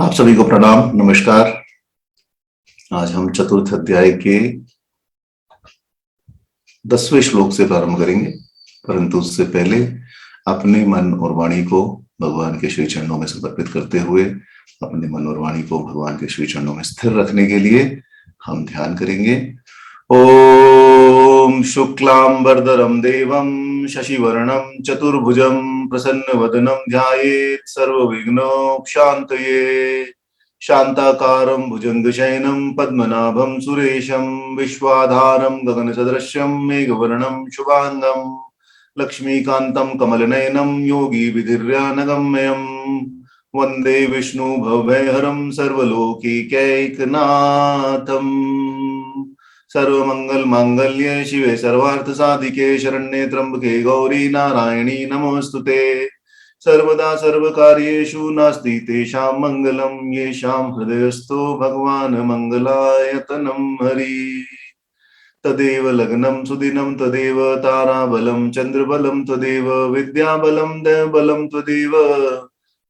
आप सभी को प्रणाम, नमस्कार। आज हम चतुर्थ अध्याय के 10वें श्लोक से प्रारंभ करेंगे, परंतु उससे पहले अपने मन और वाणी को भगवान के श्री चरणों में समर्पित करते हुए अपने मन और वाणी को भगवान के श्री चरणों में स्थिर रखने के लिए हम ध्यान करेंगे। ओम शुक्लांबरधरं देवं शशिवर्णं चतुर्भुजं प्रसन्नवदनं ध्यायेत् सर्वविघ्नोपशान्तये। शान्ताकारं भुजङ्गशयनं पद्मनाभं सुरेशं विश्वाधारं गगनसदृशं मेघवर्णं शुभाङ्गं लक्ष्मीकान्तं कमलनयनं योगिविधिर्यानगम्यं वन्दे विष्णुभवभयहरं सर्वलोकैकनाथम्। सर्वमङ्गलमाङ्गल्ये शिवे सर्वार्थसाधिके शरण्ये त्र्यम्बके गौरी नारायणी नमोऽस्तुते। सर्वदा सर्वकार्येषु नास्ति तेषां मङ्गलं येषां हृदयस्थो भगवान् मङ्गलायतनं हरि। तदेव लग्नं सुदिनं तदेव ताराबलं चन्द्रबलं तदेव विद्याबलं दैवबलं तदेव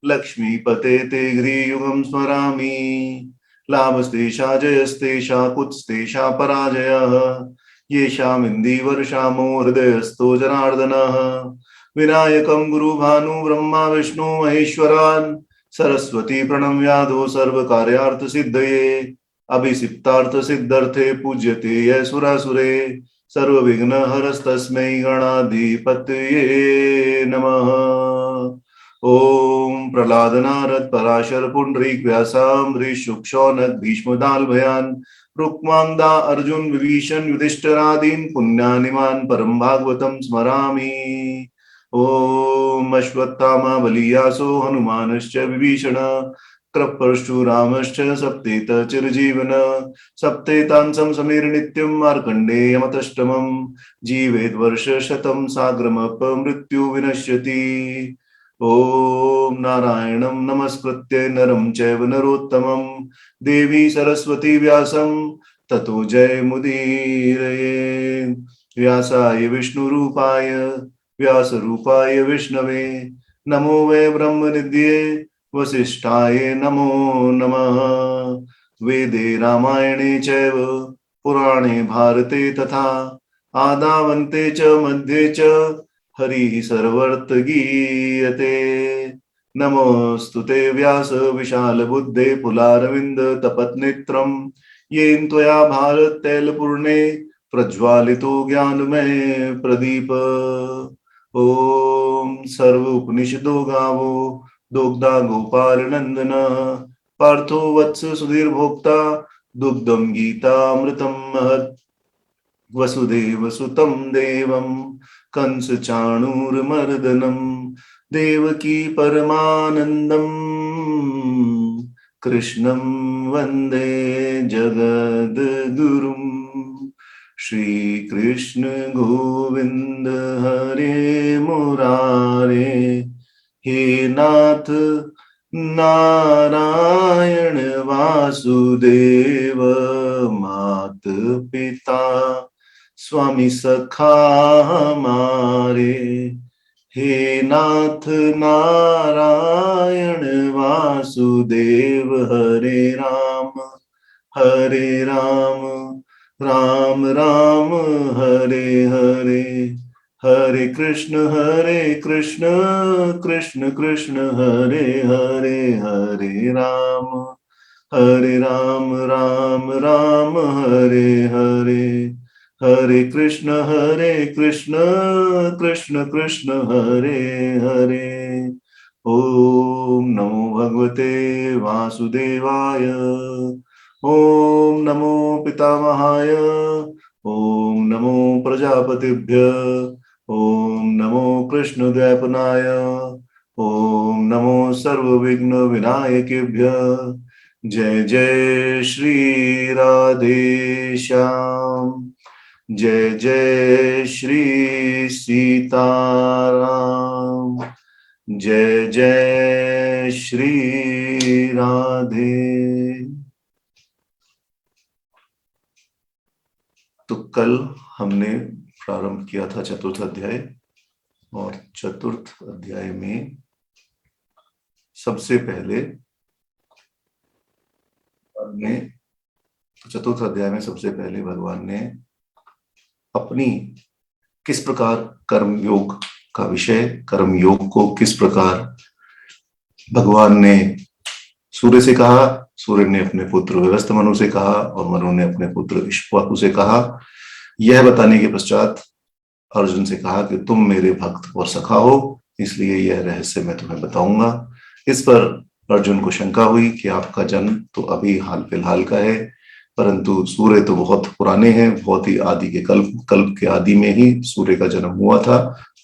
लक्ष्मीपते ते गृहयुगं स्मरामि। लाभस्तेषा जयस्तेषा कुत्स्तेषा पराजयः येषामिन्दीवर्षामो हृदयस्थो जनार्दनः। विनायकं गुरुभानु ब्रह्मा विष्णु महेश्वरान् सरस्वती प्रणम्यादो सर्वकार्यार्थसिद्धये। अभिषिक्तार्थसिद्धर्थे पूज्यते यः सुरासुरे सर्वविघ्नहरस्तस्मै गणाधिपतये नमः। ओम प्रह्लाद नारद पराशर पुंडरीक व्यासाम्बरीश शुक शौनक भीष्म दालभयान रुक्मांदा अर्जुन विभीषण युधिष्ठिरादीन पुण्यानिमान परम भागवतम स्मरामि। ओम अश्वत्थामा बलियासो हनुमानश्च विभीषण कृपरशुरामश्च सप्तेत चिरजीवन सप्तेतांसं समीर नित्यं मार्कण्डेयमतष्टमं जीवेद्वर्ष शतं साग्रमपमृत्यु विनश्यति। ओम नारायणं नमस्कृत्य नरं चैव नरोत्तमं देवी सरस्वती व्यासं ततो जयमुदीरये। व्यासाय विष्णुरूपाय व्यासरूपाय विष्णवे नमो वै ब्रह्मनिधये वसिष्ठाय नमो नमः। वेदे रामायणे चैव पुराणे भारते तथा आदावन्ते च मध्ये च हरिः सर्वत्र गीयते। नमोऽस्तुते व्यास विशालबुद्धे पुलारविन्द तपत्नेत्रं येन त्वया भारत तैलपूर्णे प्रज्वालितो ज्ञानमय प्रदीप। ओम सर्व उपनिषदो गावो दुग्धा गोपाल नंदन पार्थो वत्स सुधीर भोक्ता दुग्धम गीतामृतम महत्। वसुदेव सुतं देवं कंस चाणूरमर्दनं देवकी परमानंदं कृष्णं वंदे जगद्गुरुं। श्री कृष्ण गोविंद हरे मुरारे हे नाथ नारायण वासुदेव मात पिता स्वामी सखा हमारे। हे नाथ नारायण वासुदेव हरे राम राम राम हरे हरे हरे कृष्ण कृष्ण कृष्ण हरे हरे हरे राम राम हरे हरे हरे कृष्ण कृष्ण कृष्ण हरे हरे। ओम नमो भगवते वासुदेवाय। ओम नमो पितामहाय। ओम नमो प्रजापतिभ्य। ओम नमो कृष्णद्वैपनाय। ओम नमो सर्वविघ्न विनायकेभ्य। जय जय श्री राधे श्याम। जय जय श्री सीताराम। जय जय श्री राधे। तो कल हमने प्रारंभ किया था चतुर्थ अध्याय, और चतुर्थ अध्याय में सबसे पहले में चतुर्थ अध्याय में सबसे पहले भगवान ने अपनी किस प्रकार कर्म योग का विषय, कर्म योग को किस प्रकार भगवान ने सूर्य से कहा, सूर्य ने अपने पुत्र व्यवस्थ मनु से कहा और मनु ने अपने पुत्र इक्ष्वाकु से कहा, यह बताने के पश्चात अर्जुन से कहा कि तुम मेरे भक्त और सखा हो, इसलिए यह रहस्य मैं तुम्हें बताऊंगा। इस पर अर्जुन को शंका हुई कि आपका जन्म तो अभी हाल फिलहाल का है, परंतु सूर्य तो बहुत पुराने हैं, बहुत ही आदि के कल्प के आदि में ही सूर्य का जन्म हुआ था,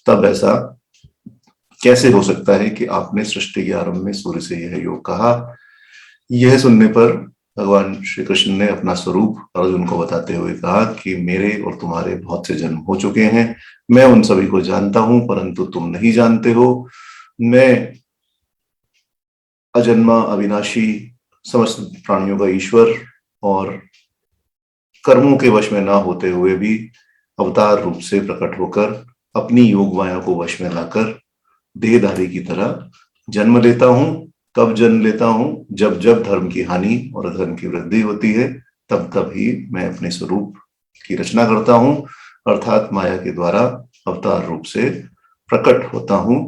तब ऐसा कैसे हो सकता है कि आपने सृष्टि के आरंभ में सूर्य से यह योग कहा। यह सुनने पर भगवान श्री कृष्ण ने अपना स्वरूप अर्जुन को बताते हुए कहा कि मेरे और तुम्हारे बहुत से जन्म हो चुके हैं, मैं उन सभी को जानता हूं, परंतु तुम नहीं जानते हो। मैं अजन्मा अविनाशी समस्त प्राणियों का ईश्वर और कर्मों के वश में ना होते हुए भी अवतार रूप से प्रकट होकर अपनी योग माया को वश में लाकर देहधारी की तरह जन्म लेता हूं। कब जन्म लेता हूं? जब जब धर्म की हानि और अधर्म की वृद्धि होती है, तब तब ही मैं अपने स्वरूप की रचना करता हूं, अर्थात माया के द्वारा अवतार रूप से प्रकट होता हूं।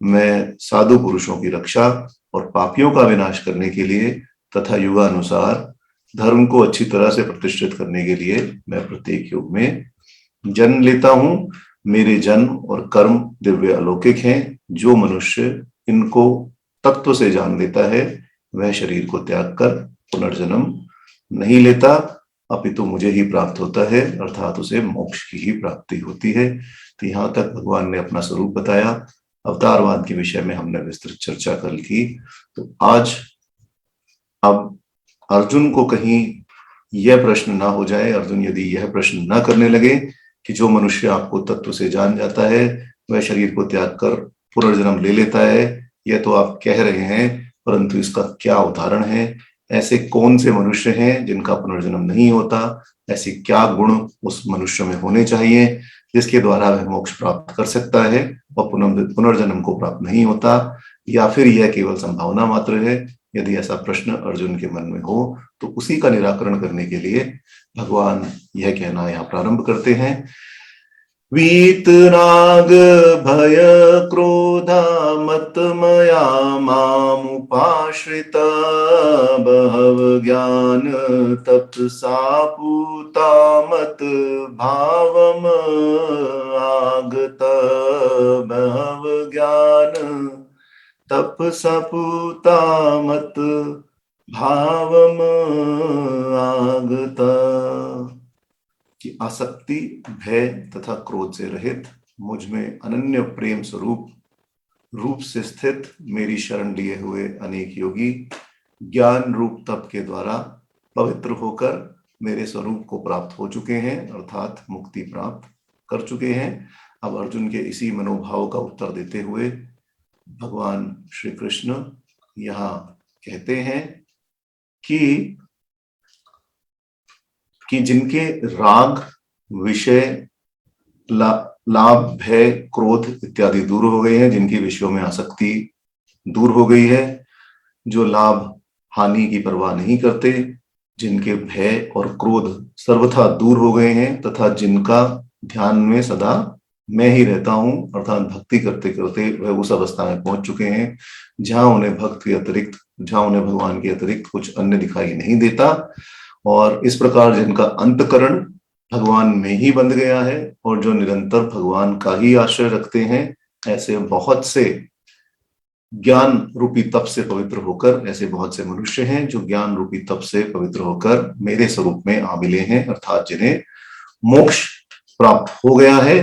मैं साधु पुरुषों की रक्षा और पापियों का विनाश करने के लिए तथा युगानुसार धर्म को अच्छी तरह से प्रतिष्ठित करने के लिए मैं प्रत्येक युग में जन्म लेता हूं। मेरे जन्म और कर्म दिव्य अलौकिक हैं। जो मनुष्य इनको तत्व से जान लेता है वह शरीर को त्याग कर पुनर्जन्म नहीं लेता, अपितु मुझे ही प्राप्त होता है, अर्थात उसे मोक्ष की ही प्राप्ति होती है। तो यहाँ तक भगवान ने अपना स्वरूप बताया। अवतारवाद के विषय में हमने विस्तृत चर्चा कल की। तो आज अब अर्जुन को कहीं यह प्रश्न ना हो जाए, अर्जुन यदि यह प्रश्न ना करने लगे कि जो मनुष्य आपको तत्व से जान जाता है वह शरीर को त्याग कर पुनर्जन्म ले लेता है, यह तो आप कह रहे हैं, परंतु इसका क्या उदाहरण है? ऐसे कौन से मनुष्य हैं जिनका पुनर्जन्म नहीं होता? ऐसे क्या गुण उस मनुष्य में होने चाहिए जिसके द्वारा वह मोक्ष प्राप्त कर सकता है और पुनर्जन्म को प्राप्त नहीं होता? या फिर यह केवल संभावना मात्र है? यदि ऐसा प्रश्न अर्जुन के मन में हो तो उसी का निराकरण करने के लिए भगवान यह कहना यहाँ प्रारंभ करते हैं। वीतराग भय क्रोधा मत मया मामुपाश्रिता बहव ज्ञान तपसा पूता मत भावम आगता बहव ज्ञान तपसा पूता मत भावम आगता। कि आसक्ति, भय तथा क्रोध से रहित मुझ में अनन्य प्रेम स्वरूप रूप से स्थित मेरी शरण लिए हुए अनेक योगी ज्ञान रूप तप के द्वारा पवित्र होकर मेरे स्वरूप को प्राप्त हो चुके हैं, अर्थात मुक्ति प्राप्त कर चुके हैं। अब अर्जुन के इसी मनोभाव का उत्तर देते हुए भगवान श्री कृष्ण यहाँ कहते हैं कि जिनके राग, विषय, लाभ, भय, क्रोध इत्यादि दूर हो गए हैं, जिनकी विषयों में आसक्ति दूर हो गई है, जो लाभ हानि की परवाह नहीं करते, जिनके भय और क्रोध सर्वथा दूर हो गए हैं तथा जिनका ध्यान में सदा मैं ही रहता हूं, अर्थात भक्ति करते करते वह उस अवस्था में पहुंच चुके हैं जहां उन्हें भक्त के अतिरिक्त, जहां उन्हें भगवान के अतिरिक्त कुछ अन्य दिखाई नहीं देता। और इस प्रकार जिनका अंतकरण भगवान में ही बंध गया है और जो निरंतर भगवान का ही आश्रय रखते हैं, ऐसे बहुत से ज्ञान रूपी तप से पवित्र होकर, ऐसे बहुत से मनुष्य हैं जो ज्ञान रूपी तप से पवित्र होकर मेरे स्वरूप में आ मिले हैं, अर्थात जिन्हें मोक्ष प्राप्त हो गया है।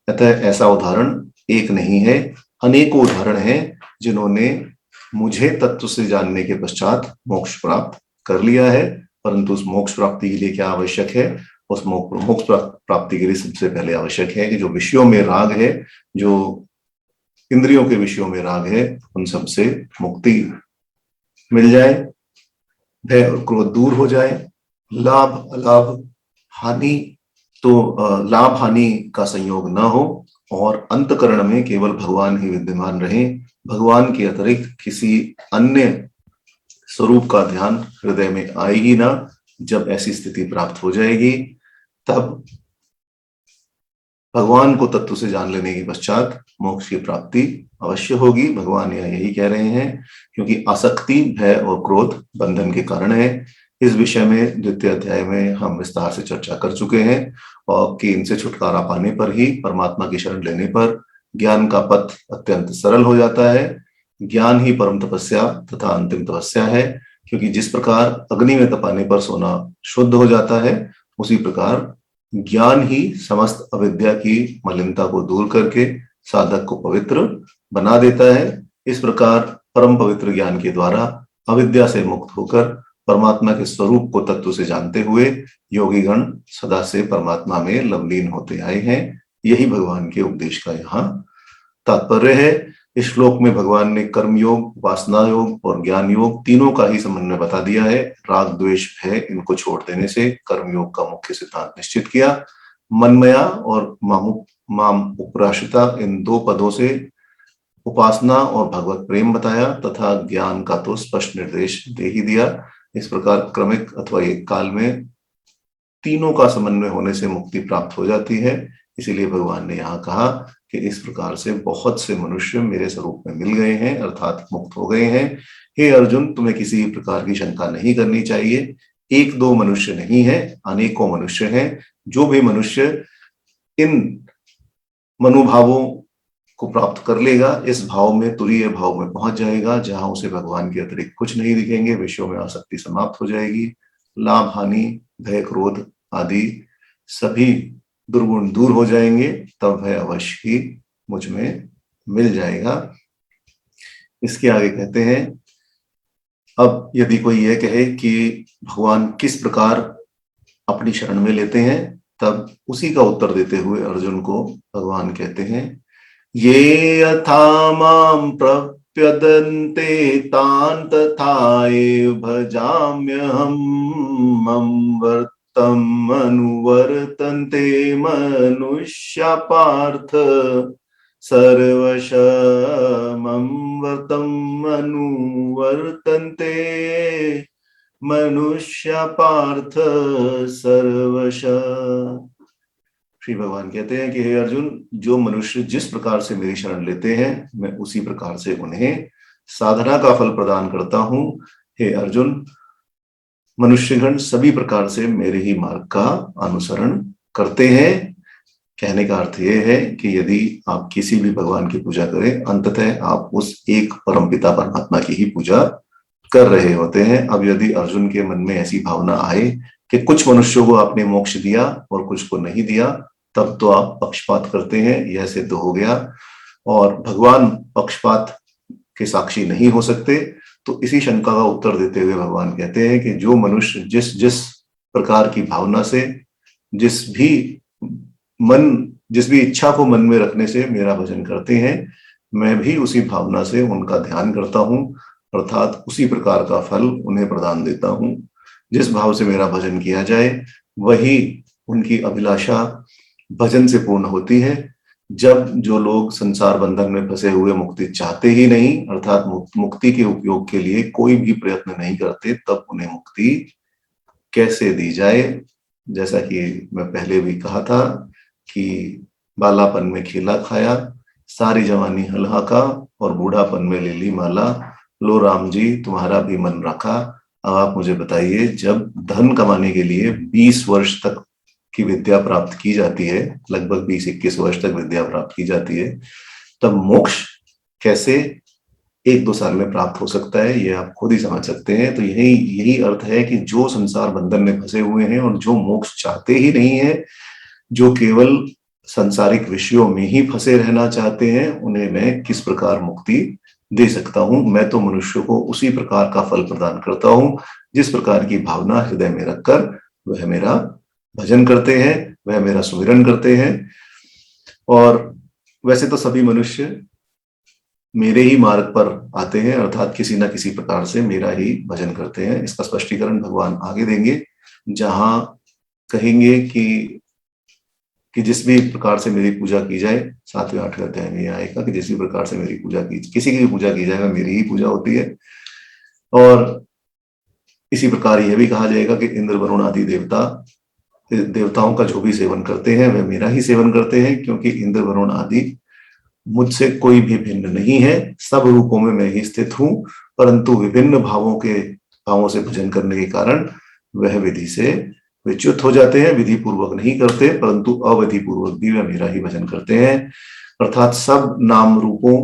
अतः ऐसा उदाहरण एक नहीं है, अनेकों उदाहरण हैं जिन्होंने मुझे तत्व से जानने के पश्चात मोक्ष प्राप्त कर लिया है। परंतु उस मोक्ष प्राप्ति के लिए क्या आवश्यक है? उस मोक्ष प्राप्ति के लिए सबसे पहले आवश्यक है कि जो विषयों में राग है, जो इंद्रियों के विषयों में राग है, उन सब से मुक्ति मिल जाए, भय और क्रोध दूर हो जाए, लाभ अलाभ हानि तो लाभ हानि का संयोग न हो और अंतकरण में केवल भगवान ही विद्यमान रहे, भगवान के अतिरिक्त किसी अन्य स्वरूप का ध्यान हृदय में आएगी ना, जब ऐसी स्थिति प्राप्त हो जाएगी तब भगवान को तत्व से जान लेने के पश्चात मोक्ष की प्राप्ति अवश्य होगी। भगवान यही कह रहे हैं, क्योंकि आसक्ति, भय और क्रोध बंधन के कारण है। इस विषय में द्वितीय अध्याय में हम विस्तार से चर्चा कर चुके हैं, और कि इनसे छुटकारा पाने पर ही, परमात्मा की शरण लेने पर ज्ञान का पथ अत्यंत सरल हो जाता है। ज्ञान ही परम तपस्या तथा अंतिम तपस्या है, क्योंकि जिस प्रकार अग्नि में तपाने पर सोना शुद्ध हो जाता है, उसी प्रकार ज्ञान ही समस्त अविद्या की मलिनता को दूर करके साधक को पवित्र बना देता है। इस प्रकार परम पवित्र ज्ञान के द्वारा अविद्या से मुक्त होकर परमात्मा के स्वरूप को तत्व से जानते हुए योगी गण सदा से परमात्मा में लवलीन होते आए हैं। यही भगवान के उपदेश का यहाँ तात्पर्य है। इस श्लोक में भगवान ने कर्म योग, वासना योग और ज्ञान योग तीनों का ही समन्वय बता दिया है। राग, द्वेष, भय इनको छोड़ देने से कर्म योग का मुख्य सिद्धांत निश्चित किया। मनमया और माम उपराशिता इन दो पदों से उपासना और भगवत प्रेम बताया, तथा ज्ञान का तो स्पष्ट निर्देश दे ही दिया। इस प्रकार क्रमिक अथवा एक काल में तीनों का समन्वय होने से मुक्ति प्राप्त हो जाती है। इसीलिए भगवान ने यहाँ कहा कि इस प्रकार से बहुत से मनुष्य मेरे स्वरूप में मिल गए हैं, अर्थात मुक्त हो गए हैं। हे अर्जुन, तुम्हें किसी प्रकार की शंका नहीं करनी चाहिए। एक दो मनुष्य नहीं है, अनेकों मनुष्य हैं। जो भी मनुष्य इन मनोभावों को प्राप्त कर लेगा, इस भाव में, तुरीय भाव में पहुंच जाएगा, जहां उसे भगवान के अतिरिक्त कुछ नहीं दिखेंगे, विषयों में आसक्ति समाप्त हो जाएगी, लाभ, हानि, भय, क्रोध आदि सभी दुर्गुण दूर हो जाएंगे, तब वह अवश्य ही मुझ में मिल जाएगा। इसके आगे कहते हैं, अब यदि कोई यह कहे कि भगवान किस प्रकार अपनी शरण में लेते हैं, तब उसी का उत्तर देते हुए अर्जुन को भगवान कहते हैं, ये यथा मां प्रपद्यन्ते तान् तथा एव भजाम्यहम् मम अनुवर्तन्ते मनुष्या पार्थ सर्वशः मम अनुवर्तन्ते मनुष्या पार्थ सर्वशः। श्री भगवान कहते हैं कि हे अर्जुन, जो मनुष्य जिस प्रकार से मेरी शरण लेते हैं, मैं उसी प्रकार से उन्हें साधना का फल प्रदान करता हूं। हे अर्जुन, मनुष्यगण सभी प्रकार से मेरे ही मार्ग का अनुसरण करते हैं। कहने का अर्थ यह है कि यदि आप किसी भी भगवान की पूजा करें, अंततः आप उस एक परमपिता परमात्मा की ही पूजा कर रहे होते हैं। अब यदि अर्जुन के मन में ऐसी भावना आए कि कुछ मनुष्यों को आपने मोक्ष दिया और कुछ को नहीं दिया, तब तो आप पक्षपात करते हैं, यह सिद्ध हो गया। और भगवान पक्षपात के साक्षी नहीं हो सकते। तो इसी शंका का उत्तर देते हुए भगवान कहते हैं कि जो मनुष्य जिस जिस प्रकार की भावना से, जिस भी इच्छा को मन में रखने से मेरा भजन करते हैं, मैं भी उसी भावना से उनका ध्यान करता हूं, अर्थात उसी प्रकार का फल उन्हें प्रदान देता हूं। जिस भाव से मेरा भजन किया जाए, वही उनकी अभिलाषा भजन से पूर्ण होती है। जब जो लोग संसार बंधन में फंसे हुए मुक्ति चाहते ही नहीं, अर्थात मुक्ति के उपयोग के लिए कोई भी प्रयत्न नहीं करते, तब उन्हें मुक्ति कैसे दी जाए। जैसा कि मैं पहले भी कहा था कि बालापन में खिला खाया, सारी जवानी हलहाका और बूढ़ापन में ले ली माला। लो राम जी, तुम्हारा भी मन रखा। अब आप मुझे बताइए, जब धन कमाने के लिए 20 वर्ष तक की विद्या प्राप्त की जाती है, लगभग 20-21 वर्ष तक विद्या प्राप्त की जाती है, तब मोक्ष कैसे 1-2 साल में प्राप्त हो सकता है, ये आप खुद ही समझ सकते हैं। तो यही अर्थ है कि जो संसार बंधन में फंसे हुए हैं और जो मोक्ष चाहते ही नहीं है, जो केवल सांसारिक विषयों में ही फंसे रहना चाहते हैं, उन्हें मैं किस प्रकार मुक्ति दे सकता हूं। मैं तो मनुष्य को उसी प्रकार का फल प्रदान करता हूं, जिस प्रकार की भावना हृदय में रखकर वह मेरा भजन करते हैं, वह मेरा सुमिरन करते हैं। और वैसे तो सभी मनुष्य मेरे ही मार्ग पर आते हैं, अर्थात किसी ना किसी प्रकार से मेरा ही भजन करते हैं। इसका स्पष्टीकरण भगवान आगे देंगे, जहां कहेंगे कि जिस भी प्रकार से मेरी पूजा की जाए, 7वें-8वें अध्याय में आएगा कि जिस भी प्रकार से मेरी पूजा की, किसी की भी पूजा की जाए, वह मेरी ही पूजा होती है। और इसी प्रकार यह भी कहा जाएगा कि इंद्र वरुण आदि देवताओं का जो भी सेवन करते हैं वह मेरा ही सेवन करते हैं, क्योंकि इंद्र वरुण आदि मुझसे कोई भी भिन्न नहीं है, सब रूपों में मैं ही स्थित हूं, परंतु विभिन्न भावों से भजन करने के कारण वह विधि से विच्युत हो जाते हैं, विधि पूर्वक नहीं करते, परंतु अविधि पूर्वक भी वह मेरा ही भजन करते हैं। अर्थात सब नाम रूपों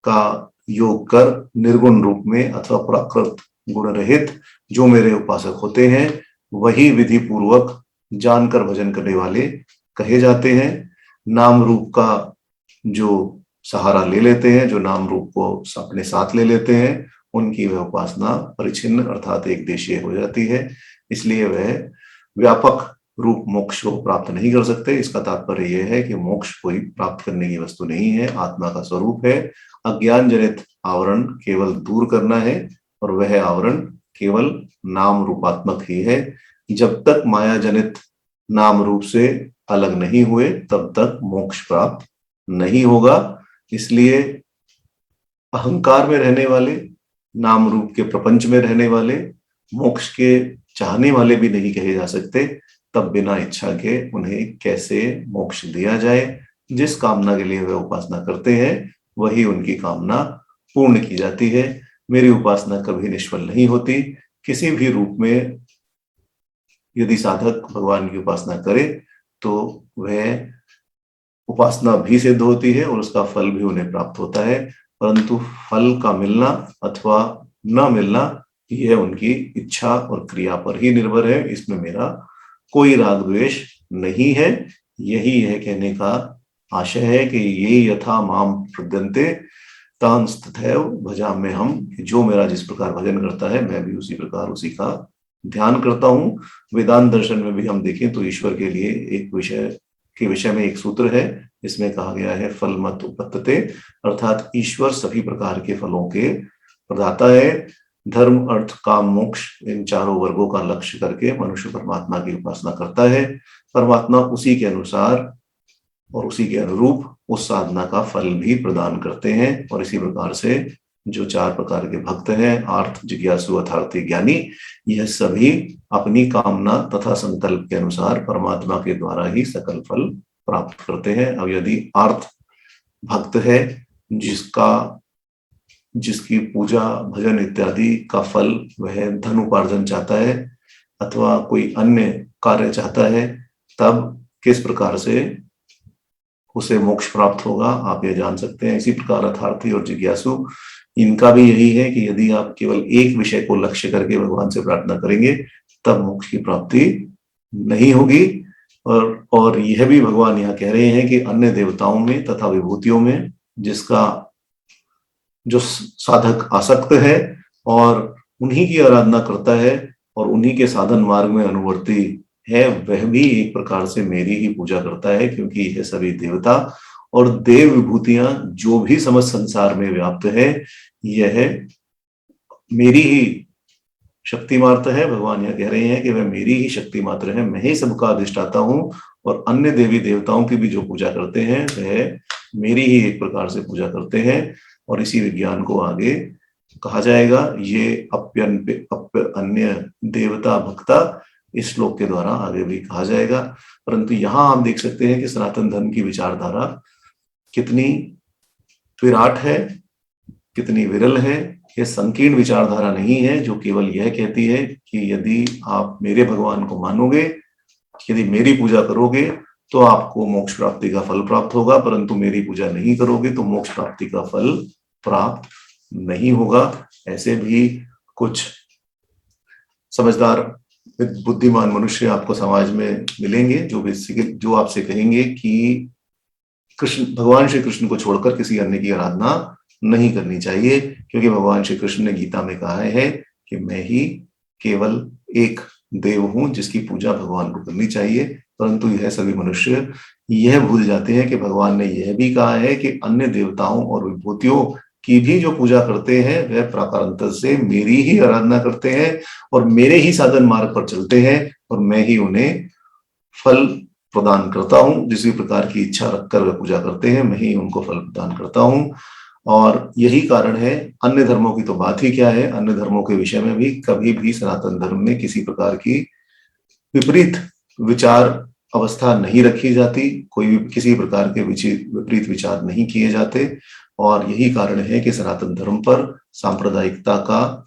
का योग कर निर्गुण रूप में अथवा प्राकृत गुण रहित जो मेरे उपासक होते हैं वही विधि पूर्वक जानकर भजन करने वाले कहे जाते हैं। नाम रूप का जो सहारा ले लेते हैं, जो नाम रूप को अपने साथ ले लेते हैं, उनकी वह उपासना परिच्छिन्न अर्थात एक देशीय हो जाती है, इसलिए वह व्यापक रूप मोक्ष को प्राप्त नहीं कर सकते। इसका तात्पर्य यह है कि मोक्ष कोई प्राप्त करने की वस्तु नहीं है, आत्मा का स्वरूप है। अज्ञान जनित आवरण केवल दूर करना है, और वह आवरण केवल नाम रूपात्मक ही है। जब तक माया जनित नाम रूप से अलग नहीं हुए तब तक मोक्ष प्राप्त नहीं होगा। इसलिए अहंकार में रहने वाले, नाम रूप के प्रपंच में रहने वाले, मोक्ष के चाहने वाले भी नहीं कहे जा सकते। तब बिना इच्छा के उन्हें कैसे मोक्ष दिया जाए? जिस कामना के लिए वे उपासना करते हैं वही उनकी कामना पूर्ण की जाती है। मेरी उपासना कभी निष्फल नहीं होती। किसी भी रूप में यदि साधक भगवान की उपासना करे तो वह उपासना भी सिद्ध होती है और उसका फल भी उन्हें प्राप्त होता है, परंतु फल का मिलना अथवा न मिलना यह उनकी इच्छा और क्रिया पर ही निर्भर है। इसमें मेरा कोई राग द्वेष नहीं है। यही यह कहने का आशय है कि ये यथा माम प्रद्यन्ते तांस तथैव भजाम्य हम, जो मेरा जिस प्रकार भजन करता है मैं भी उसी प्रकार उसी का ध्यान करता हूँ। वेदांत दर्शन में भी हम देखें तो ईश्वर के लिए एक विषय में एक सूत्र है, इसमें कहा गया है फल मत उपपत्तते, अर्थात ईश्वर सभी प्रकार के फलों के प्रदाता है। धर्म अर्थ काम मोक्ष इन चारों वर्गों का लक्ष्य करके मनुष्य परमात्मा की उपासना करता है। परमात्मा उसी के अनुसार और उसी के अनुरूप उस साधना का फल भी प्रदान करते हैं। और इसी प्रकार से जो चार प्रकार के भक्त हैं, आर्थ, जिज्ञासु, अर्थार्थी, ज्ञानी, यह सभी अपनी कामना तथा संकल्प के अनुसार परमात्मा के द्वारा ही सकल फल प्राप्त करते हैं। अब यदि आर्थ भक्त है जिसकी पूजा भजन इत्यादि का फल वह धन उपार्जन चाहता है अथवा कोई अन्य कार्य चाहता है, तब किस प्रकार से उसे मोक्ष प्राप्त होगा आप यह जान सकते हैं। इसी प्रकार अर्थार्थी और जिज्ञासु, इनका भी यही है कि यदि आप केवल एक विषय को लक्ष्य करके भगवान से प्रार्थना करेंगे तब मोक्ष की प्राप्ति नहीं होगी। और यह भी भगवान यहाँ कह रहे हैं कि अन्य देवताओं में तथा विभूतियों में जिसका जो साधक आसक्त है और उन्हीं की आराधना करता है और उन्हीं के साधन मार्ग में अनुवर्ती है, वह भी एक प्रकार से मेरी ही पूजा करता है, क्योंकि यह सभी देवता और देव विभूतियां जो भी समस्त संसार में व्याप्त है यह मेरी ही शक्ति मात्र है। भगवान यह कह रहे हैं कि वह मेरी ही शक्ति मात्र है, मैं ही सबका अधिष्ठाता हूं, और अन्य देवी देवताओं की भी जो पूजा करते हैं वह मेरी ही एक प्रकार से पूजा करते हैं। और इसी विज्ञान को आगे कहा जाएगा, ये अन्य देवता भक्ता इस श्लोक के द्वारा आगे भी कहा जाएगा। परंतु यहाँ हम देख सकते हैं कि सनातन धर्म की विचारधारा कितनी विराट है, कितनी विरल है। यह संकीर्ण विचारधारा नहीं है जो केवल यह कहती है कि यदि आप मेरे भगवान को मानोगे, यदि मेरी पूजा करोगे तो आपको मोक्ष प्राप्ति का फल प्राप्त होगा, परंतु मेरी पूजा नहीं करोगे तो मोक्ष प्राप्ति का फल प्राप्त नहीं होगा। ऐसे भी कुछ समझदार बुद्धिमान मनुष्य आपको समाज में मिलेंगे जो आपसे कहेंगे कि भगवान श्री कृष्ण को छोड़कर किसी अन्य की आराधना नहीं करनी चाहिए, क्योंकि भगवान श्री कृष्ण ने गीता में कहा है कि मैं ही केवल एक देव हूं जिसकी पूजा भगवान को करनी चाहिए। परंतु यह सभी मनुष्य यह भूल जाते हैं कि भगवान ने यह भी कहा है कि अन्य देवताओं और विभूतियों की भी जो पूजा करते हैं वह प्राकारांतर से मेरी ही आराधना करते हैं और मेरे ही साधन मार्ग पर चलते हैं, और मैं ही उन्हें फल प्रदान करता हूं। जिस प्रकार की इच्छा रखकर वे पूजा करते हैं मैं ही उनको फल प्रदान करता हूं। और यही कारण है, अन्य धर्मों की तो बात ही क्या है, अन्य धर्मों के विषय में भी कभी भी सनातन धर्म में किसी प्रकार की विपरीत विचार अवस्था नहीं रखी जाती, कोई भी किसी प्रकार के विपरीत विचार नहीं किए जाते। और यही कारण है कि सनातन धर्म पर सांप्रदायिकता का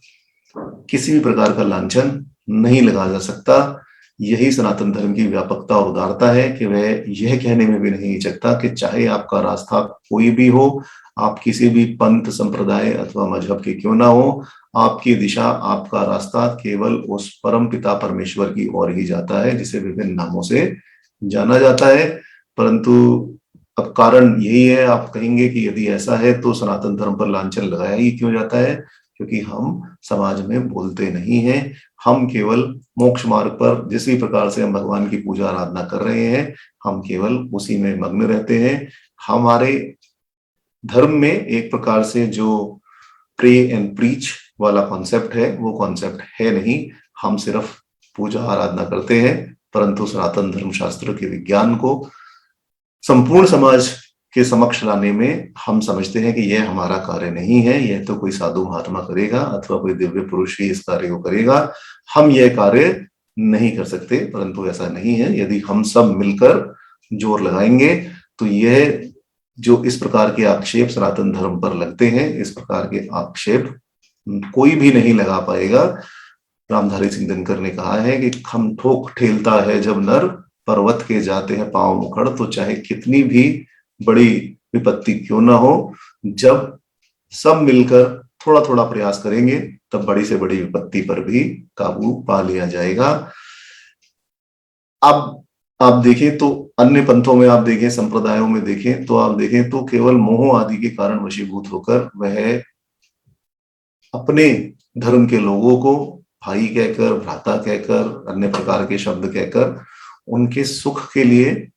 किसी भी प्रकार का लांछन नहीं लगा जा सकता। यही सनातन धर्म की व्यापकता और उदारता है कि वह यह कहने में भी नहीं हिचकता कि चाहे आपका रास्ता कोई भी हो, आप किसी भी पंथ संप्रदाय अथवा मजहब के क्यों ना हो, आपकी दिशा, आपका रास्ता केवल उस परम पिता परमेश्वर की ओर ही जाता है, जिसे विभिन्न नामों से जाना जाता है। परंतु अब कारण यही है, आप कहेंगे कि यदि ऐसा है तो सनातन धर्म पर लांछन लगाया ही क्यों जाता है? क्योंकि हम समाज में बोलते नहीं हैं। हम केवल मोक्ष मार्ग पर जिस भी प्रकार से हम भगवान की पूजा आराधना कर रहे हैं, हम केवल उसी में मग्न रहते हैं। हमारे धर्म में एक प्रकार से जो प्रे एंड प्रीच वाला कॉन्सेप्ट है, वो कॉन्सेप्ट है नहीं। हम सिर्फ पूजा आराधना करते हैं, परंतु सनातन धर्म शास्त्र के विज्ञान को संपूर्ण समाज के समक्ष लाने में हम समझते हैं कि यह हमारा कार्य नहीं है, यह तो कोई साधु महात्मा करेगा अथवा कोई दिव्य पुरुष ही इस कार्य को करेगा, हम यह कार्य नहीं कर सकते। परंतु ऐसा नहीं है, यदि हम सब मिलकर जोर लगाएंगे तो यह जो इस प्रकार के आक्षेप सनातन धर्म पर लगते हैं, इस प्रकार के आक्षेप कोई भी नहीं लगा पाएगा। रामधारी सिंह दिनकर ने कहा है कि खम ठोक ठेलता है जब नर, पर्वत के जाते हैं पांव मुखड़। तो चाहे कितनी भी बड़ी विपत्ति क्यों ना हो, जब सब मिलकर थोड़ा थोड़ा प्रयास करेंगे, तब बड़ी से बड़ी विपत्ति पर भी काबू पा लिया जाएगा। अब आप देखें तो अन्य पंथों में, आप देखें संप्रदायों में देखें तो आप देखें तो केवल मोह आदि के कारण वशीभूत होकर वह अपने धर्म के लोगों को भाई कहकर, भ्राता कहकर, अन्य प्रकार के शब्द कहकर उनके सुख के लिए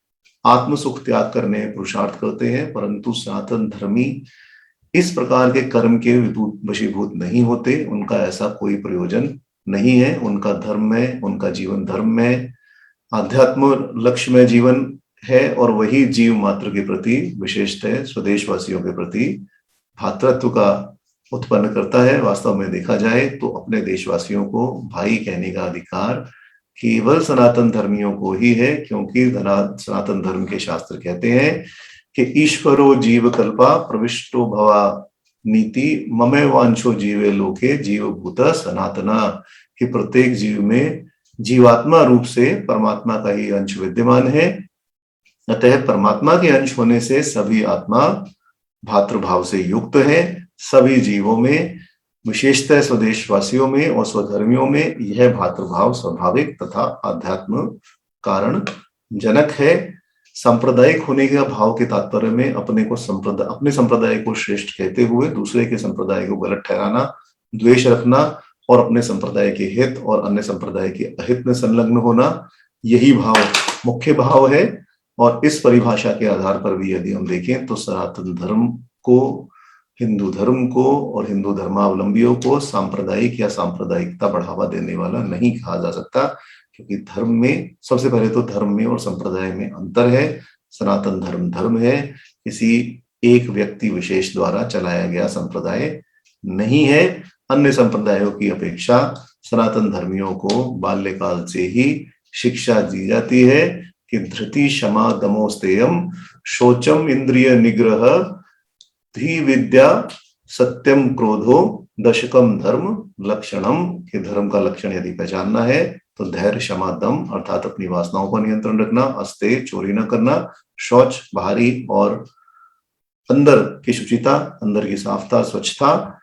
आत्म सुख त्याग करने पुरुषार्थ करते हैं। परंतु सनातन धर्मी इस प्रकार के कर्म के वशीभूत नहीं होते, उनका ऐसा कोई प्रयोजन नहीं है। उनका धर्म में, उनका जीवन धर्म में आध्यात्म लक्ष्य में जीवन है, और वही जीव मात्र के प्रति, विशेषतः स्वदेशवासियों के प्रति भातृत्व का उत्पन्न करता है। वास्तव में देखा जाए तो अपने देशवासियों को भाई कहने का अधिकार केवल सनातन धर्मियों को ही है, क्योंकि सनातन धर्म के शास्त्र कहते हैं कि ईश्वरो जीव कल्पा प्रविष्टो भवा नीति ममे वांछो जीवे लोके जीव भूत सनातना, कि प्रत्येक जीव में जीवात्मा रूप से परमात्मा का ही अंश विद्यमान है। अतः परमात्मा के अंश होने से सभी आत्मा भातृभाव से युक्त है। सभी जीवों में, विशेषतः स्वदेशवासियों में और स्वधर्मियों में, यह भातृभाव स्वाभाविक तथा आध्यात्म कारण जनक है। सांप्रदायिक होने के भाव के तात्पर्य में अपने संप्रदाय को श्रेष्ठ कहते हुए दूसरे के संप्रदाय को गलत ठहराना, द्वेष रखना और अपने संप्रदाय के हित और अन्य संप्रदाय के अहित में संलग्न होना, यही भाव मुख्य भाव है। और इस परिभाषा के आधार पर भी यदि हम देखें तो सनातन धर्म को, हिंदू धर्म को और हिंदू धर्मावलंबियों को सांप्रदायिक या सांप्रदायिकता बढ़ावा देने वाला नहीं कहा जा सकता, क्योंकि धर्म में, सबसे पहले तो धर्म में और संप्रदाय में अंतर है। सनातन धर्म धर्म है, किसी एक व्यक्ति विशेष द्वारा चलाया गया संप्रदाय नहीं है। अन्य संप्रदायों की अपेक्षा सनातन धर्मियों को बाल्यकाल से ही शिक्षा दी जाती है कि धृति क्षमा दमोस्तेयम शौचम इंद्रिय निग्रह धी विद्या सत्यम क्रोधो दशकम धर्म लक्षणम, के धर्म का लक्षण यदि पहचानना है तो धैर्य क्षमा दम अर्थात अपनी वासनाओं पर नियंत्रण रखना, अस्तेय चोरी न करना, शौच बाहरी और अंदर की शुचिता, अंदर की साफता स्वच्छता,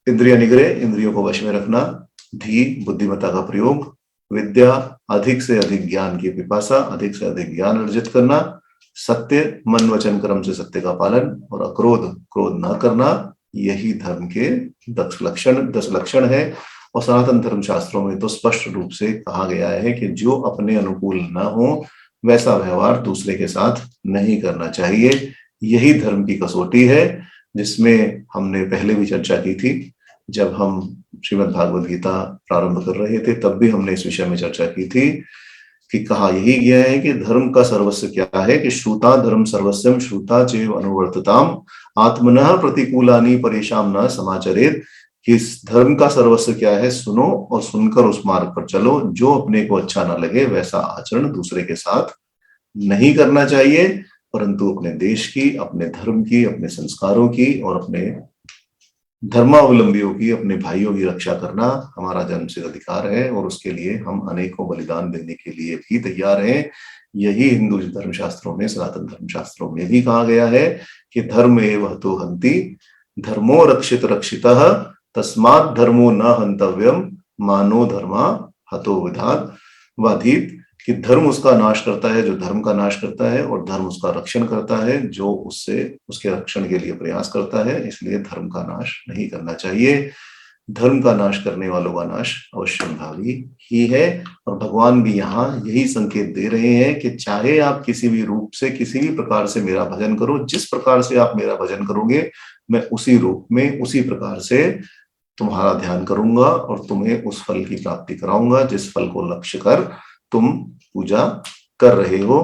इंद्रिय निग्रह इंद्रियों को वश में रखना, धी बुद्धिमत्ता का प्रयोग, विद्या अधिक से अधिक ज्ञान की पिपासा, अधिक से अधिक ज्ञान अर्जित करना, सत्य मन वचन कर्म से सत्य का पालन, और अक्रोध क्रोध न करना, यही धर्म के 10 लक्षण है। और सनातन धर्म शास्त्रों में तो स्पष्ट रूप से कहा गया है कि जो अपने अनुकूल न हो वैसा व्यवहार दूसरे के साथ नहीं करना चाहिए। यही धर्म की कसौटी है, जिसमें हमने पहले भी चर्चा की थी। जब हम श्रीमद् भागवत गीता प्रारंभ कर रहे थे तब भी हमने इस विषय में चर्चा की थी कि कहा यही गया है कि धर्म का सर्वस्व क्या है, कि श्रुता धर्म सर्वस्वम श्रुता चैव अनुवर्तताम आत्मनः प्रतिकूलानि परेशान न समाचरेत। कि इस धर्म का सर्वस्व क्या है, सुनो और सुनकर उस मार्ग पर चलो। जो अपने को अच्छा ना लगे वैसा आचरण दूसरे के साथ नहीं करना चाहिए, परंतु अपने देश की, अपने धर्म की, अपने संस्कारों की और अपने धर्मावलंबियों की, अपने भाइयों की रक्षा करना हमारा जन्मसिद्ध अधिकार है और उसके लिए हम अनेकों बलिदान देने के लिए भी तैयार हैं। यही हिंदू धर्मशास्त्रों में, सनातन धर्मशास्त्रों में भी कहा गया है कि धर्म एव हतो हन्ति, धर्मो रक्षित रक्षितः, तस्मात् धर्मो न हन्तव्यम, मानो धर्मा हतो विधात वाधित। कि धर्म उसका नाश करता है जो धर्म का नाश करता है, और धर्म उसका रक्षण करता है जो उससे उसके रक्षण के लिए प्रयास करता है। इसलिए धर्म का नाश नहीं करना चाहिए। धर्म का नाश करने वालों का नाश अवश्यंभावी ही है। और भगवान भी यहाँ यही संकेत दे रहे हैं कि चाहे आप किसी भी रूप से, किसी भी प्रकार से मेरा भजन करो, जिस प्रकार से आप मेरा भजन करोगे मैं उसी रूप में, उसी प्रकार से तुम्हारा ध्यान करूंगा और तुम्हें उस फल की प्राप्ति कराऊंगा जिस फल को लक्ष्य कर तुम पूजा कर रहे हो।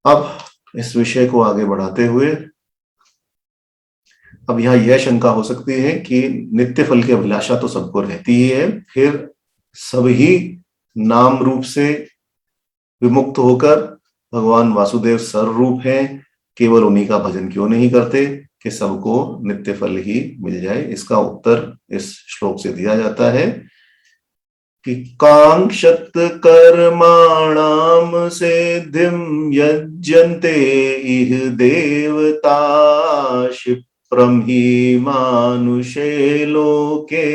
अब इस विषय को आगे बढ़ाते हुए, अब यहाँ यह शंका हो सकती है कि नित्य फल की अभिलाषा तो सबको रहती ही है, फिर सभी नाम रूप से विमुक्त होकर भगवान वासुदेव सर्वरूप हैं, केवल उन्हीं का भजन क्यों नहीं करते कि सबको नित्य फल ही मिल जाए। इसका उत्तर इस श्लोक से दिया जाता है कि कांक्षत कर्माणाम सिद्धिं यज्यन्ते इह देवता क्षिप्रं हि मानुषे लोके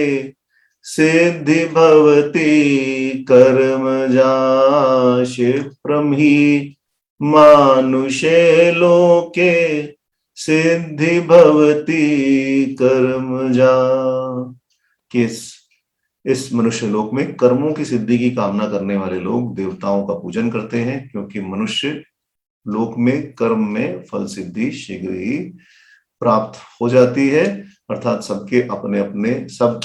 सिद्धि भवति कर्मजा क्षिप्रं हि मानुषे लोके सिद्धि भवति कर्मजा। किस इस मनुष्य लोक में कर्मों की सिद्धि की कामना करने वाले लोग देवताओं का पूजन करते हैं, क्योंकि मनुष्य लोक में कर्म में फल सिद्धि शीघ्र ही प्राप्त हो जाती है। अर्थात सबके अपने अपने, सब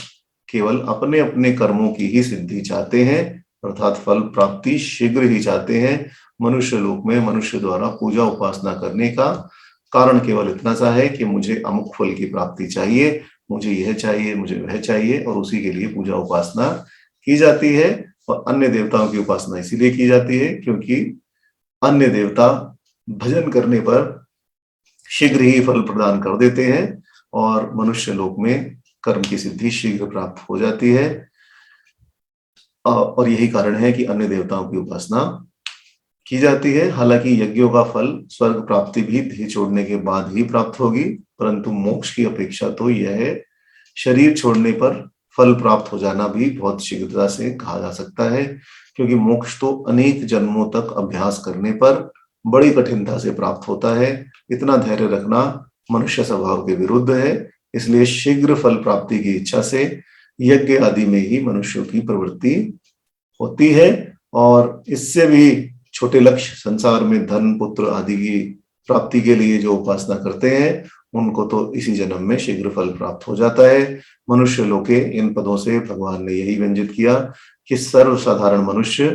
केवल अपने अपने कर्मों की ही सिद्धि चाहते हैं, अर्थात फल प्राप्ति शीघ्र ही चाहते हैं। मनुष्य लोक में मनुष्य द्वारा पूजा उपासना करने का कारण केवल इतना सा है कि मुझे अमुक फल की प्राप्ति चाहिए, मुझे यह चाहिए, मुझे वह चाहिए, और उसी के लिए पूजा उपासना की जाती है। और अन्य देवताओं की उपासना इसीलिए की जाती है क्योंकि अन्य देवता भजन करने पर शीघ्र ही फल प्रदान कर देते हैं और मनुष्य लोक में कर्म की सिद्धि शीघ्र प्राप्त हो जाती है। और यही कारण है कि अन्य देवताओं की उपासना की जाती है। हालांकि यज्ञों का फल स्वर्ग प्राप्ति भी देह छोड़ने के बाद ही प्राप्त होगी, परंतु मोक्ष की अपेक्षा तो यह है शरीर छोड़ने पर फल प्राप्त हो जाना भी बहुत शीघ्रता से कहा जा सकता है, क्योंकि मोक्ष तो अनेक जन्मों तक अभ्यास करने पर बड़ी कठिनता से प्राप्त होता है। इतना धैर्य रखना मनुष्य स्वभाव के विरुद्ध है। इसलिए शीघ्र फल प्राप्ति की इच्छा से यज्ञ आदि में ही मनुष्यों की प्रवृत्ति होती है। और इससे भी छोटे लक्ष्य, संसार में धन पुत्र आदि की प्राप्ति के लिए जो उपासना करते हैं उनको तो इसी जन्म में शीघ्र फल प्राप्त हो जाता है। मनुष्य लोके, इन पदों से भगवान ने यही व्यंजित किया कि सर्वसाधारण मनुष्य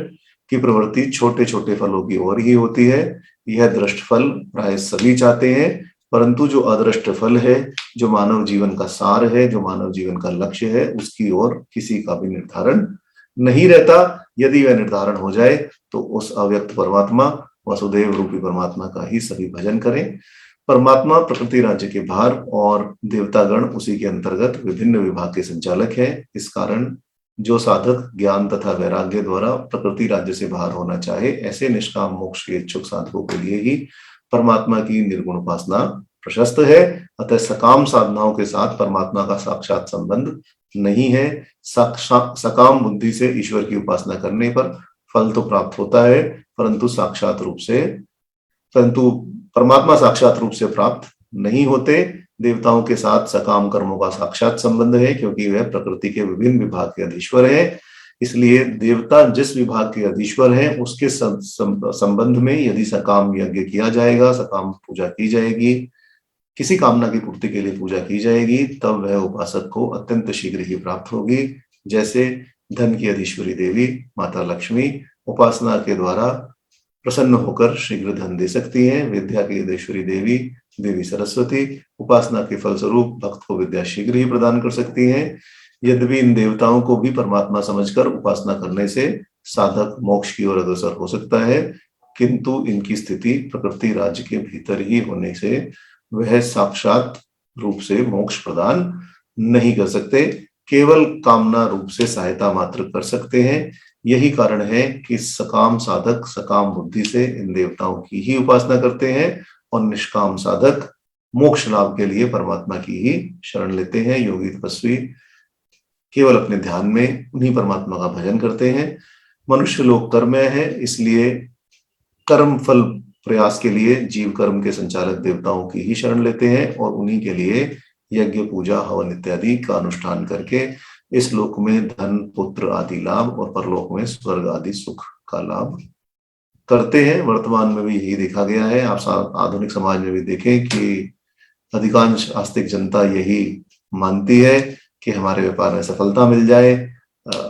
की प्रवृत्ति छोटे छोटे फलों की ओर ही होती है। यह दृष्ट फल प्राय सभी चाहते हैं, परंतु जो अदृष्ट फल है, जो मानव जीवन का सार है, जो मानव जीवन का लक्ष्य है, उसकी ओर किसी का भी निर्धारण नहीं रहता। यदि वह निर्धारण हो जाए तो उस अव्यक्त परमात्मा, वसुदेव रूपी परमात्मा का ही सभी भजन करें। परमात्मा प्रकृति राज्य के भार और देवतागण उसी के अंतर्गत विभिन्न विभाग के संचालक हैं। इस कारण जो साधक ज्ञान तथा वैराग्य द्वारा प्रकृति राज्य से बाहर होना चाहे, ऐसे निष्काम मोक्ष के इच्छुक साधकों के लिए ही परमात्मा की निर्गुण उपासना प्रशस्त है। अतः सकाम साधनाओं के साथ परमात्मा का साक्षात संबंध नहीं है। सकाम बुद्धि से ईश्वर की उपासना करने पर फल तो प्राप्त होता है, परंतु परमात्मा साक्षात रूप से प्राप्त नहीं होते। देवताओं के साथ सकाम कर्मों का साक्षात संबंध है, क्योंकि वह प्रकृति के विभिन्न विभाग के अधीश्वर है। इसलिए देवता जिस विभाग के अधीश्वर है उसके संबंध में यदि सकाम यज्ञ किया जाएगा, सकाम पूजा की जाएगी, किसी कामना की पूर्ति के लिए पूजा की जाएगी, तब वह उपासक को अत्यंत शीघ्र ही प्राप्त होगी। जैसे धन की अधीश्वरी देवी माता लक्ष्मी उपासना के द्वारा प्रसन्न होकर शीघ्र धन दे सकती हैं। विद्या की देश्वरी देवी देवी सरस्वती उपासना के फलस्वरूप भक्त को विद्या शीघ्र ही प्रदान कर सकती हैं। यद्यपि इन देवताओं को भी परमात्मा समझकर उपासना करने से साधक मोक्ष की ओर अग्रसर हो सकता है, किंतु इनकी स्थिति प्रकृति राज्य के भीतर ही होने से वह साक्षात रूप से मोक्ष प्रदान नहीं कर सकते, केवल कामना रूप से सहायता मात्र कर सकते हैं। यही कारण है कि सकाम साधक सकाम बुद्धि से इन देवताओं की ही उपासना करते हैं और निष्काम साधक मोक्ष लाभ के लिए परमात्मा की ही शरण लेते हैं। योगी तपस्वी केवल अपने ध्यान में उन्हीं परमात्मा का भजन करते हैं। मनुष्य लोग कर्ममय है, इसलिए कर्म फल प्रयास के लिए जीव कर्म के संचालक देवताओं की ही शरण लेते हैं और उन्हीं के लिए यज्ञ पूजा हवन इत्यादि का अनुष्ठान करके इस लोक में धन पुत्र आदि लाभ और परलोक में स्वर्ग आदि सुख का लाभ करते हैं। वर्तमान में भी यही देखा गया है। आप आधुनिक समाज में भी देखें कि अधिकांश आस्तिक जनता यही मानती है कि हमारे व्यापार में सफलता मिल जाए,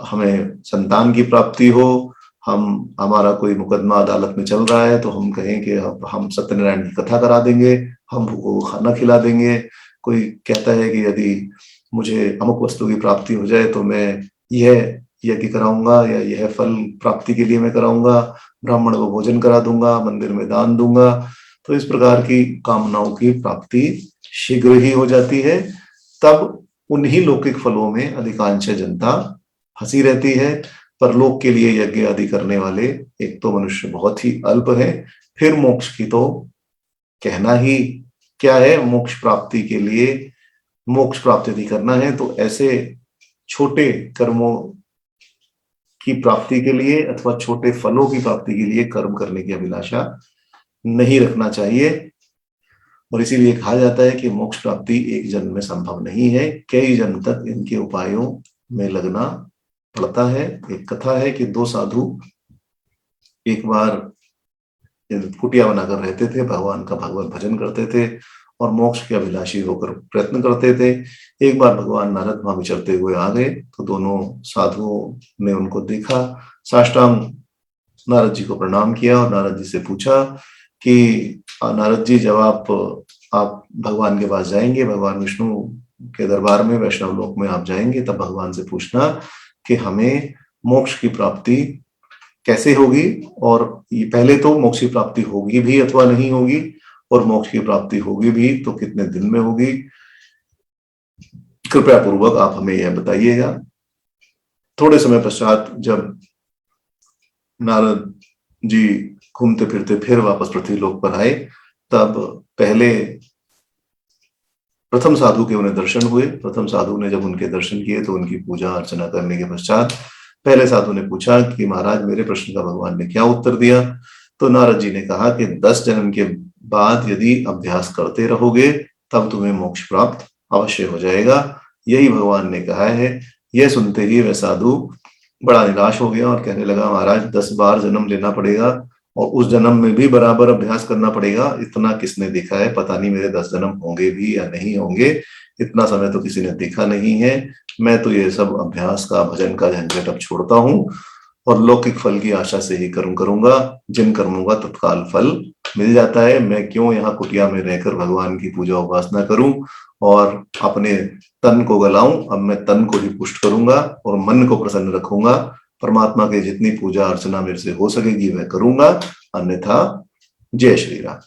हमें संतान की प्राप्ति हो, हमारा कोई मुकदमा अदालत में चल रहा है तो हम कहें कि हम सत्यनारायण की कथा करा देंगे, हम भूखों को खाना खिला देंगे। कोई कहता है कि यदि मुझे अमुक वस्तु की प्राप्ति हो जाए तो मैं यह यज्ञ कराऊंगा या यह फल प्राप्ति के लिए मैं कराऊंगा, ब्राह्मण को भोजन करा दूंगा, मंदिर में दान दूंगा। तो इस प्रकार की कामनाओं की प्राप्ति शीघ्र ही हो जाती है। तब उन्हीं लौकिक फलों में अधिकांश जनता फंसी रहती है। परलोक के लिए यज्ञ आदि करने वाले एक तो मनुष्य बहुत ही अल्प है, फिर मोक्ष की तो कहना ही क्या है। मोक्ष प्राप्ति के लिए मोक्ष प्राप्ति यदि करना है तो ऐसे छोटे कर्मों की प्राप्ति के लिए अथवा छोटे फलों की प्राप्ति के लिए कर्म करने की अभिलाषा नहीं रखना चाहिए। और इसीलिए कहा जाता है कि मोक्ष प्राप्ति एक जन्म में संभव नहीं है, कई जन्म तक इनके उपायों में लगना पड़ता है। एक कथा है कि दो साधु एक बार कुटिया बनाकर रहते थे, भगवान का भगवत भजन करते थे और मोक्ष के अभिलाषी होकर प्रयत्न करते थे। एक बार भगवान नारद वहां विचरते हुए आ गए तो दोनों साधुओं ने उनको देखा, साष्टांग नारद जी को प्रणाम किया और नारद जी से पूछा कि नारद जी जब आप भगवान के पास जाएंगे, भगवान विष्णु के दरबार में वैष्णव लोक में आप जाएंगे, तब भगवान से पूछना कि हमें मोक्ष की प्राप्ति कैसे होगी, और ये पहले तो मोक्ष की प्राप्ति होगी भी अथवा नहीं होगी, और मोक्ष की प्राप्ति होगी भी तो कितने दिन में होगी, कृपया पूर्वक आप हमें यह बताइएगा। थोड़े समय पश्चात जब नारद जी घूमते फिरते फिर वापस पृथ्वीलोक पर आए, तब पहले प्रथम साधु के उन्हें दर्शन हुए। प्रथम साधु ने जब उनके दर्शन किए तो उनकी पूजा अर्चना करने के पश्चात पहले साधु ने पूछा कि महाराज मेरे प्रश्न का भगवान ने क्या उत्तर दिया। तो नारद जी ने कहा कि 10 जन्म के बाद यदि अभ्यास करते रहोगे तब तुम्हें मोक्ष प्राप्त अवश्य हो जाएगा, यही भगवान ने कहा है। यह सुनते ही वह साधु बड़ा निराश हो गया और कहने लगा महाराज 10 बार जन्म लेना पड़ेगा और उस जन्म में भी बराबर अभ्यास करना पड़ेगा, इतना किसने देखा है, पता नहीं मेरे 10 जन्म होंगे भी या नहीं होंगे, इतना समय तो किसी ने देखा नहीं है। मैं तो ये सब अभ्यास का भजन का झंझट अब छोड़ता हूँ और लौकिक फल की आशा से ही कर्म करूंगा, जिन कर्मों का तत्काल फल मिल जाता है। मैं क्यों यहाँ कुटिया में रहकर भगवान की पूजा उपासना करूं और अपने तन को गलाऊं। अब मैं तन को ही पुष्ट करूंगा और मन को प्रसन्न रखूंगा। परमात्मा के जितनी पूजा अर्चना मेरे से हो सकेगी वह करूंगा, अन्यथा जय श्री राम।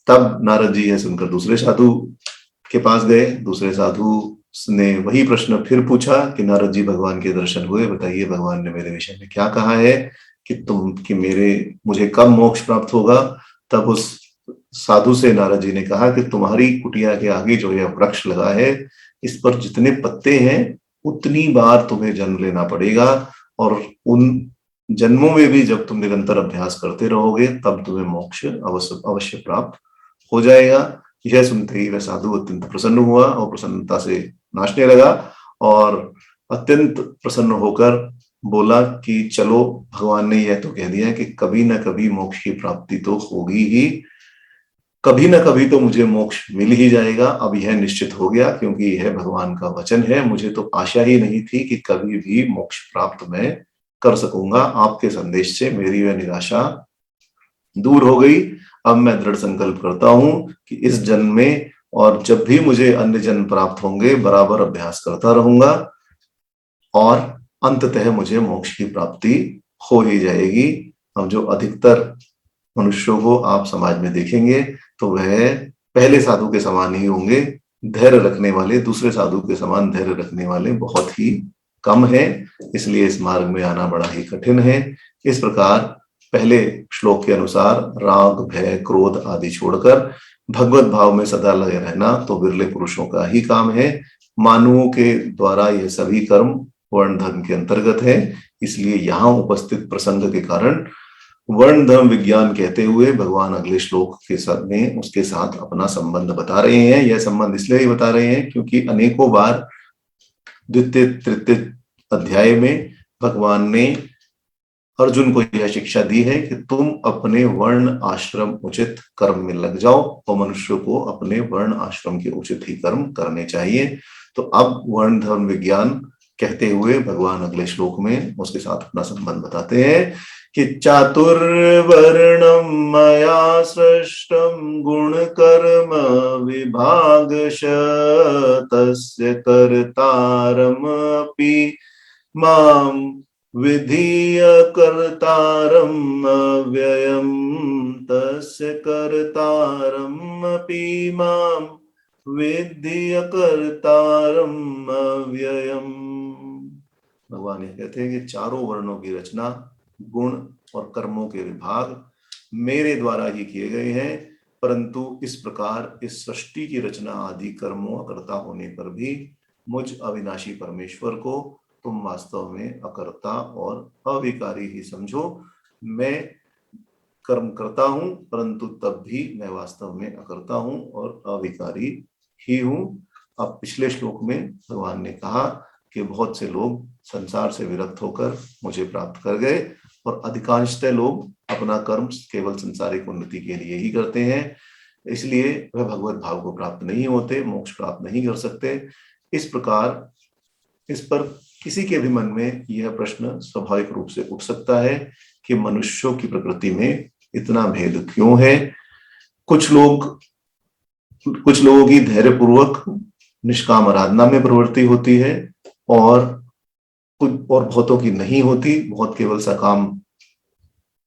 तब नारद जी यह सुनकर दूसरे साधु के पास गए। दूसरे साधु ने वही प्रश्न फिर पूछा कि नारद जी भगवान के दर्शन हुए, बताइए भगवान ने मेरे विषय में क्या कहा है कि मुझे कब मोक्ष प्राप्त होगा। तब उस साधु से नारद जी ने कहा कि तुम्हारी कुटिया के आगे जो यह वृक्ष लगा है, इस पर जितने पत्ते हैं उतनी बार तुम्हें जन्म लेना पड़ेगा, और उन जन्मों में भी जब तुम निरंतर अभ्यास करते रहोगे तब तुम्हें मोक्ष अवश्य प्राप्त हो जाएगा। यह सुनते ही वह साधु अत्यंत प्रसन्न हुआ और प्रसन्नता से नाचने लगा और अत्यंत प्रसन्न होकर बोला कि चलो, भगवान ने यह तो कह दिया कि कभी ना कभी मोक्ष की प्राप्ति तो होगी ही, कभी ना कभी तो मुझे मोक्ष मिल ही जाएगा। अब यह निश्चित हो गया क्योंकि यह भगवान का वचन है। मुझे तो आशा ही नहीं थी कि कभी भी मोक्ष प्राप्त मैं कर सकूंगा। आपके संदेश से मेरी वह निराशा दूर हो गई। अब मैं दृढ़ संकल्प करता हूं कि इस जन्म में और जब भी मुझे अन्य जन्म प्राप्त होंगे बराबर अभ्यास करता रहूंगा और अंततः मुझे मोक्ष की प्राप्ति हो ही जाएगी। अब जो अधिकतर मनुष्यों को आप समाज में देखेंगे तो वह पहले साधु के समान ही होंगे। धैर्य रखने वाले, दूसरे साधु के समान धैर्य रखने वाले बहुत ही कम है। इसलिए इस मार्ग में आना बड़ा ही कठिन है। इस प्रकार पहले श्लोक के अनुसार राग, भय, क्रोध आदि छोड़कर भगवत भाव में सदा लगे रहना तो विरले पुरुषों का ही काम है। मानवों के द्वारा यह सभी कर्म वर्ण धर्म के अंतर्गत है। इसलिए यहाँ उपस्थित प्रसंग के कारण वर्ण धर्म विज्ञान कहते हुए भगवान अगले श्लोक के साथ में उसके साथ अपना संबंध बता रहे हैं। यह संबंध इसलिए ही बता रहे हैं क्योंकि अनेकों बार द्वितीय तृतीय अध्याय में भगवान ने अर्जुन को यह शिक्षा दी है कि तुम अपने वर्ण आश्रम उचित कर्म में लग जाओ और मनुष्य को अपने वर्ण आश्रम के उचित ही कर्म करने चाहिए। तो अब वर्ण धर्म विज्ञान कहते हुए भगवान अगले श्लोक में उसके साथ अपना संबंध बताते हैं कि चातुर्वर्णम मया सृष्टम गुण कर्म विभागश तस्य कर्तारमपि माम विधीय कर्तारम् अव्ययम् तस्य कर्तारमपि माम विधीय कर्तारम् अव्ययम्। भगवान ये कहते हैं कि चारों वर्णों की रचना, गुण और कर्मों के विभाग मेरे द्वारा ही किए गए हैं, परंतु इस प्रकार इस सृष्टि की रचना आदि कर्मों अकर्ता होने पर भी मुझ अविनाशी परमेश्वर को तुम वास्तव में अकर्ता और अविकारी ही समझो। मैं कर्म करता हूं परंतु तब भी मैं वास्तव में अकर्ता हूं और अविकारी ही हूं। अब पिछले श्लोक में भगवान ने कहा कि बहुत से लोग संसार से विरक्त होकर मुझे प्राप्त कर गए और अधिकांशतः लोग अपना कर्म केवल संसारिक उन्नति के लिए ही करते हैं, इसलिए वह भगवत भाव को प्राप्त नहीं होते, मोक्ष प्राप्त नहीं कर सकते। इस प्रकार इस पर किसी के भी मन में यह प्रश्न स्वाभाविक रूप से उठ सकता है कि मनुष्यों की प्रकृति में इतना भेद क्यों है। कुछ लोगों की धैर्यपूर्वक निष्काम आराधना में प्रवृत्ति होती है और बहुतों की नहीं होती, बहुत केवल सकाम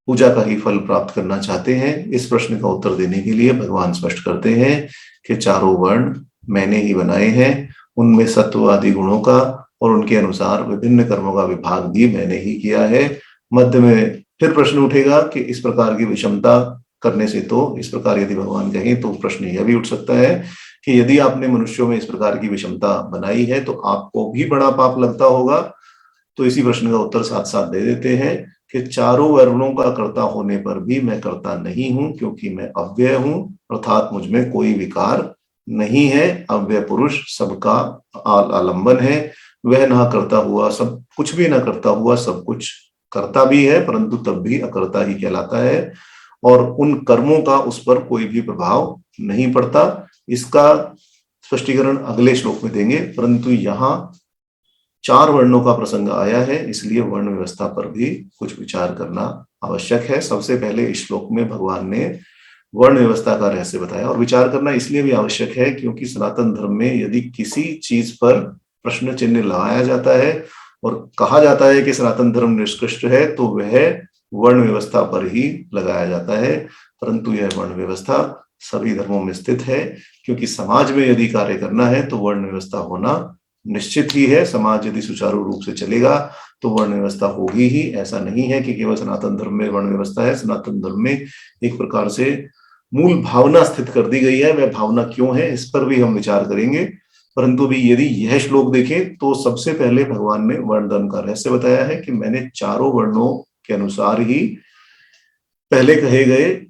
पूजा का ही फल प्राप्त करना चाहते हैं। इस प्रश्न का उत्तर देने के लिए भगवान स्पष्ट करते हैं कि चारों वर्ण मैंने ही बनाए हैं, उनमें सत्व आदि गुणों का और उनके अनुसार विभिन्न कर्मों का विभाग भी मैंने ही किया है। मध्य में फिर प्रश्न उठेगा कि इस प्रकार की विषमता करने से, तो इस प्रकार यदि भगवान कहें तो प्रश्न यह भी उठ सकता है कि यदि आपने मनुष्यों में इस प्रकार की विषमता बनाई है तो आपको भी बड़ा पाप लगता होगा। तो इसी प्रश्न का उत्तर साथ साथ दे देते हैं कि चारों वर्णों का कर्ता होने पर भी मैं कर्ता नहीं हूं, क्योंकि मैं अव्यय हूं, अर्थात मुझ में कोई विकार नहीं है। अव्यय पुरुष सबका आलंबन है, वह ना करता हुआ सब कुछ भी ना करता हुआ सब कुछ करता भी है, परंतु तब भी अकर्ता ही कहलाता है और उन कर्मों का उस पर कोई भी प्रभाव नहीं पड़ता। इसका स्पष्टीकरण अगले श्लोक में देंगे, परंतु यहाँ चार वर्णों का प्रसंग आया है, इसलिए वर्ण व्यवस्था पर भी कुछ विचार करना आवश्यक है। सबसे पहले इस श्लोक में भगवान ने वर्ण व्यवस्था का रहस्य बताया और विचार करना इसलिए भी आवश्यक है क्योंकि सनातन धर्म में यदि किसी चीज पर प्रश्न चिन्ह लगाया जाता है और कहा जाता है कि सनातन धर्म निष्कृष्ट है तो वह वर्ण व्यवस्था पर ही लगाया जाता है, परंतु यह वर्ण व्यवस्था सभी धर्मों में स्थित है, क्योंकि समाज में यदि कार्य करना है तो वर्ण व्यवस्था होना निश्चित ही है। समाज यदि सुचारू रूप से चलेगा तो वर्ण व्यवस्था होगी ही। ऐसा नहीं है कि केवल सनातन धर्म में वर्ण व्यवस्था है, सनातन धर्म में एक प्रकार से मूल भावना स्थित कर दी गई है। वह भावना क्यों है इस पर भी हम विचार करेंगे, परंतु भी यदि यह श्लोक देखें तो सबसे पहले भगवान ने वर्ण धर्म का रहस्य बताया है कि मैंने चारों वर्णों के अनुसार ही पहले कहे गए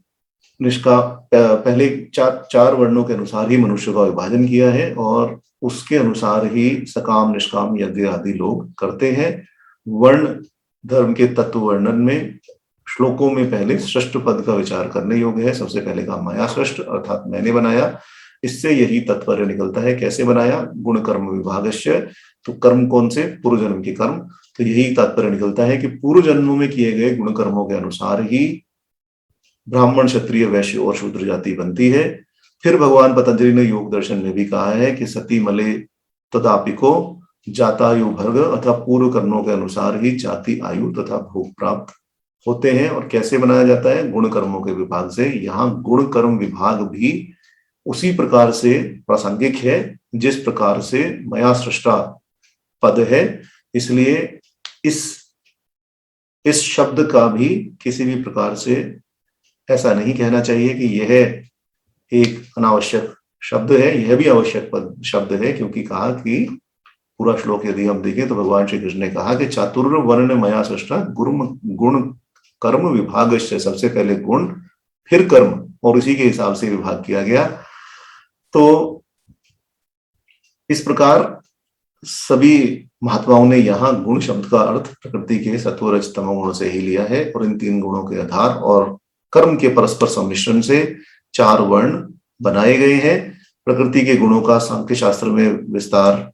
पहले चार वर्णों के अनुसार ही मनुष्य का विभाजन किया है और उसके अनुसार ही सकाम निष्काम यज्ञ आदि लोग करते हैं। वर्ण धर्म के तत्व वर्णन में श्लोकों में पहले सृष्ट पद का विचार करने योग्य है। सबसे पहले कहा माया सृष्ट, अर्थात मैंने बनाया। इससे यही तात्पर्य निकलता है कैसे बनाया, गुण कर्म विभागस्य। तो कर्म कौन से? पूर्व जन्म के कर्म। तो यही तात्पर्य निकलता है कि पूर्व जन्मों में किए गए गुण कर्मों के अनुसार ही ब्राह्मण, क्षत्रिय, वैश्य और शूद्र जाति बनती है। फिर भगवान पतंजलि ने योग दर्शन में भी कहा है कि सती मले तदापिको जातायु भर्ग, अथवा पूर्व कर्मों के अनुसार ही जाति, आयु तथा भोग प्राप्त होते हैं। और कैसे बनाया जाता है? गुण कर्मों के विभाग से। यहाँ गुण कर्म विभाग भी उसी प्रकार से प्रासंगिक है जिस प्रकार से मया सृष्टा पद है। इसलिए इस शब्द का भी किसी भी प्रकार से ऐसा नहीं कहना चाहिए कि यह एक अनावश्यक शब्द है, यह भी आवश्यक शब्द है, क्योंकि कहा कि पूरा श्लोक यदि हम देखें तो भगवान श्री कृष्ण ने कहा कि चातुर्य वर्ण मया सृष्टा गुण कर्म विभाग से, सबसे पहले गुण फिर कर्म, और इसी के हिसाब से विभाग किया गया। तो इस प्रकार सभी महात्माओं ने यहाँ गुण शब्द का अर्थ प्रकृति के सत्व, रज, तमो गुणों से ही लिया है, और इन तीन गुणों के आधार और कर्म के परस्पर सम्मिश्रण से चार वर्ण बनाए गए हैं। प्रकृति के गुणों का सांख्य शास्त्र में विस्तार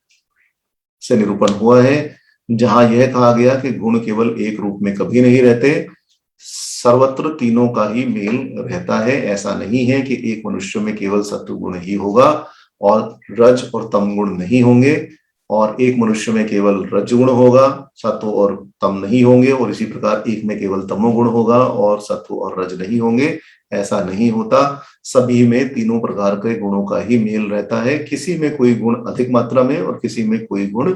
से निरूपण हुआ है, जहां यह कहा गया कि गुण केवल एक रूप में कभी नहीं रहते, सर्वत्र तीनों का ही मेल रहता है। ऐसा नहीं है कि एक मनुष्य में केवल सत्व गुण ही होगा और रज और तम गुण नहीं होंगे, और एक मनुष्य में केवल रजगुण होगा, सत्व और तम नहीं होंगे, और इसी प्रकार एक में केवल तमोगुण होगा और सत्व और रज नहीं होंगे। ऐसा नहीं होता, सभी में तीनों प्रकार के गुणों का ही मेल रहता है। किसी में कोई गुण अधिक मात्रा में और किसी में कोई गुण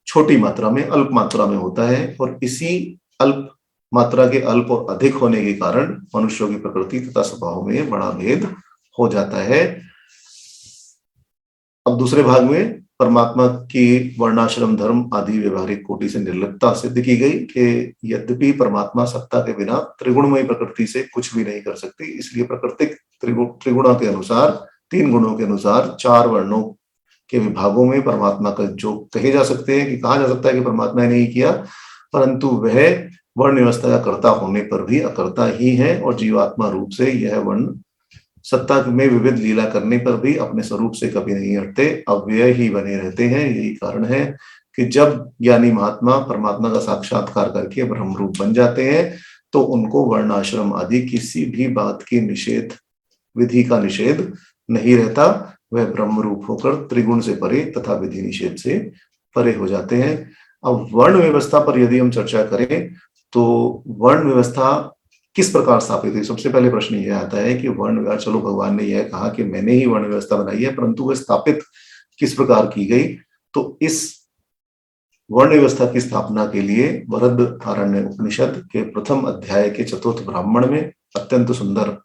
छोटी मात्रा में, अल्प मात्रा में होता है, और इसी अल्प मात्रा के अल्प और अधिक होने के कारण मनुष्यों की प्रकृति तथा स्वभाव में बड़ा भेद हो जाता है। अब दूसरे भाग में परमात्मा की वर्णाश्रम धर्म आदि व्यवहारिक कोटि से निर्लिप्तता सिद्ध की गई कि यद्यपि परमात्मा सत्ता के बिना त्रिगुणमयी प्रकृति से कुछ भी नहीं कर सकती, इसलिए प्राकृतिक त्रिगुणों के अनुसार, तीन गुणों के अनुसार चार वर्णों के विभागों में परमात्मा का जो कहे जा सकते हैं कि कहा जा सकता है कि परमात्मा ने नहीं किया, परंतु वह वर्ण व्यवस्था का कर्ता होने पर भी अकर्ता ही है, और जीवात्मा रूप से यह वर्ण सत्ता में विविध लीला करने पर भी अपने स्वरूप से कभी नहीं हटते, अव्यय ही बने रहते हैं। यही कारण है कि जब ज्ञानी महात्मा परमात्मा का साक्षात्कार करके ब्रह्म रूप बन जाते हैं तो उनको वर्णाश्रम आदि किसी भी बात की निषेध, विधि का निषेध नहीं रहता। वह ब्रह्म रूप होकर त्रिगुण से परे तथा विधि निषेध से परे हो जाते हैं। अब वर्ण व्यवस्था पर यदि हम चर्चा करें तो वर्ण व्यवस्था किस प्रकार स्थापित हुई? सबसे पहले प्रश्न यह आता है कि वर्ण व्यवस्था, चलो भगवान ने यह कहा कि मैंने ही वर्ण व्यवस्था बनाई है, परंतु वह स्थापित किस प्रकार की गई? तो इस वर्ण व्यवस्था की स्थापना के लिए बृहदारण्यक उपनिषद के प्रथम अध्याय के चतुर्थ ब्राह्मण में अत्यंत सुंदर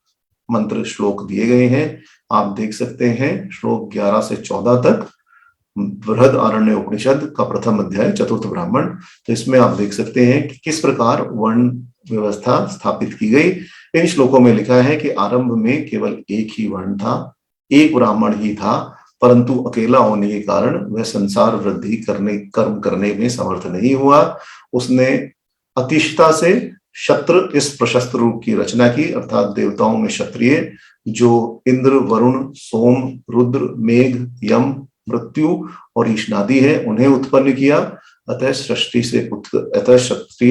मंत्र श्लोक दिए गए हैं। आप देख सकते हैं श्लोक 11 से 14 तक, बृहदारण्यक उपनिषद का प्रथम अध्याय चतुर्थ ब्राह्मण। तो इसमें आप देख सकते हैं कि किस प्रकार वर्ण व्यवस्था स्थापित की गई। इन श्लोकों में लिखा है कि आरंभ में केवल एक ही वर्ण था, एक ब्राह्मण ही था, परंतु अकेला होने के कारण वह संसार वृद्धि कर्म करने में समर्थ नहीं हुआ। उसने अतिष्ठता से क्षत्र इस प्रशस्त रूप की रचना की, अर्थात देवताओं में क्षत्रिय जो इंद्र, वरुण, सोम, रुद्र, मेघ, यम, मृत्यु और ईशनादि है, उन्हें उत्पन्न किया। अतः क्षत्रिय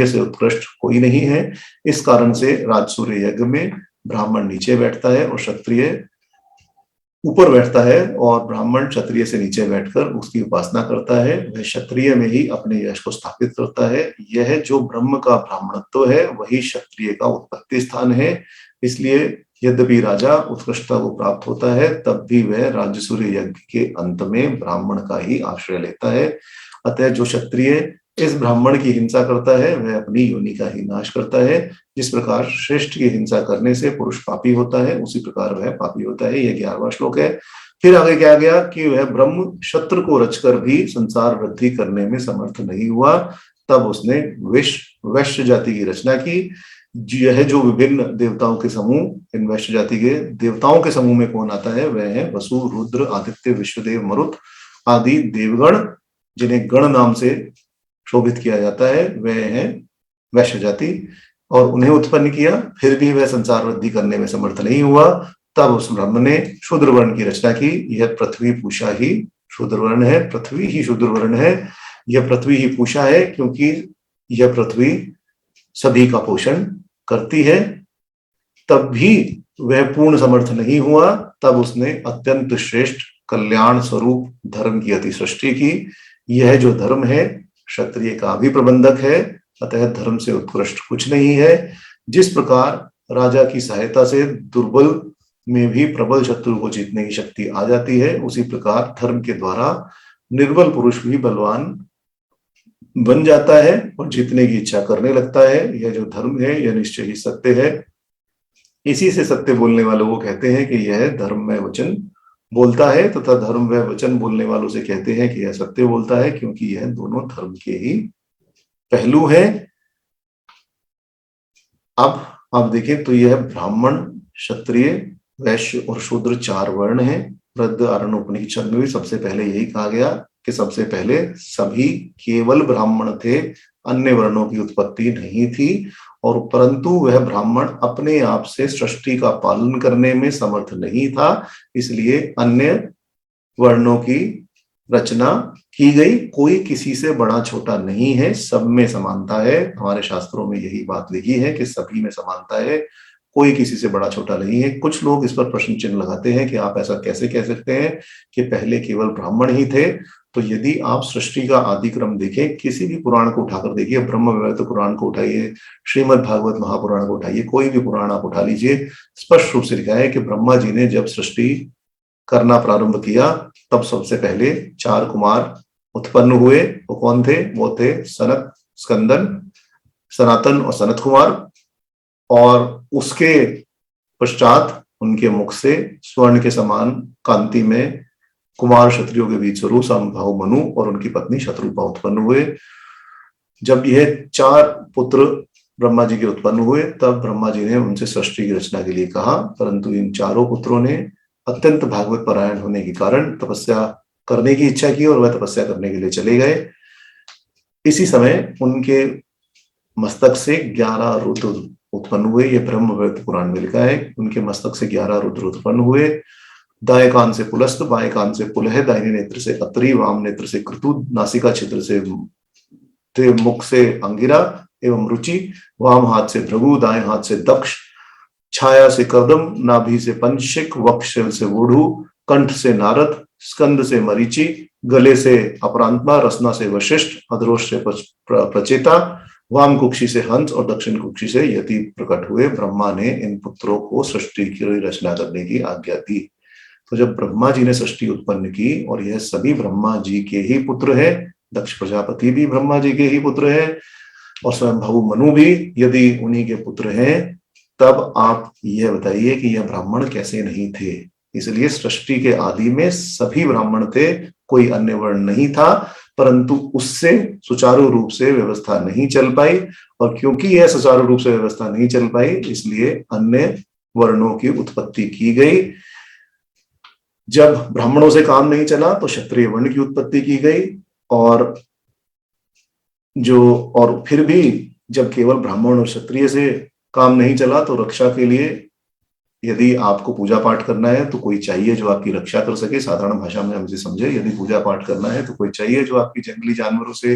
से उत्कृष्ट कोई नहीं है। इस कारण से राजसूय यज्ञ में ब्राह्मण नीचे बैठता है और क्षत्रिय ऊपर बैठता है, और ब्राह्मण क्षत्रिय से नीचे बैठकर उसकी उपासना करता है। वह क्षत्रिय में ही अपने यश को स्थापित करता है। यह जो ब्रह्म का ब्राह्मणत्व है वही क्षत्रिय का उत्पत्ति स्थान है। इसलिए यद्यपि राजा उत्कृष्टता को प्राप्त होता है, तब भी वह राजसूय यज्ञ के अंत में ब्राह्मण का ही आश्रय लेता है। अतः जो क्षत्रिय इस ब्राह्मण की हिंसा करता है वह अपनी योनि का ही नाश करता है। जिस प्रकार श्रेष्ठ की हिंसा करने से पुरुष पापी होता है, उसी प्रकार वह पापी होता है। यह 11वां श्लोक है। फिर आगे क्या गया कि वह ब्रह्म क्षत्र को रचकर भी संसार वृद्धि करने में समर्थ नहीं हुआ, तब उसने वैश्य जाति की रचना की। यह जो विभिन्न देवताओं के समूह, इन वैश्य जाति के देवताओं के समूह में कौन आता है? वह है वसु, रुद्र, आदित्य, विश्वदेव, मरुत आदि देवगण, जिन्हें गण नाम से शोभित किया जाता है, वह है वैश्य जाति, और उन्हें उत्पन्न किया। फिर भी वह संसार वृद्धि करने में समर्थ नहीं हुआ, तब उस ब्रह्म ने शूद्र वर्ण की रचना की। यह पृथ्वी, पूषा ही शूद्र वर्ण है, पृथ्वी ही शूद्र वर्ण है। यह पृथ्वी ही पूषा है, क्योंकि यह पृथ्वी सभी का पोषण करती है। तब भी वह पूर्ण समर्थ नहीं हुआ, तब उसने अत्यंत श्रेष्ठ कल्याण स्वरूप धर्म की अति सृष्टि की। यह जो धर्म है क्षत्रिय का भी प्रबंधक है, अतः धर्म से उत्कृष्ट कुछ नहीं है। जिस प्रकार राजा की सहायता से दुर्बल में भी प्रबल शत्रु को जीतने की शक्ति आ जाती है, उसी प्रकार धर्म के द्वारा निर्बल पुरुष भी बलवान बन जाता है और जीतने की इच्छा करने लगता है। यह जो धर्म है यह निश्चय ही सत्य है। इसी से सत्य बोलने वालों को कहते हैं कि यह धर्ममय वचन बोलता है, तथा धर्ममय वचन बोलने वालों से कहते हैं कि यह सत्य बोलता है, क्योंकि यह दोनों धर्म के ही पहलू हैं। अब आप देखें तो यह ब्राह्मण, क्षत्रिय, वैश्य और शूद्र 4 वर्ण हैं। बृहदारण्यकोपनिषद में भी सबसे पहले यही कहा गया कि सबसे पहले सभी केवल ब्राह्मण थे, अन्य वर्णों की उत्पत्ति नहीं थी। और परंतु वह ब्राह्मण अपने आप से सृष्टि का पालन करने में समर्थ नहीं था, इसलिए अन्य वर्णों की रचना की गई। कोई किसी से बड़ा छोटा नहीं है, सब में समानता है। हमारे शास्त्रों में यही बात लिखी है कि सभी में समानता है, कोई किसी से बड़ा छोटा नहीं है। कुछ लोग इस पर प्रश्न चिन्ह लगाते हैं कि आप ऐसा कैसे कह सकते हैं कि पहले केवल ब्राह्मण ही थे। तो यदि आप सृष्टि का आदि क्रम देखें, किसी भी पुराण को उठाकर देखिए, ब्रह्म वैवर्त पुराण को उठाइए, श्रीमद् भागवत महापुराण को उठाइए, कोई भी पुराण आप उठा लीजिए, स्पष्ट रूप से लिखा है कि ब्रह्मा जी ने जब सृष्टि करना प्रारंभ किया तब सबसे पहले 4 कुमार उत्पन्न हुए। वो कौन थे? वो थे सनत, स्कंदन, सनातन और सनत कुमार। और उसके पश्चात उनके मुख से स्वर्ण के समान कांति में कुमार क्षत्रियों के बीच स्वरूप समभाव मनु और उनकी पत्नी शत्रुपा उत्पन्न हुए। जब यह 4 पुत्र ब्रह्मा जी के उत्पन्न हुए, तब ब्रह्मा जी ने उनसे सृष्टि की रचना के लिए कहा, परंतु इन चारों पुत्रों ने अत्यंत भागवत परायण होने के कारण तपस्या करने की इच्छा की और वह तपस्या करने के लिए चले गए। इसी समय उनके मस्तक से 11 रुद्र उत्पन्न हुए। ये ब्रह्म वैवर्त पुराण में लिखा है, उनके मस्तक से 11 रुद्र उत्पन्न हुए। दाएं कान से पुलस्त, बाएं कान से पुलह, दाहिने नेत्र से अत्रि, वाम नेत्र से क्रतु, नासिका छिद्र से मुख से अंगिरा एवं रुचि, वाम हाथ से भृगु, दाएं हाथ से दक्ष, छाया से कदम, नाभि से पंचशिक, वक्ष से वोढ़ु, कंठ से नारद, स्कंद से मरीचि, गले से अपरांतमा, रसना से वशिष्ठ, अधरोष से प्रचेता, वाम कुक्षी से हंस और दक्षिण कुक्षी से यति प्रकट हुए। ब्रह्मा ने इन पुत्रों को सृष्टि की रचना करने की आज्ञा दी। तो जब ब्रह्मा जी ने सृष्टि उत्पन्न की, और यह सभी ब्रह्मा जी के ही पुत्र है, दक्ष प्रजापति भी ब्रह्मा जी के ही पुत्र है और स्वयं भगु मनु भी यदि उन्हीं के पुत्र हैं, तब आप यह बताइए कि यह ब्राह्मण कैसे नहीं थे। इसलिए सृष्टि के आदि में सभी ब्राह्मण थे, कोई अन्य वर्ण नहीं था, परंतु उससे सुचारू रूप से व्यवस्था नहीं चल पाई। और क्योंकि यह सुचारू रूप से व्यवस्था नहीं चल पाई, इसलिए अन्य वर्णों की उत्पत्ति की गई। जब ब्राह्मणों से काम नहीं चला तो क्षत्रिय वर्ण की उत्पत्ति की गई। और फिर भी जब केवल ब्राह्मण और क्षत्रिय से काम नहीं चला, तो रक्षा के लिए यदि आपको पूजा पाठ करना है तो कोई चाहिए जो आपकी रक्षा कर सके। साधारण भाषा में हमसे समझे, यदि पूजा पाठ करना है तो कोई चाहिए जो आपकी जंगली जानवरों से,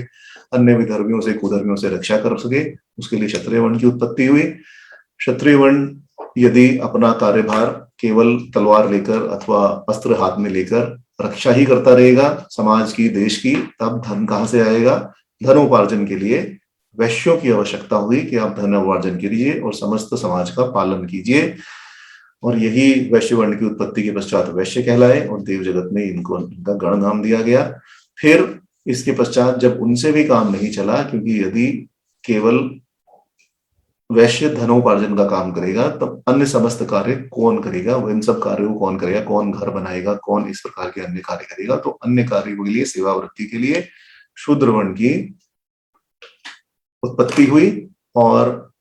अन्य विधर्मियों से, कुधर्मियों से रक्षा कर सके। उसके लिए क्षत्रिय वर्ण की उत्पत्ति हुई। क्षत्रिय वर्ण यदि अपना कार्यभार केवल तलवार लेकर अथवा अस्त्र हाथ में लेकर रक्षा ही करता रहेगा समाज की, देश की, तब धन कहाँ से आएगा? धनोपार्जन के लिए वैश्यों की आवश्यकता हुई कि आप धनोपार्जन कीजिए और समस्त समाज का पालन कीजिए। और यही वैश्य वर्ण की उत्पत्ति के पश्चात वैश्य कहलाए और देव जगत में इनका गण नाम दिया गया। फिर इसके पश्चात जब उनसे भी काम नहीं चला, क्योंकि यदि केवल वैश्य धनोपार्जन का काम करेगा तब अन्य समस्त कार्य कौन करेगा? वो इन सब कार्यों को कौन करेगा? कौन घर बनाएगा? कौन इस प्रकार के अन्य कार्य करेगा? तो अन्य कार्यों के लिए, सेवा वृत्ति के लिए शूद्र वर्ण की उत्पत्ति हुई और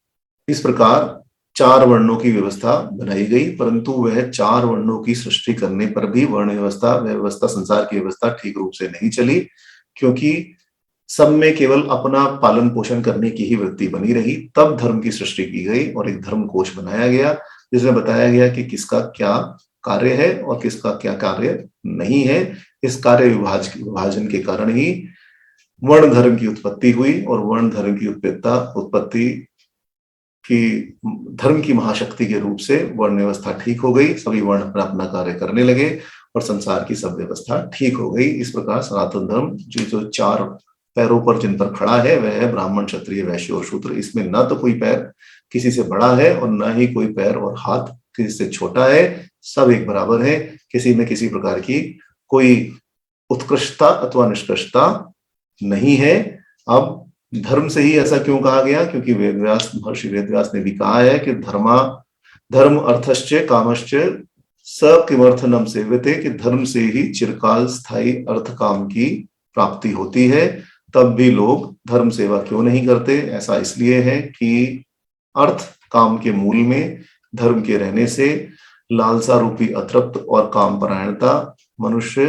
इस प्रकार 4 वर्णों की व्यवस्था बनाई गई। परंतु वह 4 वर्णों की सृष्टि करने पर भी वर्ण व्यवस्था, संसार की व्यवस्था ठीक रूप से नहीं चली, क्योंकि सब में केवल अपना पालन पोषण करने की ही वृत्ति बनी रही। तब धर्म की सृष्टि की गई और एक धर्म कोश बनाया गया, जिसमें बताया गया कि किसका क्या कार्य है और किसका क्या कार्य नहीं है। इस कार्य विभाजन के कारण ही वर्ण धर्म की उत्पत्ति हुई और वर्ण धर्म की उत्पत्ति की धर्म की महाशक्ति के रूप से वर्ण व्यवस्था ठीक हो गई, सभी वर्ण अपना अपना कार्य करने लगे और संसार की सब व्यवस्था ठीक हो गई। इस प्रकार सनातन धर्म जो चार पैरों पर जिन पर खड़ा है वह है ब्राह्मण, क्षत्रिय, वैश्य और शूद्र। इसमें न तो कोई पैर किसी से बड़ा है और न ही कोई पैर और हाथ किसी से छोटा है, सब एक बराबर है। किसी में किसी प्रकार की कोई उत्कृष्टता अथवा निष्कृष्टता नहीं है। अब धर्म से ही ऐसा क्यों कहा गया? क्योंकि महर्षि वेदव्यास ने भी कहा है कि धर्म अर्थश्च कामश्च स किमर्थनम सेव्यते, कि धर्म से ही चिरकाल स्थायी अर्थ काम की प्राप्ति होती है। तब भी लोग धर्म सेवा क्यों नहीं करते? ऐसा इसलिए है कि अर्थ काम के मूल में धर्म के रहने से लालसा रूपी अतृप्त और काम परायणता मनुष्य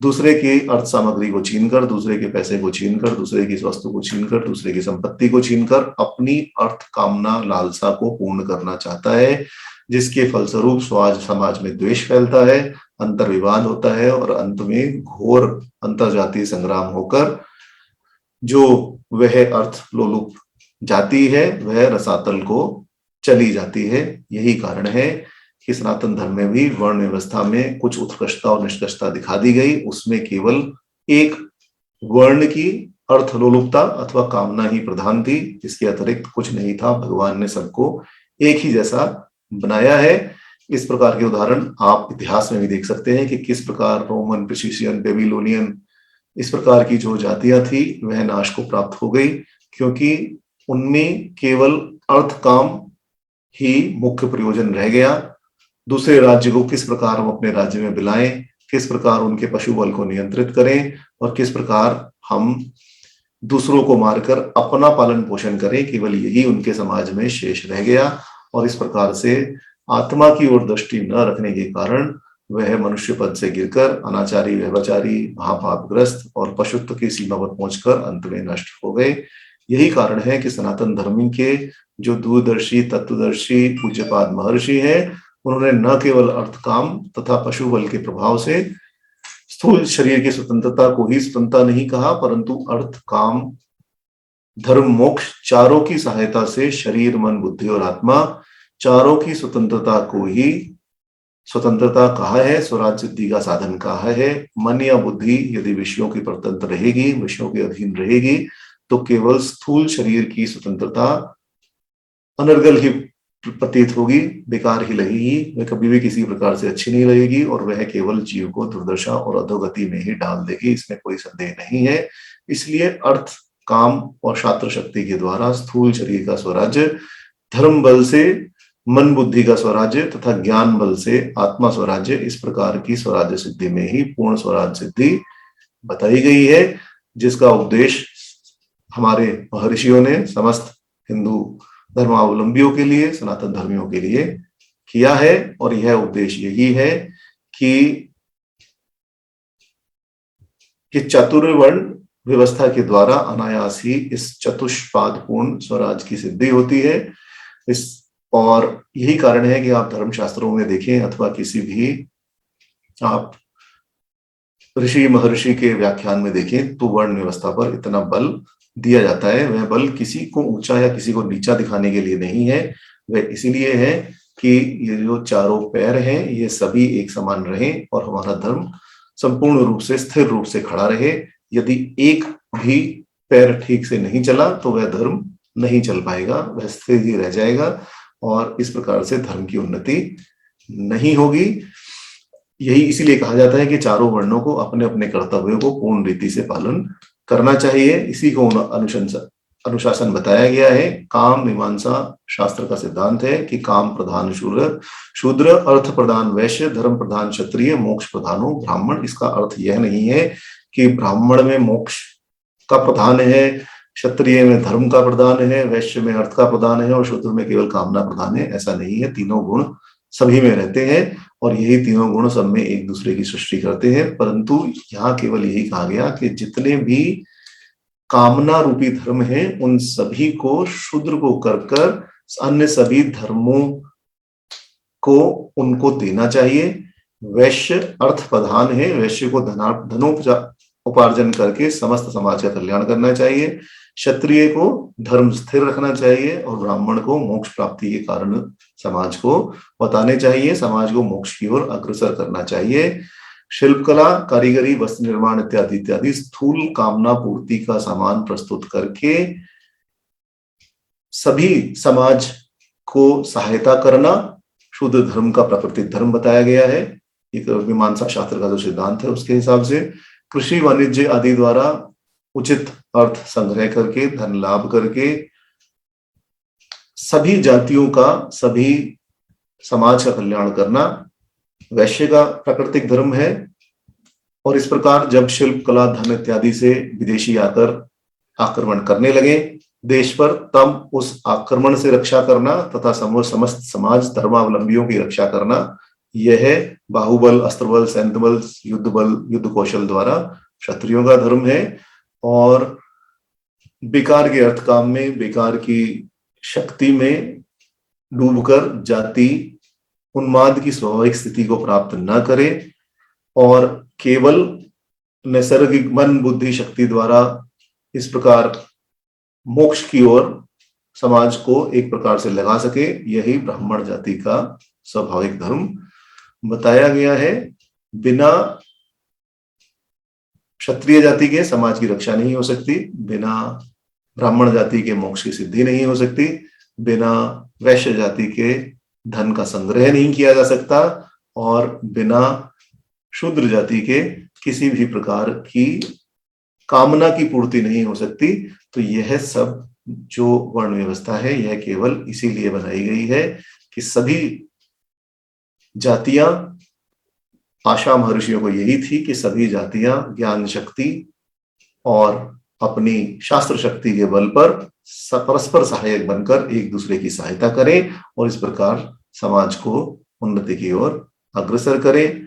दूसरे की अर्थ सामग्री को छीनकर, दूसरे के पैसे को छीनकर, दूसरे की वस्तु को छीनकर, दूसरे की संपत्ति को छीनकर अपनी अर्थ कामना लालसा को पूर्ण करना चाहता है, जिसके फलस्वरूप समाज में द्वेष फैलता है, अंतर्विवाद होता है और अंत में घोर अंतरजातीय संग्राम होकर जो वह अर्थ लोलुप जाती है वह रसातल को चली जाती है। यही कारण है कि सनातन धर्म में भी वर्ण व्यवस्था में कुछ उत्कृष्टता और निष्कृष्टता दिखा दी गई। उसमें केवल एक वर्ण की अर्थलोलुपता अथवा कामना ही प्रधान थी, जिसके अतिरिक्त कुछ नहीं था। भगवान ने सबको एक ही जैसा बनाया है। इस प्रकार के उदाहरण आप इतिहास में भी देख सकते हैं कि किस प्रकार रोमन, प्रिशियन, बेबीलोनियन, इस प्रकार की जो जातियां थी वह नाश को प्राप्त हो गई, क्योंकि उनमें केवल अर्थ काम ही मुख्य प्रयोजन रह गया। दूसरे राज्य को किस प्रकार हम अपने राज्य में बिलाएं, किस प्रकार उनके पशु बल को नियंत्रित करें और किस प्रकार हम दूसरों को मारकर अपना पालन पोषण करें, केवल यही उनके समाज में शेष रह गया। और इस प्रकार से आत्मा की ओर दृष्टि न रखने के कारण वह मनुष्य पद से गिरकर अनाचारी, व्यभिचारी, महापापग्रस्त और पशुत्व की सीमा पर पहुंचकर अंत में नष्ट हो गए। यही कारण है कि सनातन धर्म के जो दूरदर्शी, तत्वदर्शी पूज्यपाद महर्षि हैं, उन्होंने न केवल अर्थ काम तथा पशु बल के प्रभाव से स्थूल शरीर की स्वतंत्रता को ही स्वतंत्रता नहीं कहा, परंतु अर्थ काम धर्म मोक्ष चारों की सहायता से शरीर, मन, बुद्धि और आत्मा चारों की स्वतंत्रता को ही स्वतंत्रता कहा है, स्वराज सिद्धि का साधन कहा है। मन या बुद्धि यदि विषयों की परतंत्र रहेगी, विषयों के अधीन रहेगी, तो केवल स्थूल शरीर की स्वतंत्रता अनर्गल ही प्रतीत होगी, बेकार ही लगेगी, वह कभी भी किसी प्रकार से अच्छी नहीं लगेगी और वह केवल जीव को दुर्दशा और अधोगति में ही डाल देगी, इसमें कोई संदेह नहीं है। इसलिए अर्थ, काम और शास्त्र शक्ति के द्वारा स्थूल शरीर का स्वराज्य, धर्म बल से मन बुद्धि का स्वराज्य तथा ज्ञान बल से आत्मा स्वराज्य, इस प्रकार की स्वराज्य सिद्धि में ही पूर्ण स्वराज्य सिद्धि बताई गई है, जिसका उपदेश हमारे महर्षियों ने समस्त हिंदू धर्मावलंबियों के लिए, सनातन धर्मियों के लिए किया है। और यह उपदेश यही है कि चतुर्वर्ण व्यवस्था के द्वारा अनायास ही इस चतुष्पाद पूर्ण स्वराज की सिद्धि होती है। और यही कारण है कि आप धर्मशास्त्रों में देखें अथवा किसी भी आप ऋषि महर्षि के व्याख्यान में देखें तो वर्ण व्यवस्था पर इतना बल दिया जाता है। वह बल किसी को ऊंचा या किसी को नीचा दिखाने के लिए नहीं है, वह इसीलिए है कि ये जो चारों पैर हैं ये सभी एक समान रहें और हमारा धर्म संपूर्ण रूप से स्थिर रूप से खड़ा रहे। यदि एक भी पैर ठीक से नहीं चला तो वह धर्म नहीं चल पाएगा, वह स्थिर ही रह जाएगा और इस प्रकार से धर्म की उन्नति नहीं होगी। यही इसीलिए कहा जाता है कि चारों वर्णों को अपने अपने कर्तव्यों को पूर्ण रीति से पालन करना चाहिए। इसी को अनुशासन बताया गया है। काम मीमांसा शास्त्र का सिद्धांत है कि काम प्रधान शूद्र, अर्थ प्रधान वैश्य, धर्म प्रधान क्षत्रिय, मोक्ष प्रधानो ब्राह्मण। इसका अर्थ यह नहीं है कि ब्राह्मण में मोक्ष का प्रधान है, क्षत्रिय में धर्म का प्रधान है, वैश्य में अर्थ का प्रधान है और शूद्र में केवल कामना प्रधान है। ऐसा नहीं है, तीनों गुण सभी में रहते हैं और यही तीनों गुण सब में एक दूसरे की सृष्टि करते हैं। परंतु यहाँ केवल यही कहा गया कि जितने भी कामना रूपी धर्म हैं उन सभी को शूद्र को कर अन्य सभी धर्मों को उनको देना चाहिए। वैश्य अर्थ प्रधान है, वैश्य को धनोपार्जन करके समस्त समाज का कल्याण करना चाहिए। क्षत्रिय को धर्म स्थिर रखना चाहिए और ब्राह्मण को मोक्ष प्राप्ति के कारण समाज को बताने चाहिए, समाज को मोक्ष की ओर अग्रसर करना चाहिए। शिल्पकला, कारीगरी, वस्त्र निर्माण इत्यादि इत्यादि स्थूल कामना पूर्ति का सामान प्रस्तुत करके सभी समाज को सहायता करना शुद्ध धर्म का प्राकृतिक धर्म बताया गया है। एक मीमांसा शास्त्र का जो सिद्धांत है उसके हिसाब से कृषि वाणिज्य आदि द्वारा उचित अर्थ संग्रह करके धन लाभ करके सभी जातियों का, सभी समाज का कल्याण करना वैश्य का प्राकृतिक धर्म है। और इस प्रकार जब शिल्प कला, धन इत्यादि से विदेशी आकर आक्रमण करने लगे देश पर, तब उस आक्रमण से रक्षा करना तथा समस्त समाज धर्मावलंबियों की रक्षा करना, यह बाहुबल, अस्त्रबल, सैन्य बल, युद्ध बल, युद्ध कौशल द्वारा क्षत्रियों का धर्म है। और बेकार के अर्थ काम में, बेकार की शक्ति में डूबकर जाति उन्माद की स्वाभाविक स्थिति को प्राप्त न करे और केवल नैसर्गिक मन बुद्धि शक्ति द्वारा इस प्रकार मोक्ष की ओर समाज को एक प्रकार से लगा सके, यही ब्राह्मण जाति का स्वाभाविक धर्म बताया गया है। बिना क्षत्रिय जाति के समाज की रक्षा नहीं हो सकती, बिना ब्राह्मण जाति के मोक्ष की सिद्धि नहीं हो सकती, बिना वैश्य जाति के धन का संग्रह नहीं किया जा सकता और बिना शूद्र जाति के किसी भी प्रकार की कामना की पूर्ति नहीं हो सकती। तो यह सब जो वर्ण व्यवस्था है यह केवल इसीलिए बनाई गई है कि सभी जातियां, आशा महर्षियों को यही थी कि सभी जातियां ज्ञान शक्ति और अपनी शास्त्र शक्ति के बल पर परस्पर सहायक बनकर एक दूसरे की सहायता करें और इस प्रकार समाज को उन्नति की ओर अग्रसर करें।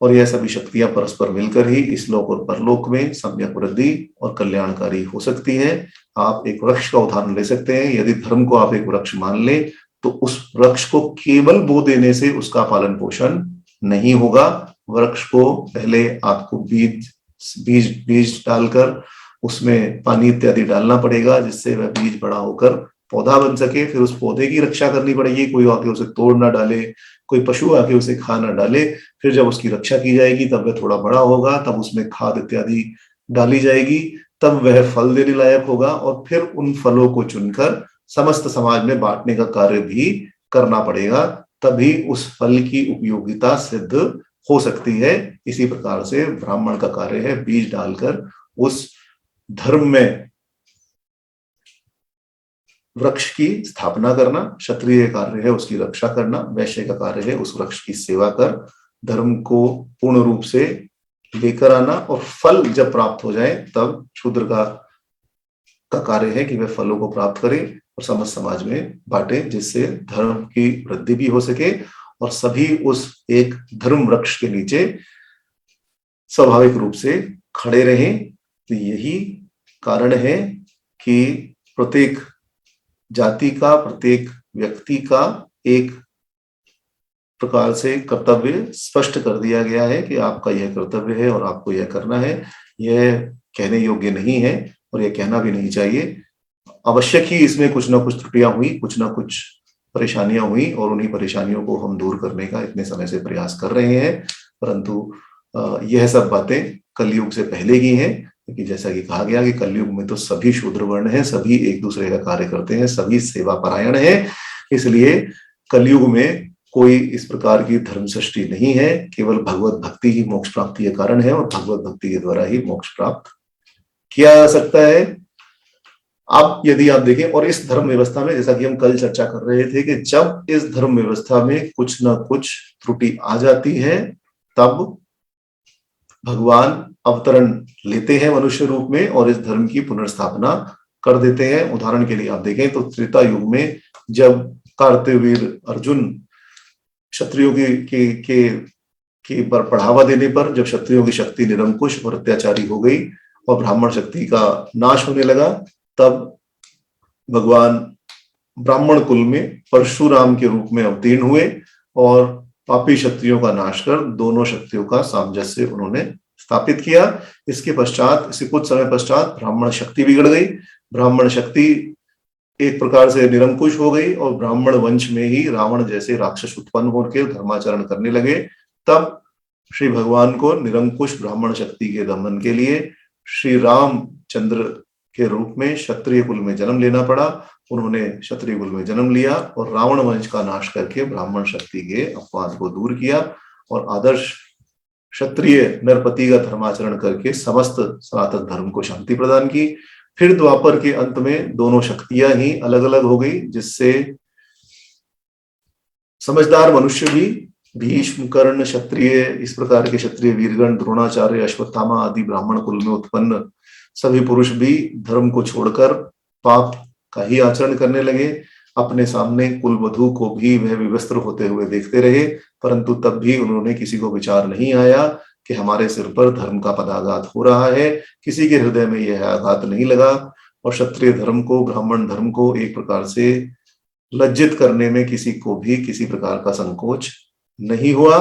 और यह सभी शक्तियां परस्पर मिलकर ही इस लोक और परलोक में सम्यक वृद्धि और कल्याणकारी हो सकती है। आप एक वृक्ष का उदाहरण ले सकते हैं। यदि धर्म को आप एक वृक्ष मान ले तो उस वृक्ष को केवल बो देने से उसका पालन पोषण नहीं होगा। वृक्ष को पहले आपको बीज डालकर उसमें पानी इत्यादि डालना पड़ेगा जिससे वह बीज बड़ा होकर पौधा बन सके। फिर उस पौधे की रक्षा करनी पड़ेगी, कोई आके उसे तोड़ ना डाले, कोई पशु आके उसे खा ना डाले। फिर जब उसकी रक्षा की जाएगी तब वह थोड़ा बड़ा होगा, तब उसमें खाद इत्यादि डाली जाएगी, तब वह फल देने लायक होगा और फिर उन फलों को चुनकर समस्त समाज में बांटने का कार्य भी करना पड़ेगा, तभी उस फल की उपयोगिता सिद्ध हो सकती है। इसी प्रकार से ब्राह्मण का कार्य है बीज डालकर उस धर्म में वृक्ष की स्थापना करना, क्षत्रिय कार्य है उसकी रक्षा करना, वैश्य का कार्य है उस वृक्ष की सेवा कर धर्म को पूर्ण रूप से लेकर आना और फल जब प्राप्त हो जाए तब शूद्र का कार्य है कि वह फलों को प्राप्त करे और समस्त समाज में बांटे, जिससे धर्म की वृद्धि भी हो सके और सभी उस एक धर्म वृक्ष के नीचे स्वाभाविक रूप से खड़े रहें। तो यही कारण है कि प्रत्येक जाति का, प्रत्येक व्यक्ति का एक प्रकार से कर्तव्य स्पष्ट कर दिया गया है कि आपका यह कर्तव्य है और आपको यह करना है। यह कहने योग्य नहीं है और यह कहना भी नहीं चाहिए। आवश्यक ही इसमें कुछ ना कुछ त्रुटियां हुई, कुछ ना कुछ परेशानियां हुई और उन्हीं परेशानियों को हम दूर करने का इतने समय से प्रयास कर रहे हैं, परंतु यह सब बातें कलयुग से पहले की हैं, क्योंकि जैसा कि कहा गया कि कलयुग में तो सभी शूद्र वर्ण हैं, सभी एक दूसरे का कार्य करते हैं, सभी सेवा परायण हैं। इसलिए कलयुग में कोई इस प्रकार की धर्म सृष्टि नहीं है, केवल भगवत भक्ति ही मोक्ष प्राप्ति का कारण है और भगवत भक्ति के द्वारा ही मोक्ष प्राप्त किया जा सकता है। अब यदि आप देखें, और इस धर्म व्यवस्था में जैसा कि हम कल चर्चा कर रहे थे कि जब इस धर्म व्यवस्था में कुछ ना कुछ त्रुटि आ जाती है तब भगवान अवतरण लेते हैं मनुष्य रूप में और इस धर्म की पुनर्स्थापना कर देते हैं। उदाहरण के लिए आप देखें तो त्रेता युग में जब कार्तवीर अर्जुन क्षत्रियों के पर बढ़ावा देने पर जब क्षत्रियों की शक्ति निरंकुश और अत्याचारी हो गई और ब्राह्मण शक्ति का नाश होने लगा, तब भगवान ब्राह्मण कुल में परशुराम के रूप में अवतीर्ण हुए और पापी शक्तियों का नाश कर दोनों शक्तियों का सामंजस्य उन्होंने स्थापित किया। इसके कुछ समय पश्चात ब्राह्मण शक्ति बिगड़ गई। ब्राह्मण शक्ति एक प्रकार से निरंकुश हो गई और ब्राह्मण वंश में ही रावण जैसे राक्षस उत्पन्न होकर धर्माचरण करने लगे। तब श्री भगवान को निरंकुश ब्राह्मण शक्ति के दमन के लिए श्री रामचंद्र के रूप में क्षत्रिय कुल में जन्म लेना पड़ा। उन्होंने क्षत्रिय कुल में जन्म लिया और रावण वंश का नाश करके ब्राह्मण शक्ति के अपवाद को दूर किया और आदर्श क्षत्रिय नरपति का धर्माचरण करके समस्त सनातन धर्म को शांति प्रदान की। फिर द्वापर के अंत में दोनों शक्तियां ही अलग अलग हो गई, जिससे समझदार मनुष्य भी भीष्म, कर्ण, क्षत्रिय, इस प्रकार के क्षत्रिय वीरगण, द्रोणाचार्य, अश्वत्थामा आदि ब्राह्मण कुल में उत्पन्न सभी पुरुष भी धर्म को छोड़कर पाप का ही आचरण करने लगे। अपने सामने कुल वधू को भी वह विवस्त्र होते हुए देखते रहे, परंतु तब भी उन्होंने किसी को विचार नहीं आया कि हमारे सिर पर धर्म का पदाघात हो रहा है। किसी के हृदय में यह आघात नहीं लगा और क्षत्रिय धर्म को, ब्राह्मण धर्म को एक प्रकार से लज्जित करने में किसी को भी किसी प्रकार का संकोच नहीं हुआ।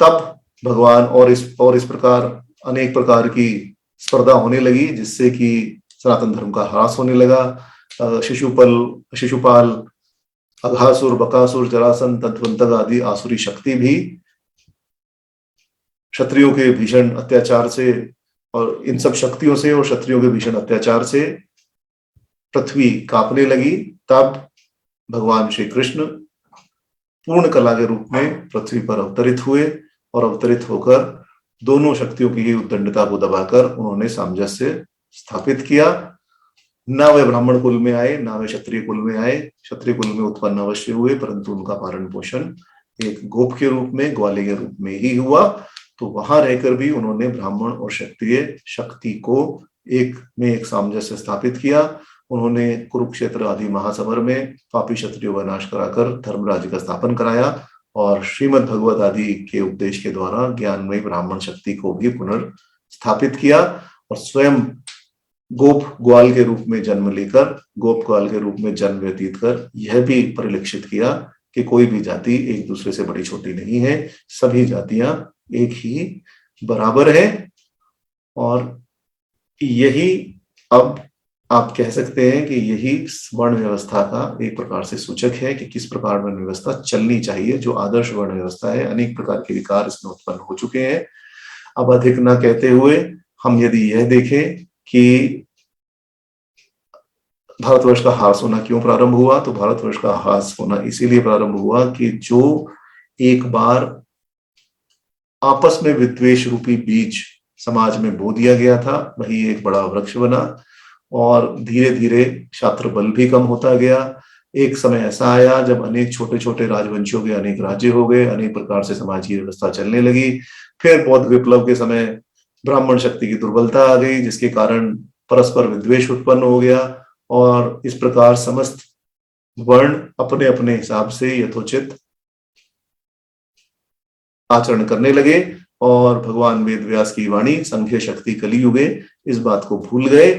तब भगवान और इस प्रकार अनेक प्रकार की स्पर्धा होने लगी, जिससे कि सनातन धर्म का ह्रास होने लगा। शिशुपाल, अघासुर, बकासुर, जरासंध, तंत्रवंतक आदि आसुरी शक्ति भी क्षत्रियों के भीषण अत्याचार से और इन सब शक्तियों से और क्षत्रियों के भीषण अत्याचार से पृथ्वी कांपने लगी। तब भगवान श्री कृष्ण पूर्ण कला के रूप में पृथ्वी पर अवतरित हुए और अवतरित होकर दोनों शक्तियों की उद्दंडता को दबाकर उन्होंने सामंजस्य स्थापित किया। ना वे ब्राह्मण कुल में आए, ना वे क्षत्रिय कुल में आए। क्षत्रिय कुल में उत्पन्न अवश्य हुए, परंतु उनका पालन पोषण एक गोप के रूप में, ग्वाले के रूप में ही हुआ। तो वहां रहकर भी उन्होंने ब्राह्मण और क्षत्रिय शक्ति को एक सामंजस्य स्थापित किया। उन्होंने कुरुक्षेत्र आदि महासमर में पापी क्षत्रियों का नाश कराकर धर्मराज्य का स्थापन कराया और श्रीमद् भगवत आदि के उपदेश के द्वारा ज्ञानमयी ब्राह्मण शक्ति को भी पुनर्स्थापित किया और स्वयं गोप ग्वाल के रूप में जन्म लेकर, गोप ग्वाल के रूप में जन्म व्यतीत कर यह भी परिलक्षित किया कि कोई भी जाति एक दूसरे से बड़ी छोटी नहीं है, सभी जातियां एक ही बराबर है। और यही अब आप कह सकते हैं कि यही वर्ण व्यवस्था का एक प्रकार से सूचक है कि किस प्रकार वर्ण व्यवस्था चलनी चाहिए, जो आदर्श वर्ण व्यवस्था है। अनेक प्रकार के विकार इसमें उत्पन्न हो चुके हैं। अब अधिक न कहते हुए हम यदि यह देखें कि भारतवर्ष का ह्रास होना क्यों प्रारंभ हुआ, तो भारतवर्ष का ह्रास होना इसीलिए प्रारंभ हुआ कि जो एक बार आपस में विद्वेष रूपी बीज समाज में बो दिया गया था, वही एक बड़ा वृक्ष बना और धीरे धीरे छात्र बल भी कम होता गया। एक समय ऐसा आया जब अनेक छोटे छोटे राजवंशियों के अनेक राज्य हो गए, अनेक प्रकार से समाज की व्यवस्था चलने लगी। फिर बौद्ध विप्लव के समय ब्राह्मण शक्ति की दुर्बलता आ गई, जिसके कारण परस्पर विद्वेष उत्पन्न हो गया और इस प्रकार समस्त वर्ण अपने अपने हिसाब से यथोचित आचरण करने लगे और भगवान वेद व्यास की वाणी संघ्य शक्ति कलियुगे इस बात को भूल गए।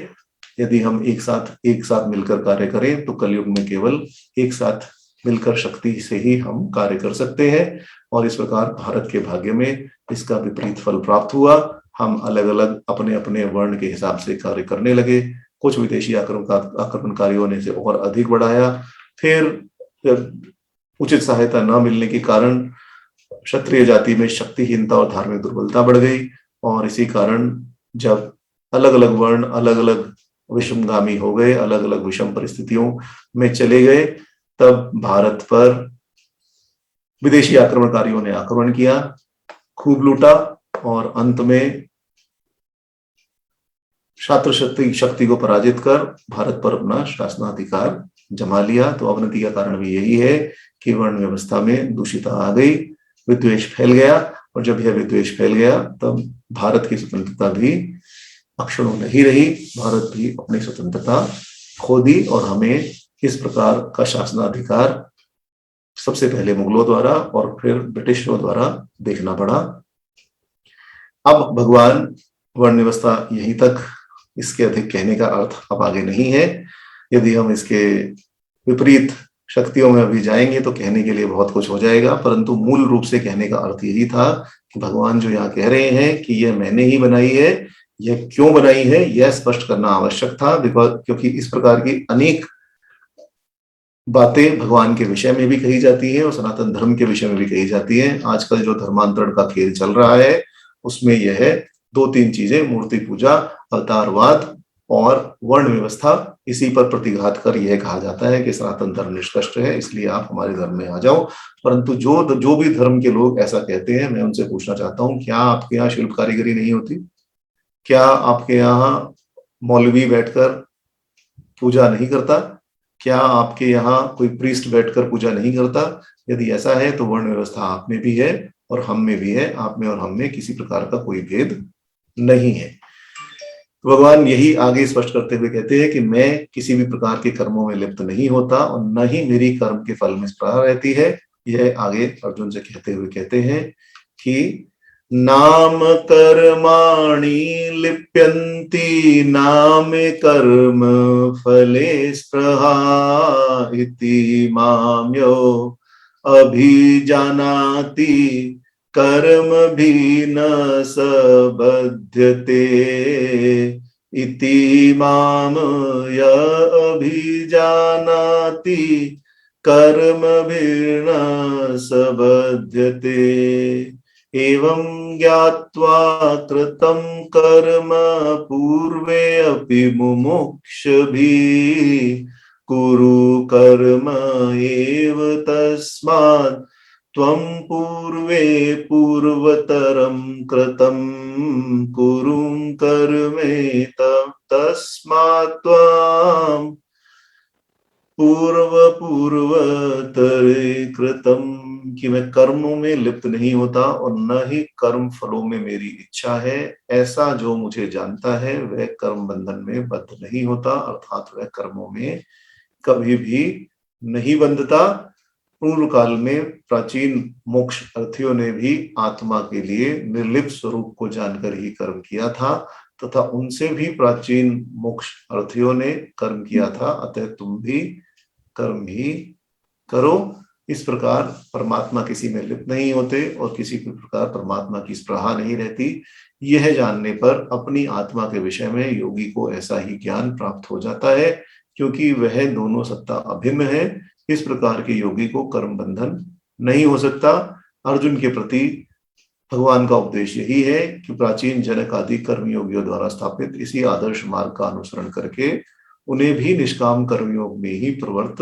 यदि हम एक साथ मिलकर कार्य करें तो कलयुग में केवल एक साथ मिलकर शक्ति से ही हम कार्य कर सकते हैं। और इस प्रकार भारत के भाग्य में इसका विपरीत फल प्राप्त हुआ। हम अलग अलग अपने अपने वर्ण के हिसाब से कार्य करने लगे। कुछ विदेशी आक्रमणकारियों ने इसे और अधिक बढ़ाया। फिर उचित सहायता न मिलने के कारण क्षत्रिय जाति में शक्तिहीनता और धार्मिक दुर्बलता बढ़ गई और इसी कारण जब अलग अलग वर्ण अलग अलग विषमगामी हो गए, अलग अलग विषम परिस्थितियों में चले गए, तब भारत पर विदेशी आक्रमणकारियों ने आक्रमण किया, खूब लूटा और अंत में छात्र शक्ति को पराजित कर भारत पर अपना शासनाधिकार जमा लिया। तो अवनति का कारण भी यही है कि वर्ण व्यवस्था में दूषिता आ गई, विद्वेष फैल गया और जब यह विद्वेष फैल गया तब भारत की स्वतंत्रता भी अक्षुण्ण नहीं रही। भारत भी अपनी स्वतंत्रता खो दी और हमें इस प्रकार का शासनाधिकार सबसे पहले मुगलों द्वारा और फिर ब्रिटिशरों द्वारा देखना पड़ा। अब भगवान वर्ण व्यवस्था यहीं तक, इसके अधिक कहने का अर्थ अब आगे नहीं है। यदि हम इसके विपरीत शक्तियों में अभी जाएंगे तो कहने के लिए बहुत कुछ हो जाएगा, परंतु मूल रूप से कहने का अर्थ यही था कि भगवान जो यहाँ कह रहे हैं कि यह मैंने ही बनाई है, यह क्यों बनाई है यह स्पष्ट करना आवश्यक था। बिकॉज क्योंकि इस प्रकार की अनेक बातें भगवान के विषय में भी कही जाती है और सनातन धर्म के विषय में भी कही जाती है। आजकल जो धर्मांतरण का खेल चल रहा है उसमें यह दो तीन चीजें, मूर्ति पूजा, अवतारवाद और वर्ण व्यवस्था, इसी पर प्रतिघात कर यह कहा जाता है कि सनातन धर्म निष्कष्ट है, इसलिए आप हमारे धर्म में आ जाओ। परंतु जो भी धर्म के लोग ऐसा कहते हैं, मैं उनसे पूछना चाहता हूँ, क्या आपके यहाँ शिल्प कारीगरी नहीं होती? क्या आपके यहाँ मौलवी बैठकर पूजा नहीं करता? क्या आपके यहाँ कोई प्रीस्ट बैठकर पूजा नहीं करता? यदि ऐसा है तो वर्ण व्यवस्था आप में भी है और हम में भी है, आप में और हम में किसी प्रकार का कोई भेद नहीं है। तो भगवान यही आगे स्पष्ट करते हुए कहते हैं कि मैं किसी भी प्रकार के कर्मों में लिप्त नहीं होता और न ही मेरी कर्म के फल में स्पृहा रहती है। यह आगे अर्जुन से कहते हुए कहते हैं कि नाम कर्माणि लिप्यन्ति नामे कर्म फले स्पृहा इति मां यो अभिजानाति कर्म भी न सबध्यते इति माम य अभिजानाति कर्म भी न सबध्यते एवं ज्ञात्वा कृतं कर्म पूर्वे अपि मुमुक्षुभिः कुरु कर्म एव तस्मात् त्वं पूर्वे पूर्वतरं कृतं कुरु कर्मेत तस्मात् त्वं पूर्व पूर्वतरे कृतं। कि मैं कर्मों में लिप्त नहीं होता और न ही कर्म फलों में मेरी इच्छा है, ऐसा जो मुझे जानता है वह कर्म बंधन में बद्ध नहीं होता, अर्थात वह कर्मों में कभी भी नहीं बंधता। पूर्व काल में प्राचीन मोक्ष अर्थियों ने भी आत्मा के लिए निर्लिप्त स्वरूप को जानकर ही कर्म किया था, तथा उनसे भी प्राचीन मोक्ष अर्थियों ने कर्म किया था, अतः तुम भी कर्म ही करो। इस प्रकार परमात्मा किसी में लिप्त नहीं होते और किसी भी प्रकार परमात्मा की स्पृहा नहीं रहती। यह जानने पर अपनी आत्मा के विषय में योगी को ऐसा ही ज्ञान प्राप्त हो जाता है, क्योंकि वह दोनों सत्ता अभिन्न है। इस प्रकार के योगी को कर्म बंधन नहीं हो सकता। अर्जुन के प्रति भगवान का उपदेश यही है कि प्राचीन जनक आदि कर्मयोगियों द्वारा स्थापित इसी आदर्श मार्ग का अनुसरण करके उन्हें भी निष्काम कर्मयोग में ही प्रवृत्त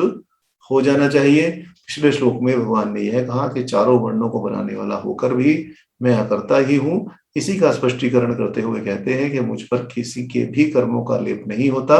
हो जाना चाहिए। पिछले श्लोक में भगवान ने यह कहा कि चारों वर्णों को बनाने वाला होकर भी मैं अकर्ता ही हूँ। इसी का स्पष्टीकरण करते हुए कहते हैं कि मुझ पर किसी के भी कर्मों का लेप नहीं होता,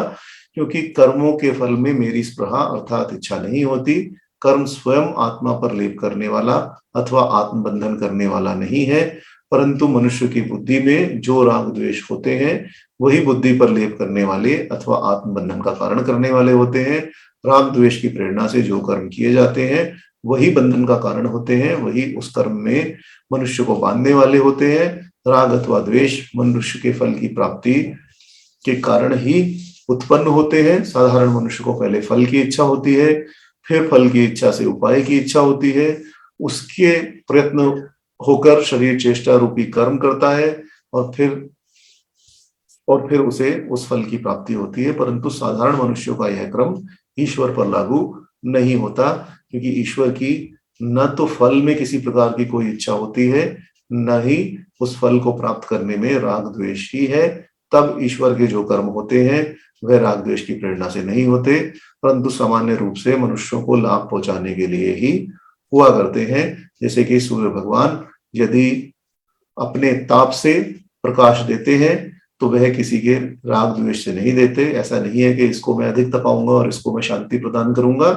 क्योंकि कर्मों के फल में मेरी स्पृहा अर्थात इच्छा नहीं होती। कर्म स्वयं आत्मा पर लेप करने वाला अथवा आत्मबंधन करने वाला नहीं है, परंतु मनुष्य की बुद्धि में जो राग द्वेष होते हैं वही बुद्धि पर लेप करने वाले अथवा आत्मबंधन का कारण करने वाले होते हैं। राग द्वेष की प्रेरणा से जो कर्म किए जाते हैं वही बंधन का कारण होते हैं, वही उस कर्म में मनुष्य को बांधने वाले होते हैं। राग अथवा द्वेष मनुष्य के फल की प्राप्ति के कारण ही उत्पन्न होते हैं। साधारण मनुष्य को पहले फल की इच्छा होती है, फिर फल की इच्छा से उपाय की इच्छा होती है, उसके प्रयत्न होकर शरीर चेष्टा रूपी कर्म करता है और फिर उसे उस फल की प्राप्ति होती है। परंतु साधारण मनुष्यों का यह क्रम ईश्वर पर लागू नहीं होता, क्योंकि ईश्वर की न तो फल में किसी प्रकार की कोई इच्छा होती है, न ही उस फल को प्राप्त करने में राग द्वेष ही है। तब ईश्वर के जो कर्म होते हैं वह राग द्वेष की प्रेरणा से नहीं होते, परंतु सामान्य रूप से मनुष्यों को लाभ पहुंचाने के लिए ही हुआ करते हैं। जैसे कि सूर्य भगवान यदि अपने ताप से प्रकाश देते हैं तो वह किसी के राग द्वेष से नहीं देते। ऐसा नहीं है कि इसको मैं अधिक तपाऊंगा और इसको मैं शांति प्रदान करूंगा,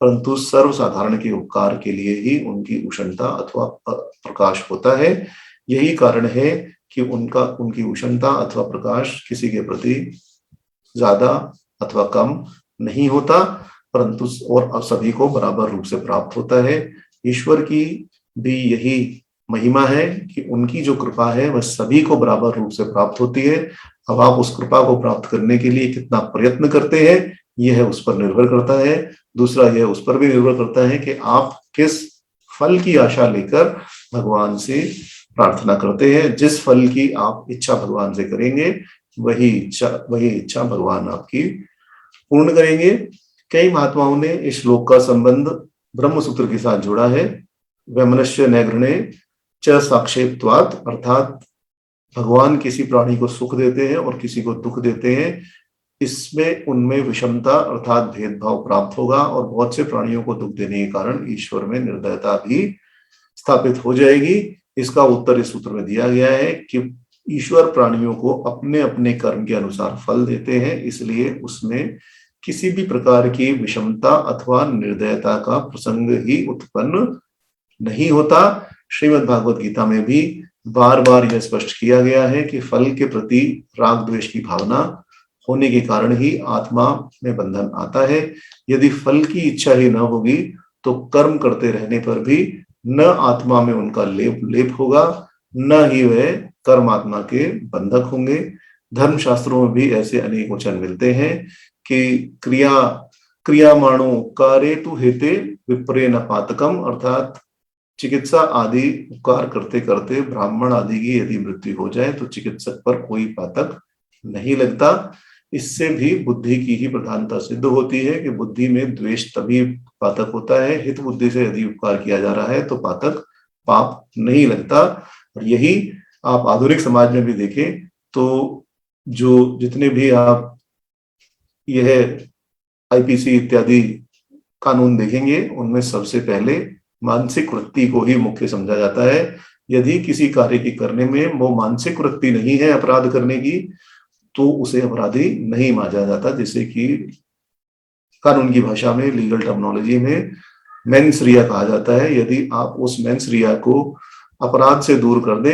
परंतु सर्वसाधारण के उपकार के लिए ही उनकी उष्णता अथवा प्रकाश होता है। यही कारण है कि उनकी उष्णता अथवा प्रकाश किसी के प्रति ज्यादा अथवा कम नहीं होता, परंतु और सभी को बराबर रूप से प्राप्त होता है। ईश्वर की भी यही महिमा है कि उनकी जो कृपा है वह सभी को बराबर रूप से प्राप्त होती है। अब आप उस कृपा को प्राप्त करने के लिए कितना प्रयत्न करते हैं यह उस पर निर्भर करता है। दूसरा, यह उस पर भी निर्भर करता है कि आप किस फल की आशा लेकर भगवान से प्रार्थना करते हैं। जिस फल की आप इच्छा भगवान से करेंगे, वही इच्छा भगवान आपकी पूर्ण करेंगे। कई महात्माओं ने इस श्लोक का संबंध ब्रह्म सूत्र के साथ जोड़ा है। वैमनस्य नैघृणे च साक्षेपत्वात्, अर्थात भगवान किसी प्राणी को सुख देते हैं और किसी को दुख देते हैं, इसमें उनमें विषमता अर्थात भेदभाव प्राप्त होगा और बहुत से प्राणियों को दुख देने के कारण ईश्वर में निर्दयता भी स्थापित हो जाएगी। इसका उत्तर इस सूत्र में दिया गया है कि ईश्वर प्राणियों को अपने अपने कर्म के अनुसार फल देते हैं, इसलिए उसमें किसी भी प्रकार की विषमता अथवा निर्दयता का प्रसंग ही उत्पन्न नहीं होता। श्रीमद् भागवत गीता में भी बार बार यह स्पष्ट किया गया है कि फल के प्रति राग द्वेष की भावना होने के कारण ही आत्मा में बंधन आता है। यदि फल की इच्छा ही न होगी तो कर्म करते रहने पर भी न आत्मा में उनका लेप होगा, न ही वह कर्म आत्मा के बंधक होंगे। धर्म शास्त्रों में भी ऐसे अनेक वचन मिलते हैं कि क्रियामाणो उपकारे तु हेते विप्रे न पातकम, अर्थात चिकित्सा आदि उपकार करते करते ब्राह्मण आदि की यदि मृत्यु हो जाए तो चिकित्सक पर कोई पातक नहीं लगता। इससे भी बुद्धि की ही प्रधानता सिद्ध होती है कि बुद्धि में द्वेष तभी पातक होता है, हित बुद्धि से यदि उपकार किया जा रहा है तो पातक पाप नहीं लगता। और यही आप आधुनिक समाज में भी देखें तो जो जितने भी आप यह आईपीसी इत्यादि कानून देखेंगे, उनमें सबसे पहले मानसिक वृत्ति को ही मुख्य समझा जाता है। यदि किसी कार्य की करने में वो मानसिक वृत्ति नहीं है अपराध करने की, तो उसे अपराधी नहीं माना जाता, जिसे कि कानून की भाषा में, लीगल टर्मिनोलॉजी में मेंस रिया कहा जाता है। यदि आप उस मेंस रिया को अपराध से दूर कर दे,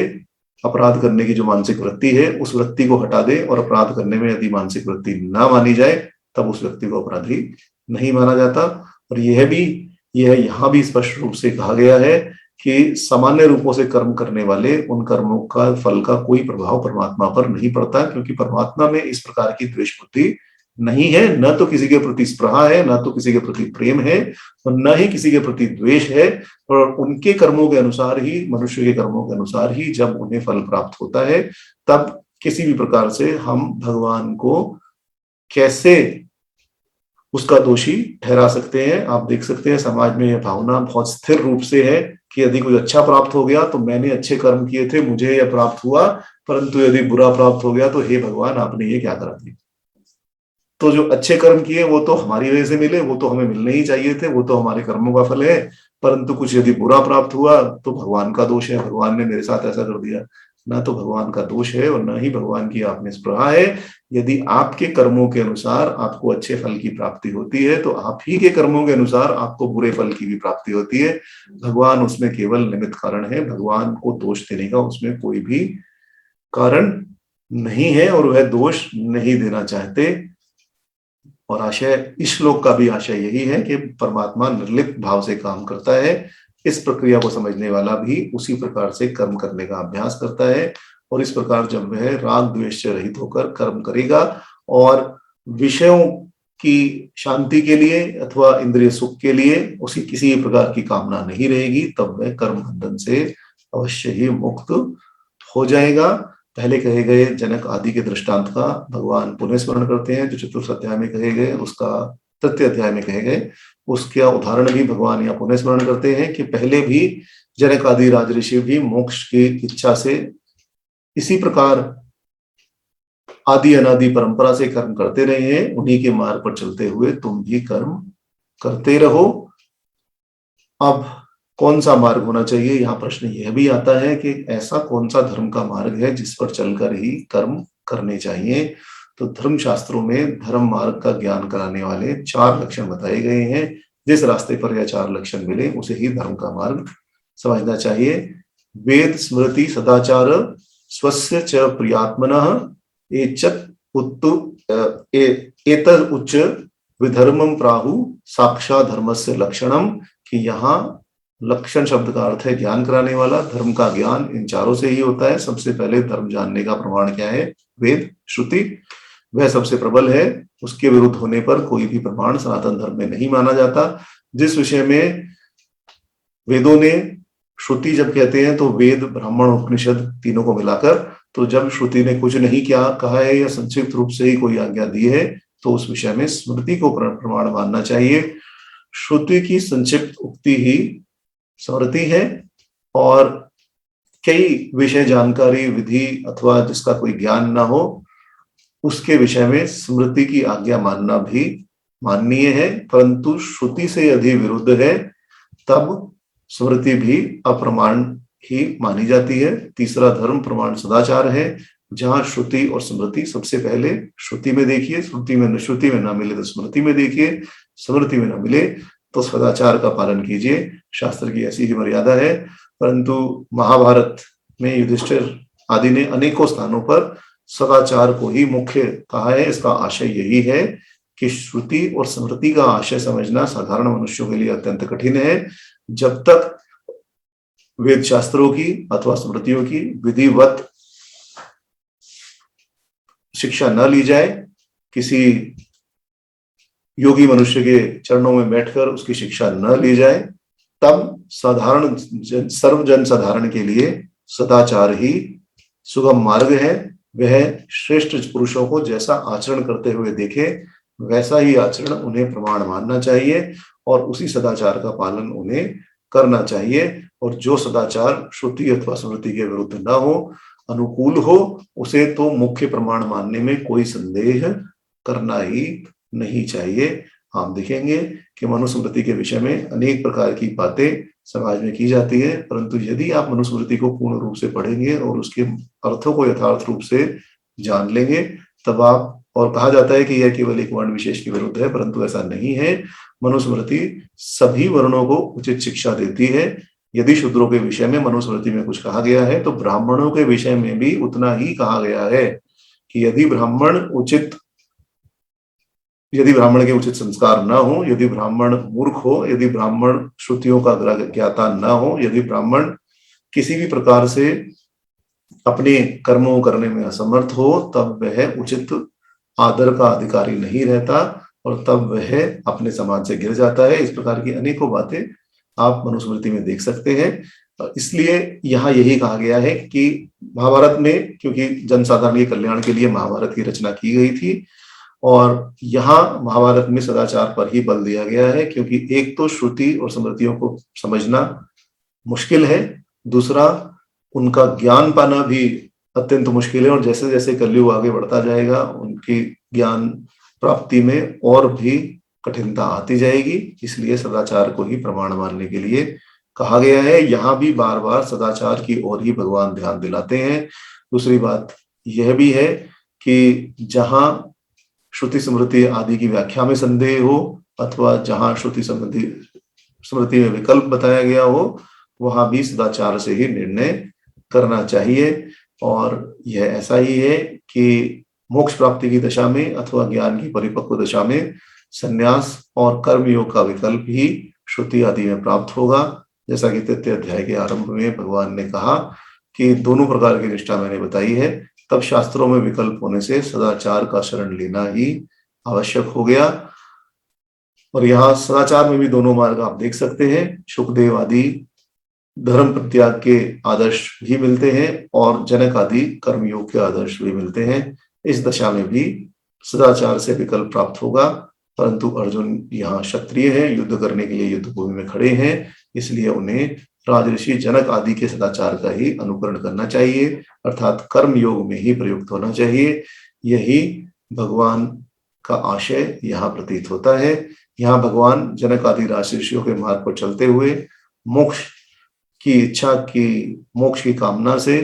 अपराध करने की जो मानसिक वृत्ति है उस वृत्ति को हटा दे और अपराध करने में यदि मानसिक वृत्ति ना मानी जाए, तब उस व्यक्ति को अपराधी नहीं माना जाता। और यह यहाँ भी स्पष्ट रूप से कहा गया है कि सामान्य रूपों से कर्म करने वाले उन कर्मों का फल का कोई प्रभाव परमात्मा पर नहीं पड़ता, क्योंकि परमात्मा में इस प्रकार की द्वेष बुद्धि नहीं है। न तो किसी के प्रति स्पृहा है, न तो किसी के प्रति प्रेम है, और न ही किसी के प्रति द्वेष है। और उनके कर्मों के अनुसार ही, मनुष्य के कर्मों के अनुसार ही जब उन्हें फल प्राप्त होता है, तब किसी भी प्रकार से हम भगवान को कैसे उसका दोषी ठहरा सकते हैं। आप देख सकते हैं समाज में यह भावना बहुत स्थिर रूप से है कि यदि कुछ अच्छा प्राप्त हो गया तो मैंने अच्छे कर्म किए थे, मुझे यह प्राप्त हुआ, परंतु यदि बुरा प्राप्त हो गया तो हे भगवान, आपने ये क्या करा दिया। तो जो अच्छे कर्म किए वो तो हमारी वजह से मिले, वो तो हमें मिलने ही चाहिए थे, वो तो हमारे कर्मों का फल है। परंतु कुछ यदि बुरा प्राप्त हुआ तो भगवान का दोष है, भगवान ने मेरे साथ ऐसा कर दिया। ना तो भगवान का दोष है और ना ही भगवान की आप में स्पृहा है। यदि आपके कर्मों के अनुसार आपको अच्छे फल की प्राप्ति होती है तो आप ही के कर्मों के अनुसार आपको बुरे फल की भी प्राप्ति होती है। भगवान उसमें केवल निमित्त कारण है, भगवान को दोष देने का उसमें कोई भी कारण नहीं है और वह दोष नहीं देना चाहते। और आशय, इस श्लोक का भी आशय यही है कि परमात्मा निर्लिप्त भाव से काम करता है। इस प्रक्रिया को समझने वाला भी उसी प्रकार से कर्म करने का अभ्यास करता है। और इस प्रकार जब वह राग द्वेष से रहित होकर कर्म करेगा और विषयों की शांति के लिए अथवा इंद्रिय सुख के लिए उसी किसी प्रकार की कामना नहीं रहेगी, तब वह कर्म बंधन से अवश्य ही मुक्त हो जाएगा। पहले कहे गए जनक आदि के दृष्टांत का भगवान पुनः स्मरण करते हैं, जो चतुर्थ अध्याय में कहे गए, उसका तृतीय अध्याय में कहे गए, उसका उदाहरण भी भगवान यहाँ पुनः स्मरण करते हैं कि पहले भी जनक आदि राजऋषि भी मोक्ष की इच्छा से इसी प्रकार आदि अनादि परंपरा से कर्म करते रहे हैं। उन्हीं के मार्ग पर चलते हुए तुम भी कर्म करते रहो। अब कौन सा मार्ग होना चाहिए, यहाँ प्रश्न यह भी आता है कि ऐसा कौन सा धर्म का मार्ग है जिस पर चलकर ही कर्म करने चाहिए। तो धर्म शास्त्रों में धर्म मार्ग का ज्ञान कराने वाले 4 लक्षण बताए गए हैं। जिस रास्ते पर यह 4 लक्षण मिले उसे ही धर्म का मार्ग समझना चाहिए। वेद स्मृति सदाचार स्वस्य च प्रियात्मनः एतद उच्च विधर्मम प्राहु साक्षात धर्मस्य लक्षणम, कि यहाँ लक्षण शब्द का अर्थ है ज्ञान कराने वाला। धर्म का ज्ञान इन 4 से ही होता है। सबसे पहले धर्म जानने का प्रमाण क्या है? वेद, श्रुति। वह सबसे प्रबल है, उसके विरुद्ध होने पर कोई भी प्रमाण सनातन धर्म में नहीं माना जाता। जिस विषय में वेदों ने, श्रुति जब कहते हैं तो वेद, ब्राह्मण, उपनिषद तीनों को मिलाकर, तो जब श्रुति ने कुछ नहीं क्या कहा है या संक्षिप्त रूप से ही कोई आज्ञा दी है तो उस विषय में स्मृति को प्रमाण मानना चाहिए। श्रुति की संक्षिप्त उक्ति ही स्मृति है, और कई विषय जानकारी, विधि अथवा जिसका कोई ज्ञान ना हो उसके विषय में स्मृति की आज्ञा मानना भी माननीय है, परंतु श्रुति से यदि विरुद्ध है तब स्मृति भी अप्रमाण ही मानी जाती है। तीसरा धर्म प्रमाण सदाचार है, जहां श्रुति और स्मृति, सबसे पहले श्रुति में देखिए, श्रुति में ना मिले तो स्मृति में देखिए, स्मृति में ना मिले तो सदाचार का पालन कीजिए। शास्त्र की ऐसी ही मर्यादा है। परंतु महाभारत में युधिष्ठिर आदि ने अनेकों स्थानों पर सदाचार को ही मुख्य कहा है। इसका आशय यही है कि श्रुति और स्मृति का आशय समझना साधारण मनुष्यों के लिए अत्यंत कठिन है। जब तक वेद शास्त्रों की अथवा स्मृतियों की विधिवत शिक्षा न ली जाए, किसी योगी मनुष्य के चरणों में बैठकर उसकी शिक्षा न ली जाए, तब साधारण सर्वजन साधारण के लिए सदाचार ही सुगम मार्ग है। वह श्रेष्ठ पुरुषों को जैसा आचरण करते हुए देखे वैसा ही आचरण उन्हें प्रमाण मानना चाहिए और उसी सदाचार का पालन उन्हें करना चाहिए। और जो सदाचार श्रुति अथवा स्मृति के विरुद्ध न हो, अनुकूल हो, उसे तो मुख्य प्रमाण मानने में कोई संदेह करना ही नहीं चाहिए। हम देखेंगे कि मनुस्मृति के विषय में अनेक प्रकार की बातें समाज में की जाती है, परंतु यदि आप मनुस्मृति को पूर्ण रूप से पढ़ेंगे और उसके अर्थों को यथार्थ रूप से जान लेंगे तब आप, और कहा जाता है कि यह केवल एक वर्ण विशेष के विरुद्ध है, परंतु ऐसा नहीं है। मनुस्मृति सभी वर्णों को उचित शिक्षा देती है। यदि शूद्रों के विषय में मनुस्मृति में कुछ कहा गया है तो ब्राह्मणों के विषय में भी उतना ही कहा गया है कि यदि ब्राह्मण के उचित संस्कार न हो, यदि ब्राह्मण मूर्ख हो, यदि ब्राह्मण श्रुतियों का ज्ञाता न हो, यदि ब्राह्मण किसी भी प्रकार से अपने कर्मों करने में असमर्थ हो, तब वह उचित आदर का अधिकारी नहीं रहता और तब वह अपने समाज से गिर जाता है। इस प्रकार की अनेकों बातें आप मनुस्मृति में देख सकते हैं। इसलिए यहाँ यही कहा गया है कि महाभारत में, क्योंकि जनसाधारण के कल्याण के लिए महाभारत की रचना की गई थी, और यहाँ महाभारत में सदाचार पर ही बल दिया गया है, क्योंकि एक तो श्रुति और स्मृतियों को समझना मुश्किल है, दूसरा उनका ज्ञान पाना भी अत्यंत मुश्किल है, और जैसे जैसे कलयुग आगे बढ़ता जाएगा उनकी ज्ञान प्राप्ति में और भी कठिनता आती जाएगी। इसलिए सदाचार को ही प्रमाण मानने के लिए कहा गया है। यहाँ भी बार बार सदाचार की ओर ही भगवान ध्यान दिलाते हैं। दूसरी बात यह भी है कि जहां श्रुति स्मृति आदि की व्याख्या में संदेह हो अथवा जहां श्रुति स्मृति में विकल्प बताया गया हो, वहां भी सदाचार से ही निर्णय करना चाहिए। और यह ऐसा ही है कि मोक्ष प्राप्ति की दशा में अथवा ज्ञान की परिपक्व दशा में संन्यास और कर्म योग का विकल्प ही श्रुति आदि में प्राप्त होगा। जैसा कि 3 अध्याय के आरंभ में भगवान ने कहा कि दोनों प्रकार की निष्ठा मैंने बताई है, तब शास्त्रों में विकल्प होने से सदाचार का शरण लेना ही आवश्यक हो गया। और यहाँ सदाचार में भी दोनों मार्ग आप देख सकते हैं। शुकदेव आदि धर्म प्रत्याग के आदर्श भी मिलते हैं और जनक आदि कर्मयोग के आदर्श भी मिलते हैं। इस दशा में भी सदाचार से विकल्प प्राप्त होगा, परंतु अर्जुन यहाँ क्षत्रिय है, युद्ध करने के लिए युद्ध भूमि में खड़े हैं, इसलिए उन्हें राजऋषि जनक आदि के सदाचार का ही अनुकरण करना चाहिए, अर्थात कर्म योग में ही प्रयुक्त होना चाहिए। यही भगवान का आशय यहाँ प्रतीत होता है। यहाँ भगवान जनक आदि राजऋषियों के मार्ग पर चलते हुए मोक्ष की इच्छा की, मोक्ष की कामना से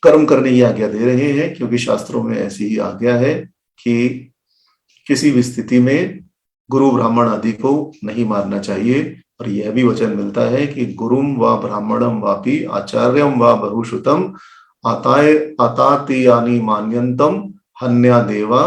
कर्म करने की आज्ञा दे रहे हैं, क्योंकि शास्त्रों में ऐसी ही आज्ञा है कि किसी भी स्थिति में गुरु ब्राह्मण आदि को नहीं मारना चाहिए। और यह भी वचन मिलता है कि गुरुम व ब्राह्मणम वापि आचार्यम व बहुश्रुतम आतातियानि मान्यंतम हन्या देवा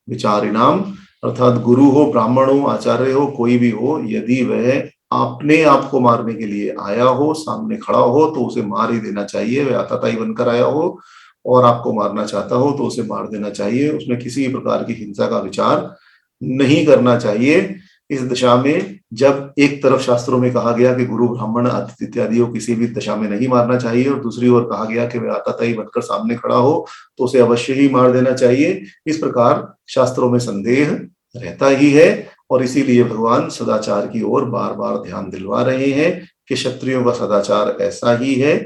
विचारिणाम, अर्थात गुरु हो, ब्राह्मण हो, आचार्य हो, कोई भी हो, यदि वह अपने आप को मारने के लिए आया हो, सामने खड़ा हो, तो उसे मार ही देना चाहिए। वह आताताई बनकर आया हो, और आपको मारना चाहता हो तो उसे मार देना चाहिए, उसमें किसी प्रकार की हिंसा का विचार नहीं करना चाहिए। इस दशा में जब एक तरफ शास्त्रों में कहा गया कि गुरु ब्राह्मण अतिथि इत्यादि को किसी भी दशा में नहीं मारना चाहिए, और दूसरी ओर कहा गया कि वह आतताई बनकर सामने खड़ा हो तो उसे अवश्य ही मार देना चाहिए, इस प्रकार शास्त्रों में संदेह रहता ही है। और इसीलिए भगवान सदाचार की ओर बार बार ध्यान दिलवा रहे हैं कि क्षत्रियों का सदाचार ऐसा ही है।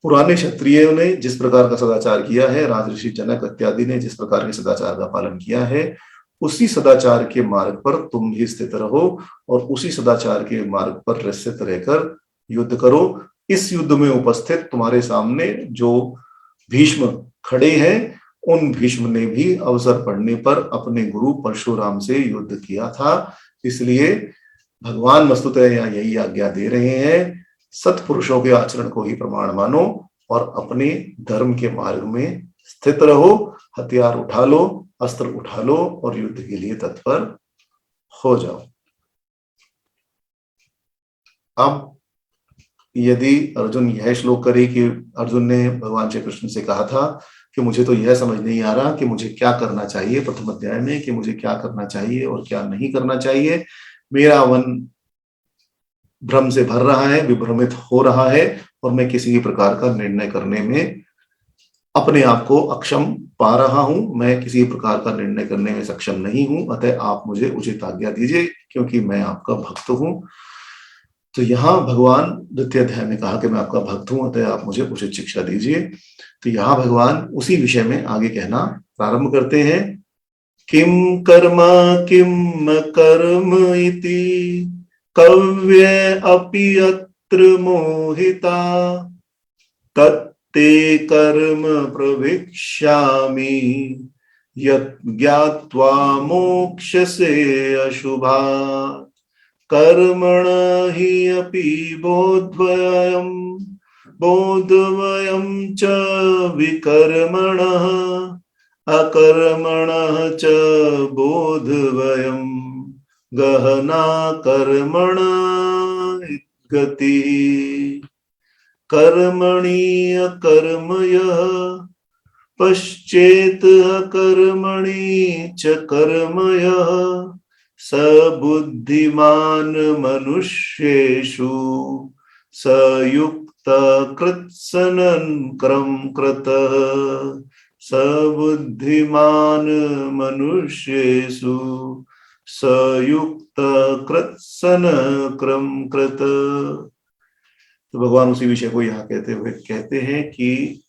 पुराने क्षत्रियों ने जिस प्रकार का सदाचार किया है, राजऋषि जनक इत्यादि ने जिस प्रकार के सदाचार का पालन किया है, उसी सदाचार के मार्ग पर तुम भी स्थित रहो और उसी सदाचार के मार्ग पर स्थित रहकर युद्ध करो। इस युद्ध में उपस्थित तुम्हारे सामने जो भीष्म खड़े हैं, उन भीष्म ने भी अवसर पड़ने पर अपने गुरु परशुराम से युद्ध किया था। इसलिए भगवान वस्तुतः यहाँ यही आज्ञा दे रहे हैं, सत्पुरुषों के आचरण को ही प्रमाण मानो और अपने धर्म के मार्ग में स्थित रहो, हथियार उठा लो, अस्त्र उठा लो और युद्ध के लिए तत्पर हो जाओ। अब यदि अर्जुन यह श्लोक करे कि अर्जुन ने भगवान श्री कृष्ण से कहा था कि मुझे तो यह समझ नहीं आ रहा कि मुझे क्या करना चाहिए प्रथम अध्याय में, कि मुझे क्या करना चाहिए और क्या नहीं करना चाहिए, मेरा मन भ्रम से भर रहा है, विभ्रमित हो रहा है और मैं किसी भी प्रकार का निर्णय करने में अपने आप को अक्षम पा रहा हूं, मैं किसी प्रकार का निर्णय करने में सक्षम नहीं हूं, अतः आप मुझे उचित आज्ञा दीजिए क्योंकि मैं आपका भक्त हूं। तो यहाँ भगवान द्वितीय अध्याय में कहा कि मैं आपका भक्त हूं, अतः आप मुझे उचित शिक्षा दीजिए। तो यहाँ भगवान उसी विषय में आगे कहना प्रारंभ करते हैं। किम कर्म किम कर्म इति कव्य अपि अत्र मोहिता तत्ते कर्म प्रविक्ष्यामि यत् ज्ञात्वा मोक्षसे अशुभात् कर्मण हि अपि बोधवयं च विकर्मणः अकर्मणः च बोधवयं गहना कर्मण गति कर्मणि अकर्मयः पश्चेत् अकर्मणि च कर्मयः स बुद्धिमान् मनुष्येषु स युक्त कृत्सनन् कृतः स बुद्धिमान् मनुष्येषु स युक्त कृत्सन कृत। तो भगवान उसी विषय को यहाँ कहते हुए कहते हैं कि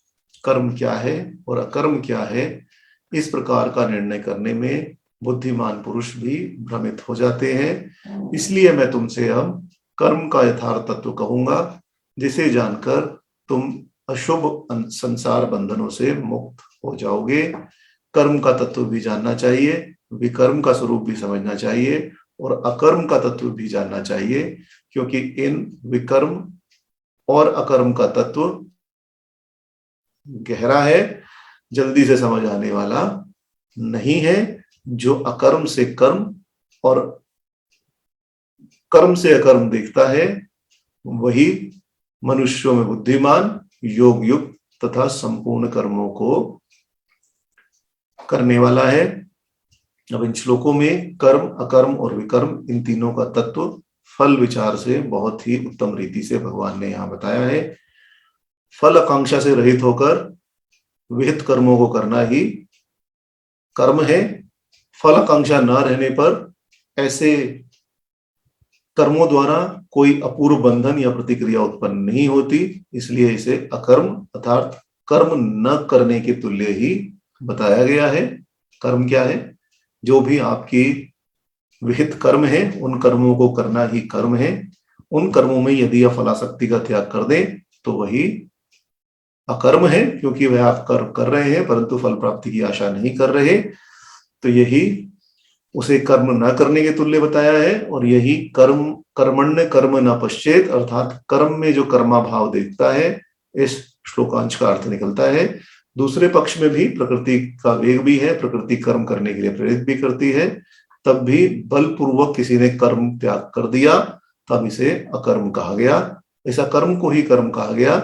कर्म क्या है और अकर्म क्या है, इस प्रकार का निर्णय करने में बुद्धिमान पुरुष भी भ्रमित हो जाते हैं। इसलिए मैं तुमसे अब कर्म का यथार्थ तत्व कहूंगा, जिसे जानकर तुम अशुभ संसार बंधनों से मुक्त हो जाओगे। कर्म का तत्व भी जानना चाहिए, विकर्म का स्वरूप भी समझना चाहिए और अकर्म का तत्व भी जानना चाहिए, क्योंकि इन विकर्म और अकर्म का तत्व गहरा है, जल्दी से समझ आने वाला नहीं है। जो अकर्म से कर्म और कर्म से अकर्म देखता है, वही मनुष्यों में बुद्धिमान, योग युक्त तथा संपूर्ण कर्मों को करने वाला है। अब इन श्लोकों में कर्म, अकर्म और विकर्म, इन तीनों का तत्व फल विचार से बहुत ही उत्तम रीति से भगवान ने यहाँ बताया है। फल आकांक्षा से रहित होकर विहित कर्मों को करना ही कर्म है। फल आकांक्षा न रहने पर ऐसे कर्मों द्वारा कोई अपूर्व बंधन या प्रतिक्रिया उत्पन्न नहीं होती, इसलिए इसे अकर्म अर्थात कर्म न करने के तुल्य ही बताया गया है। कर्म क्या है? जो भी आपकी विहित कर्म है, उन कर्मों को करना ही कर्म है। उन कर्मों में यदि आप फलासक्ति का त्याग कर दें तो वही अकर्म है, क्योंकि वह आप कर्म कर रहे हैं परंतु फल प्राप्ति की आशा नहीं कर रहे। तो यही उसे कर्म न करने के तुल्य बताया है। और यही कर्म कर्मण्य कर्म न पश्चेत, अर्थात कर्म में जो कर्मा भाव देखता है, इस श्लोकांश का अर्थ निकलता है। दूसरे पक्ष में भी प्रकृति का वेग भी है, प्रकृति कर्म करने के लिए प्रेरित भी करती है, तब भी बलपूर्वक किसी ने कर्म त्याग कर दिया, तब इसे अकर्म कहा गया। इस अकर्म को ही कर्म कहा गया।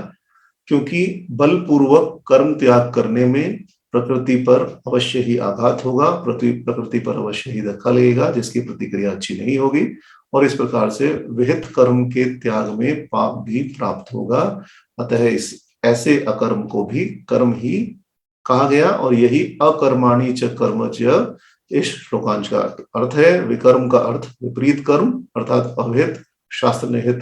क्योंकि बलपूर्वक कर्म त्याग करने में प्रकृति पर अवश्य ही आघात होगा, प्रकृति पर अवश्य ही धक्का लगेगा, जिसकी प्रतिक्रिया अच्छी नहीं होगी, और इस प्रकार से विहित कर्म के त्याग में पाप भी प्राप्त होगा। अतः इस ऐसे अकर्म को भी कर्म ही कहा गया, और यही अकर्माणि च कर्म च इस श्लोकांश का अर्थ है। विकर्म का अर्थ विपरीत कर्म अर्थात अविहित शास्त्र निहित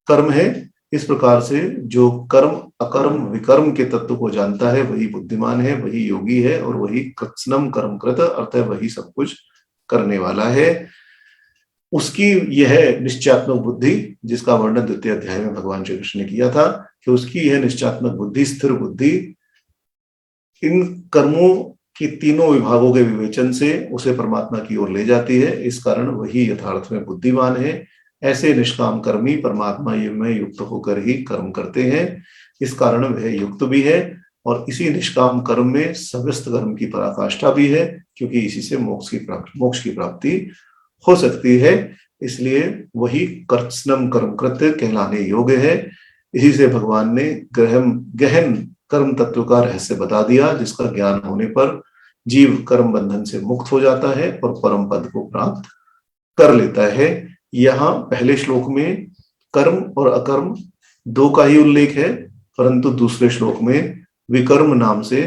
कर्म है। इस प्रकार से जो कर्म अकर्म विकर्म के तत्व को जानता है वही बुद्धिमान है, वही योगी है, और वही कृत्स्नम कर्म कृत अर्थात वही सब कुछ करने वाला है। उसकी यह निश्चयात्मक बुद्धि, जिसका वर्णन द्वितीय अध्याय में भगवान श्री कृष्ण ने किया था, कि उसकी यह निश्चयात्मक बुद्धि, स्थिर बुद्धि, इन कर्मों की तीनों विभागों के विवेचन से उसे परमात्मा की ओर ले जाती है। इस कारण वही यथार्थ में बुद्धिमान है। ऐसे निष्काम कर्मी परमात्मा में युक्त होकर ही कर्म करते हैं, इस कारण वह युक्त भी है, और इसी निष्काम कर्म में समस्त कर्म की पराकाष्ठा भी है, क्योंकि इसी से मोक्ष की प्राप्ति हो सकती है। इसलिए वही कृत्स्नम कर्म कृत्य कहलाने योग्य है। इसी से भगवान ने गहन कर्म तत्व का रहस्य बता दिया, जिसका ज्ञान होने पर जीव कर्म बंधन से मुक्त हो जाता है और परम पद को प्राप्त कर लेता है। यहाँ पहले श्लोक में कर्म और अकर्म दो का ही उल्लेख है, परंतु दूसरे श्लोक में विकर्म नाम से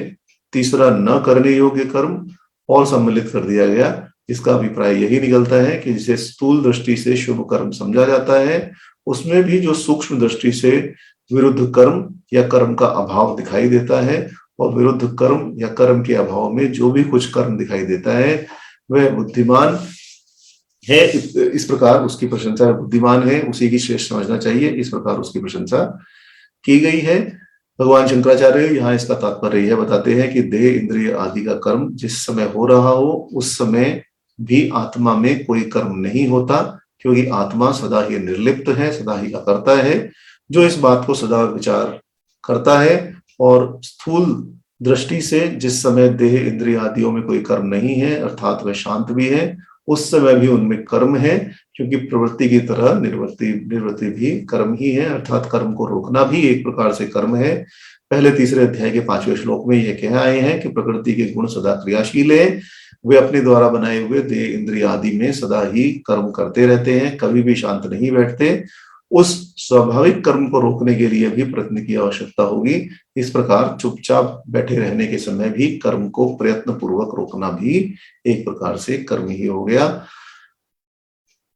तीसरा न करने योग्य कर्म और सम्मिलित कर दिया गया। इसका अभिप्राय यही निकलता है कि जिसे स्थूल दृष्टि से शुभ कर्म समझा जाता है, उसमें भी जो सूक्ष्म दृष्टि से विरुद्ध कर्म या कर्म का अभाव दिखाई देता है, और विरुद्ध कर्म या कर्म के अभाव में जो भी कुछ कर्म दिखाई देता है वह बुद्धिमान है। इस प्रकार उसकी प्रशंसा, बुद्धिमान है उसी की श्रेष्ठ समझना चाहिए, इस प्रकार उसकी प्रशंसा की गई है। भगवान शंकराचार्य यहाँ इसका तात्पर्य यह बताते हैं कि देह इंद्रिय आदि का कर्म जिस समय हो रहा हो उस समय भी आत्मा में कोई कर्म नहीं होता, क्योंकि आत्मा सदा ही निर्लिप्त है, सदा ही अकर्ता है। जो इस बात को सदा विचार करता है, और स्थूल दृष्टि से जिस समय देह इंद्रिय आदियों में कोई कर्म नहीं है अर्थात वह शांत भी है, उस समय भी उनमें कर्म है, क्योंकि प्रवृत्ति की तरह निवृत्ति भी कर्म ही है, अर्थात कर्म को रोकना भी एक प्रकार से कर्म है। पहले तीसरे अध्याय के 5वें श्लोक में यह कह आए हैं कि प्रकृति के गुण सदा क्रियाशील है, वे अपने द्वारा बनाए हुए देह इंद्रिय आदि में सदा ही कर्म करते रहते हैं, कभी भी शांत नहीं बैठते। उस स्वाभाविक कर्म को रोकने के लिए भी प्रयत्न की आवश्यकता होगी। इस प्रकार चुपचाप बैठे रहने के समय भी कर्म को प्रयत्न पूर्वक रोकना भी एक प्रकार से कर्म ही हो गया।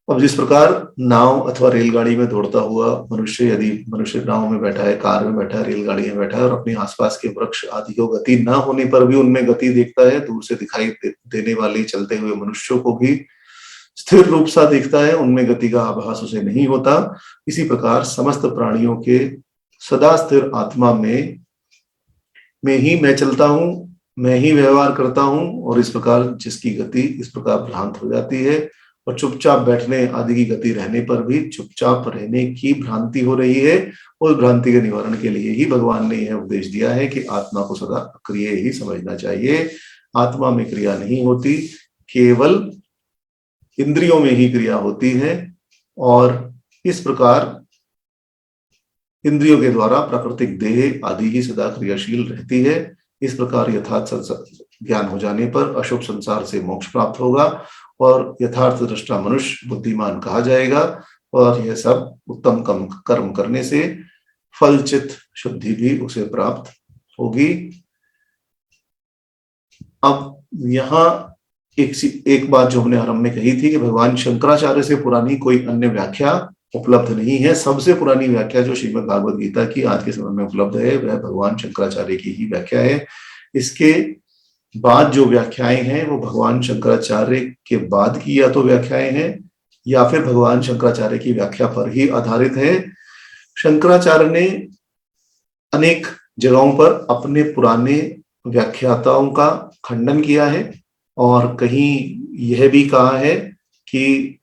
अब जिस प्रकार नाव अथवा रेलगाड़ी में दौड़ता हुआ मनुष्य, यदि मनुष्य नाव में बैठा है, कार में बैठा है, रेलगाड़ी में बैठा है, और अपने आसपास के वृक्ष आदि को गति न होने पर भी उनमें गति देखता है, दूर से दिखाई देने वाले चलते हुए मनुष्यों को भी स्थिर रूप सा दिखता है, उनमें गति का आभास उसे नहीं होता। इसी प्रकार समस्त प्राणियों के सदा स्थिर आत्मा में ही मैं चलता हूँ, मैं ही व्यवहार करता हूँ, और इस प्रकार जिसकी गति इस प्रकार भ्रांत हो जाती है, और चुपचाप बैठने आदि की गति रहने पर भी चुपचाप रहने की भ्रांति हो रही है। उस भ्रांति के निवारण के लिए ही भगवान ने यह उपदेश दिया है कि आत्मा को सदा अक्रिय ही समझना चाहिए। आत्मा में क्रिया नहीं होती, केवल इंद्रियों में ही क्रिया होती है, और इस प्रकार इंद्रियों के द्वारा प्राकृतिक देह आदि ही सदा क्रियाशील रहती है। इस प्रकार यथार्थ ज्ञान हो जाने पर अशुभ संसार से मोक्ष प्राप्त होगा, और यथार्थ दृष्टा मनुष्य बुद्धिमान कहा जाएगा, और यह सब उत्तम कर्म करने से फलचित शुद्धि भी उसे प्राप्त होगी। अब यहाँ एक बात जो हमने आरंभ में कही थी कि भगवान शंकराचार्य से पुरानी कोई अन्य व्याख्या उपलब्ध नहीं है। सबसे पुरानी व्याख्या जो श्रीमद् भागवत गीता की आज के समय में उपलब्ध है वह भगवान शंकराचार्य की ही व्याख्या है। इसके बाद जो व्याख्याएं हैं वो भगवान शंकराचार्य के बाद की या तो व्याख्याएं हैं या फिर भगवान शंकराचार्य की व्याख्या पर ही आधारित है। शंकराचार्य ने अनेक जगहों पर अपने पुराने व्याख्याताओं का खंडन किया है, और कहीं यह भी कहा है कि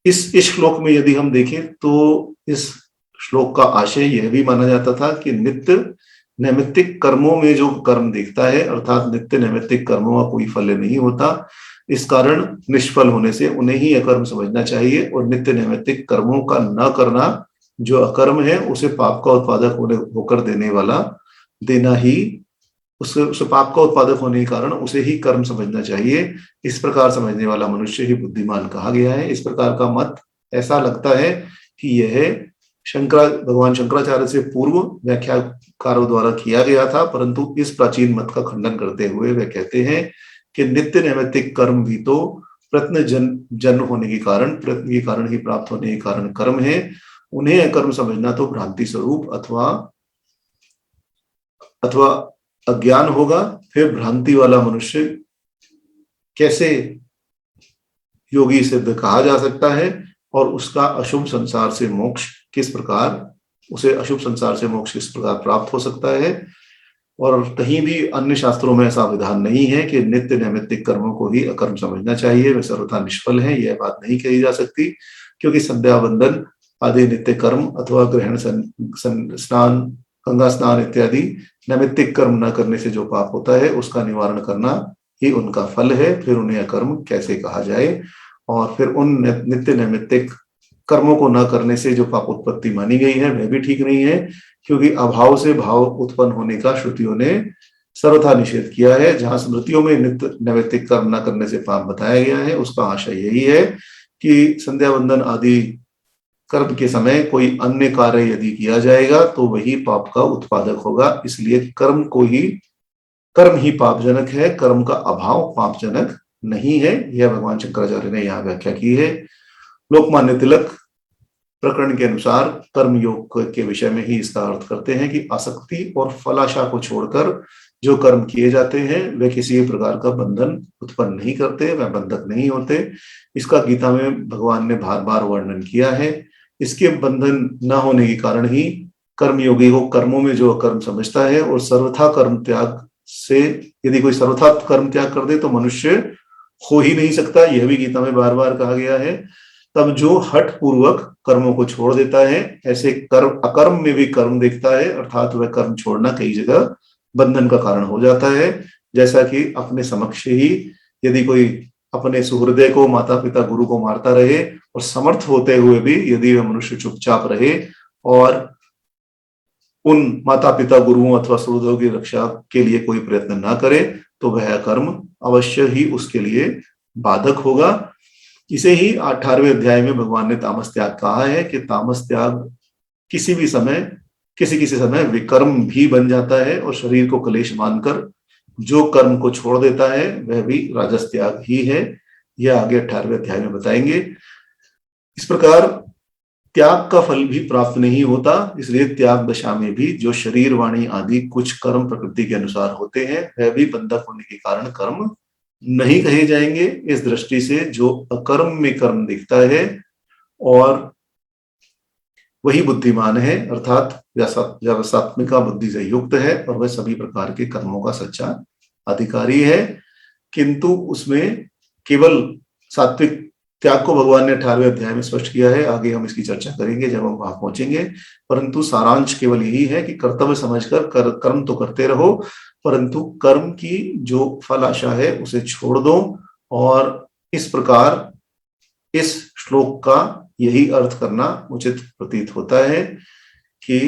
इस श्लोक में यदि हम देखें तो इस श्लोक का आशय यह भी माना जाता था कि नित्य नैमित्तिक कर्मों में जो कर्म दिखता है, अर्थात नित्य नैमित्तिक कर्मों का कोई फल नहीं होता, इस कारण निष्फल होने से उन्हें ही अकर्म समझना चाहिए, और नित्य नैमित्तिक कर्मों का न करना जो अकर्म है उसे पाप का उत्पादक होकर देना ही उसे पाप का उत्पादक होने के कारण उसे ही कर्म समझना चाहिए। इस प्रकार समझने वाला मनुष्य ही बुद्धिमान कहा गया है। इस प्रकार का मत ऐसा लगता है कि यह भगवान शंकराचार्य से पूर्व व्याख्याकारों द्वारा किया गया था, परंतु इस प्राचीन मत का खंडन करते हुए वे कहते हैं कि नित्य नैमित्तिक कर्म भी तो प्रत्न जन्म होने के कारण, प्रत्न के कारण ही प्राप्त होने के कारण कर्म है। उन्हें अकर्म समझना तो भ्रांति स्वरूप अथवा अज्ञान होगा। फिर भ्रांति वाला मनुष्य कैसे योगी सिद्ध कहा जा सकता है, और उसका अशुभ संसार से मोक्ष किस प्रकार प्राप्त हो सकता है। और कहीं भी अन्य शास्त्रों में ऐसा विधान नहीं है कि नित्य नैमित्तिक कर्मों को ही अकर्म समझना चाहिए, वे सर्वथा निष्फल है, यह बात नहीं कही जा सकती। क्योंकि संध्या वंदन आदि नित्य कर्म अथवा ग्रहण स्नान, गंगा स्नान इत्यादि नैमित्तिक कर्म न करने से जो पाप होता है उसका निवारण करना ही उनका फल है। फिर उन्हें अकर्म कैसे कहा जाए। और फिर उन नित्य नैमित्तिक कर्मों को न करने से जो पाप उत्पत्ति मानी गई है वह भी ठीक नहीं है, क्योंकि अभाव से भाव उत्पन्न होने का श्रुतियों ने सर्वथा निषेध किया है। जहां स्मृतियों में नित्य नैमित्तिक कर्म न करने से पाप बताया गया है, उसका आशय यही है कि संध्या वंदन आदि कर्म के समय कोई अन्य कार्य यदि किया जाएगा तो वही पाप का उत्पादक होगा। इसलिए कर्म ही पापजनक है, कर्म का अभाव पापजनक नहीं है। यह भगवान शंकराचार्य ने यहाँ व्याख्या की है। लोकमान्य तिलक प्रकरण के अनुसार कर्म योग के विषय में ही इसका अर्थ करते हैं कि आसक्ति और फलाशा को छोड़कर जो कर्म किए जाते हैं वे किसी प्रकार का बंधन उत्पन्न नहीं करते, वे बंधक नहीं होते। इसका गीता में भगवान ने बार बार वर्णन किया है। इसके बंधन न होने के कारण ही कर्मयोगी को कर्मों में जो अकर्म समझता है और सर्वथा कर्म त्याग से, यदि कोई सर्वथा कर्म त्याग कर दे तो मनुष्य हो ही नहीं सकता, यह भी गीता में बार बार कहा गया है। तब जो हठ पूर्वक कर्मों को छोड़ देता है, ऐसे अकर्म में भी कर्म देखता है, अर्थात वह कर्म छोड़ना कई जगह बंधन का कारण हो जाता है। जैसा कि अपने समक्ष ही यदि कोई अपने सुहृदय को, माता पिता गुरु को मारता रहे और समर्थ होते हुए भी यदि वह मनुष्य चुपचाप रहे और उन माता पिता गुरुओं अथवा सुहृदों की रक्षा के लिए कोई प्रयत्न ना करे तो वह कर्म अवश्य ही उसके लिए बाधक होगा। इसे ही 18वें अध्याय में भगवान ने तामस त्याग कहा है कि तामस त्याग किसी समय विकर्म भी बन जाता है, और शरीर को कलेश मानकर जो कर्म को छोड़ देता है वह भी राजस त्याग ही है। यह आगे 18वें अध्याय में बताएंगे। इस प्रकार त्याग का फल भी प्राप्त नहीं होता, इसलिए त्याग दशा में भी जो शरीर, वाणी आदि कुछ कर्म प्रकृति के अनुसार होते हैं वह भी बंधक होने के कारण कर्म नहीं कहे जाएंगे। इस दृष्टि से जो अकर्म में कर्म दिखता है और वही बुद्धिमान है, अर्थात व्यावसात्मिका बुद्धि से युक्त है, और वह सभी प्रकार के कर्मों का सच्चा अधिकारी है। किंतु उसमें केवल सात्विक त्याग को भगवान ने 18वें अध्याय में स्पष्ट किया है, आगे हम इसकी चर्चा करेंगे जब हम वहां पहुंचेंगे। परंतु सारांश केवल यही है कि कर्तव्य समझकर कर्म तो करते रहो, परंतु कर्म की जो फल आशा है उसे छोड़ दो। और इस प्रकार इस श्लोक का यही अर्थ करना उचित प्रतीत होता है कि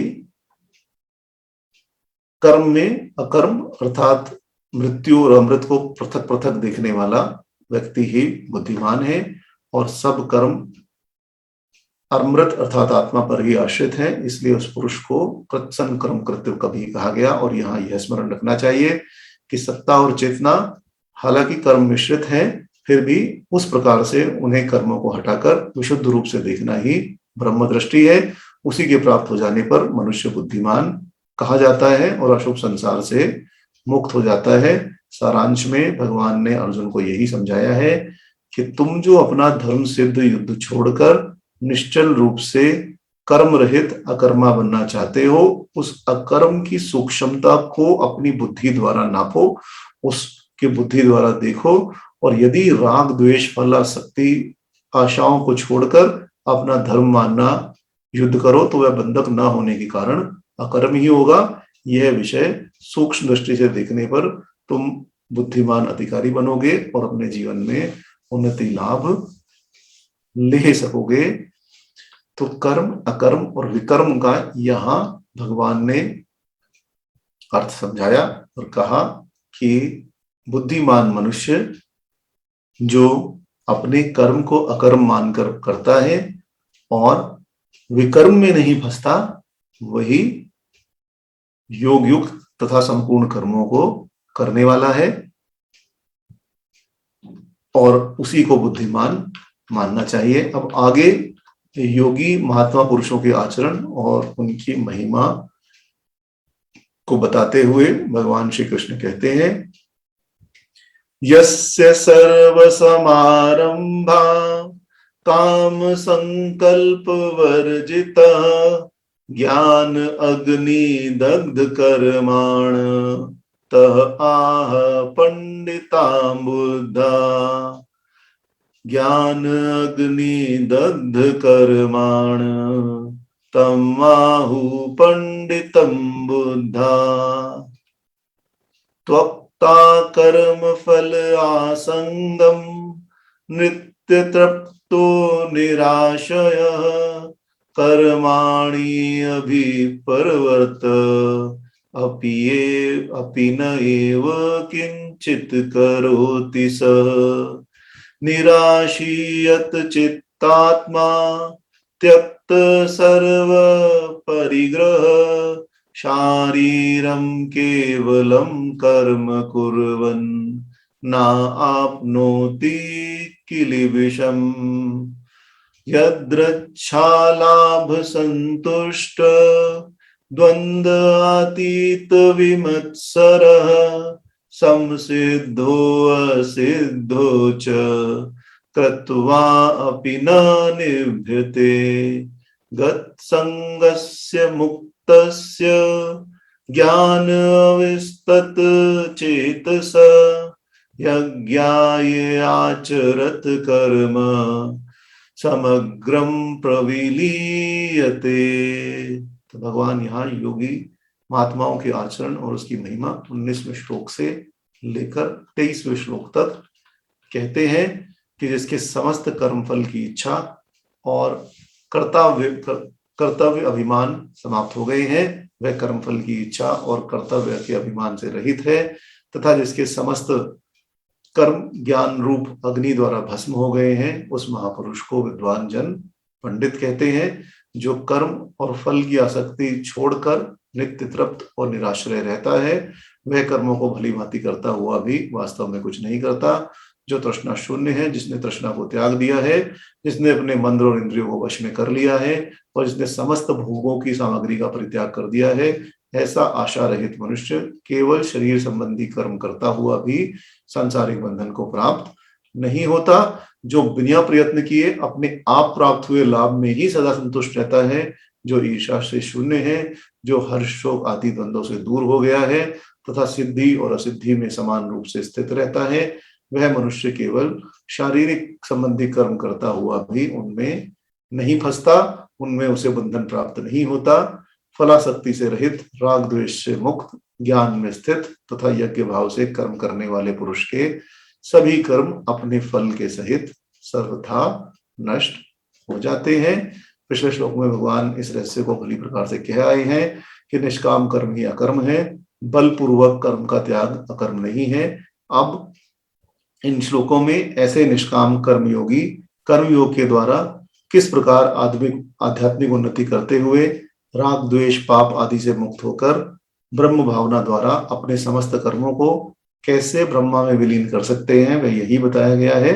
कर्म में अकर्म अर्थात मृत्यु और अमृत को पृथक पृथक देखने वाला व्यक्ति ही बुद्धिमान है, और सब कर्म अमृत अर्थात आत्मा पर ही आश्रित है। इसलिए उस पुरुष को कृत्सन कर्म कृत्य कभी कहा गया। और यहाँ यह स्मरण रखना चाहिए कि सत्ता और चेतना हालांकि कर्म मिश्रित है, फिर भी उस प्रकार से उन्हें कर्मों को हटाकर विशुद्ध रूप से देखना ही ब्रह्म दृष्टि है। उसी के प्राप्त हो जाने पर मनुष्य बुद्धिमान कहा जाता है और अशुभ संसार से मुक्त हो जाता है। सारांश में भगवान ने अर्जुन को यही समझाया है कि तुम जो अपना धर्म सिद्ध युद्ध छोड़कर निश्चल रूप से कर्म रहित अकर्मा बनना चाहते हो, उस अकर्म की सूक्ष्मता को अपनी बुद्धि द्वारा नापो, उसकी बुद्धि द्वारा देखो, और यदि राग द्वेष फलासक्ति आशाओं को छोड़कर अपना धर्म मानना युद्ध करो तो वह बंधक न होने के कारण अकर्म ही होगा। यह विषय सूक्ष्म दृष्टि से देखने पर तुम बुद्धिमान अधिकारी बनोगे और अपने जीवन में उन्नति लाभ ले सकोगे। तो कर्म, अकर्म और विकर्म का यहां भगवान ने अर्थ समझाया और कहा कि बुद्धिमान मनुष्य जो अपने कर्म को अकर्म मानकर करता है और विकर्म में नहीं फंसता, वही योग युक्त तथा संपूर्ण कर्मों को करने वाला है और उसी को बुद्धिमान मानना चाहिए। अब आगे योगी महात्मा पुरुषों के आचरण और उनकी महिमा को बताते हुए भगवान श्री कृष्ण कहते हैं, यस्य सर्व समारंभा काम संकल्प वर्जिता ज्ञान अग्नि दग्ध कर्माण तह आह पंडिता बुद्धा। ज्ञान अग्नि दग्ध कर्माण तम आहु पंडितम बुद्धा। त्वक्ता कर्म फल आसंगम नित्य तृप्तो निराशय कर्माणि अभिपर्वर्त अपि न एव किंचित करोति स। निराशीयत चित्तात्मा त्यक्त सर्व परिग्रह शारीरम केवलम कर्म कुर्वन् ना आपनोति किल्बिषम्। यदृच्छालाभ संतुष्ट द्वंद्वातीत विमत्सरः संसिद्धो असिद्धो च कृत्वा अपि न निभ्यते। गत्संगस्य मुक्तस्य ज्ञान विस्तत चेतस यज्ञाय आचरत कर्म समग्रम प्रविलीयते। तो भगवान यहाँ योगी महात्माओं के आचरण और उसकी महिमा 19वें श्लोक से लेकर 23वें श्लोक तक कहते हैं कि जिसके समस्त कर्मफल की इच्छा और कर्तव्य अभिमान समाप्त हो गए हैं, वह कर्मफल की इच्छा और कर्तव्य के अभिमान से रहित है, तथा जिसके समस्त कर्म ज्ञान रूप अग्नि द्वारा भस्म हो गए हैं, उस महापुरुष को विद्वान जन पंडित कहते हैं। जो कर्म और फल की आसक्ति छोड़कर नित्य तृप्त और निराश्रय रहता है, वह कर्मों को भली भांति करता हुआ भी वास्तव में कुछ नहीं करता। जो तृष्णा शून्य है, जिसने तृष्णा को त्याग दिया है, जिसने अपने मन और इंद्रियों को वश में कर लिया है और जिसने समस्त भोगों की सामग्री का परित्याग कर दिया है, ऐसा आशा रहित मनुष्य केवल शरीर संबंधी कर्म करता हुआ भी सांसारिक बंधन को प्राप्त नहीं होता। जो बिना प्रयत्न किए अपने आप प्राप्त हुए लाभ में ही सदा संतुष्ट रहता है, जो ईर्ष्या से शून्य है, जो हर्ष शोक आदि द्वंद्वों से दूर हो गया है तथा सिद्धि और असिद्धि में समान रूप से स्थित रहता है, वह मनुष्य केवल शारीरिक संबंधी कर्म करता हुआ भी उनमें नहीं फंसता, उनमें उसे बंधन प्राप्त नहीं होता। फलासक्ति से रहित, राग द्वेष से मुक्त, ज्ञान में स्थित तथा यज्ञ भाव से कर्म करने वाले पुरुष के सभी कर्म अपने फल के सहित सर्वथा नष्ट हो जाते हैं। पिछले श्लोक में भगवान इस रहस्य को भली प्रकार से कह आए हैं कि निष्काम कर्म ही अकर्म है, बलपूर्वक कर्म का त्याग अकर्म नहीं है। अब इन श्लोकों में ऐसे निष्काम कर्मयोगी कर्मयोग के द्वारा किस प्रकार आध्यात्मिक उन्नति करते हुए राग द्वेष पाप आदि से मुक्त होकर ब्रह्म भावना द्वारा अपने समस्त कर्मों को कैसे ब्रह्मा में विलीन कर सकते हैं, वह यही बताया गया है।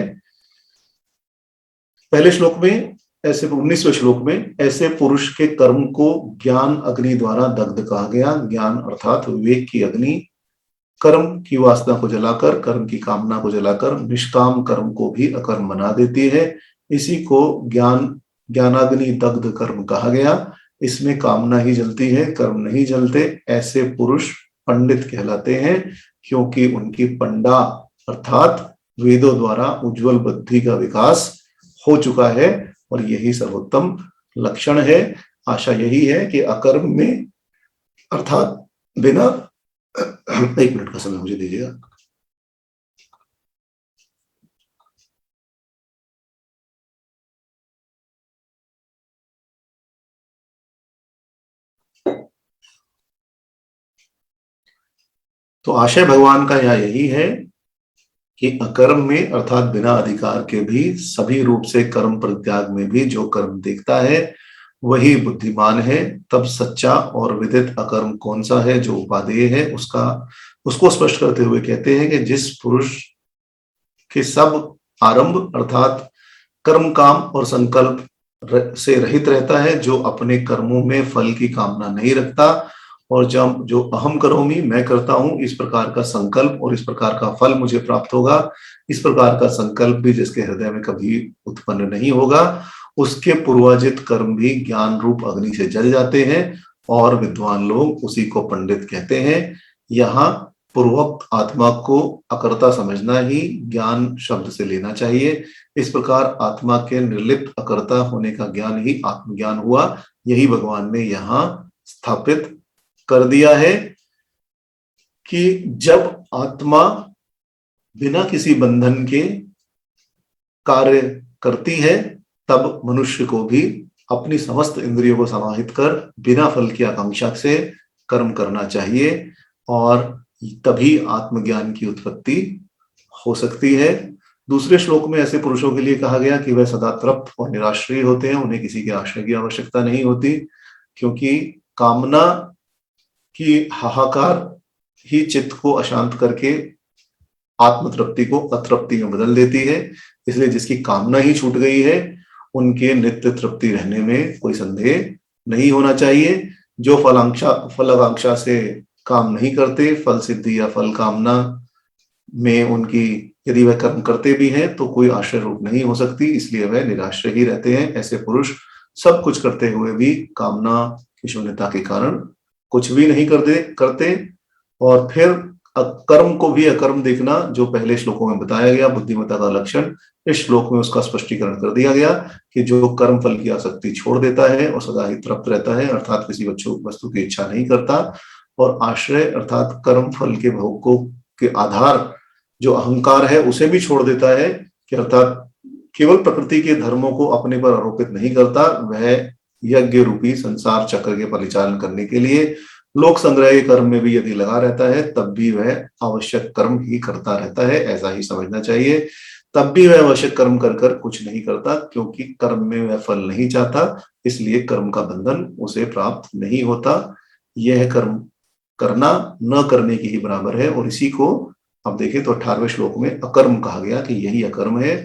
पहले श्लोक में ऐसे 19वें श्लोक में ऐसे पुरुष के कर्म को ज्ञान अग्नि द्वारा दग्ध कहा गया। ज्ञान अर्थात विवेक की अग्नि कर्म की वासना को जलाकर, कर्म की कामना को जलाकर निष्काम कर्म को भी अकर्म बना देती है। इसी को ज्ञानाग्नि दग्ध कर्म कहा गया। इसमें कामना ही जलती है, कर्म नहीं जलते। ऐसे पुरुष पंडित कहलाते हैं, क्योंकि उनकी पंडा अर्थात वेदों द्वारा उज्जवल बुद्धि का विकास हो चुका है और यही सर्वोत्तम लक्षण है। आशा यही है कि अकर्म में अर्थात बिना 1 मिनट का समय मुझे दीजिएगा। तो आशय भगवान का यहाँ यही है कि अकर्म में अर्थात बिना अधिकार के भी सभी रूप से कर्म परित्याग में भी जो कर्म देखता है वही बुद्धिमान है। तब सच्चा और विदित अकर्म कौन सा है जो उपादेय है, उसको स्पष्ट करते हुए कहते हैं कि जिस पुरुष के सब आरंभ अर्थात कर्म काम और संकल्प से रहित रहता है, जो अपने कर्मों में फल की कामना नहीं रखता, और जब जो अहम करोमि मैं करता हूं इस प्रकार का संकल्प और इस प्रकार का फल मुझे प्राप्त होगा, इस प्रकार का संकल्प भी जिसके हृदय में कभी उत्पन्न नहीं होगा, उसके पूर्वाजित कर्म भी ज्ञान रूप अग्नि से जल जाते हैं और विद्वान लोग उसी को पंडित कहते हैं। यहाँ पूर्वोक्त आत्मा को अकर्ता समझना ही ज्ञान शब्द से लेना चाहिए। इस प्रकार आत्मा के निर्लिप्त अकर्ता होने का ज्ञान ही आत्मज्ञान हुआ। यही भगवान ने यहाँ स्थापित कर दिया है कि जब आत्मा बिना किसी बंधन के कार्य करती है तब मनुष्य को भी अपनी समस्त इंद्रियों को समाहित कर बिना फल की आकांक्षा से कर्म करना चाहिए, और तभी आत्मज्ञान की उत्पत्ति हो सकती है। दूसरे श्लोक में ऐसे पुरुषों के लिए कहा गया कि वह सदा तृप्त और निराश्रय होते हैं, उन्हें किसी के आश्रय की आवश्यकता नहीं होती, क्योंकि कामना की हाहाकार ही चित्त को अशांत करके आत्मतृप्ति को अतृप्ति में बदल देती है। इसलिए जिसकी कामना ही छूट गई है उनके नित्य तृप्ति रहने में कोई संदेह नहीं होना चाहिए। जो फल आकांक्षा से काम नहीं करते, फल सिद्धि या फल कामना में उनकी यदि वह कर्म करते भी हैं तो कोई आश्रय रूप नहीं हो सकती, इसलिए वह निराश्रय ही रहते हैं। ऐसे पुरुष सब कुछ करते हुए भी कामना की शून्यता के कारण कुछ भी नहीं करते। और फिर कर्म को भी अकर्म देखना जो पहले श्लोकों में बताया गया बुद्धिमत्ता का लक्षण, इस श्लोक में उसका स्पष्टीकरण कर दिया गया कि जो कर्म फल की आसक्ति छोड़ देता है और सदा ही तृप्त रहता है अर्थात किसी वस्तु की इच्छा नहीं करता, और आश्रय अर्थात कर्म फल के भोग को के आधार जो अहंकार है उसे भी छोड़ देता है, कि अर्थात केवल प्रकृति के धर्मों को अपने पर आरोपित नहीं करता, वह यज्ञ रूपी संसार चक्र के परिचालन करने के लिए लोक संग्रह कर्म में भी यदि लगा रहता है तब भी वह आवश्यक कर्म ही करता रहता है, ऐसा ही समझना चाहिए। तब भी वह आवश्यक कर्म कर कर कुछ नहीं करता, क्योंकि कर्म में वह फल नहीं चाहता, इसलिए कर्म का बंधन उसे प्राप्त नहीं होता। यह कर्म करना न करने की ही बराबर है, और इसी को आप देखें तो 18वें श्लोक में अकर्म कहा गया कि यही अकर्म है।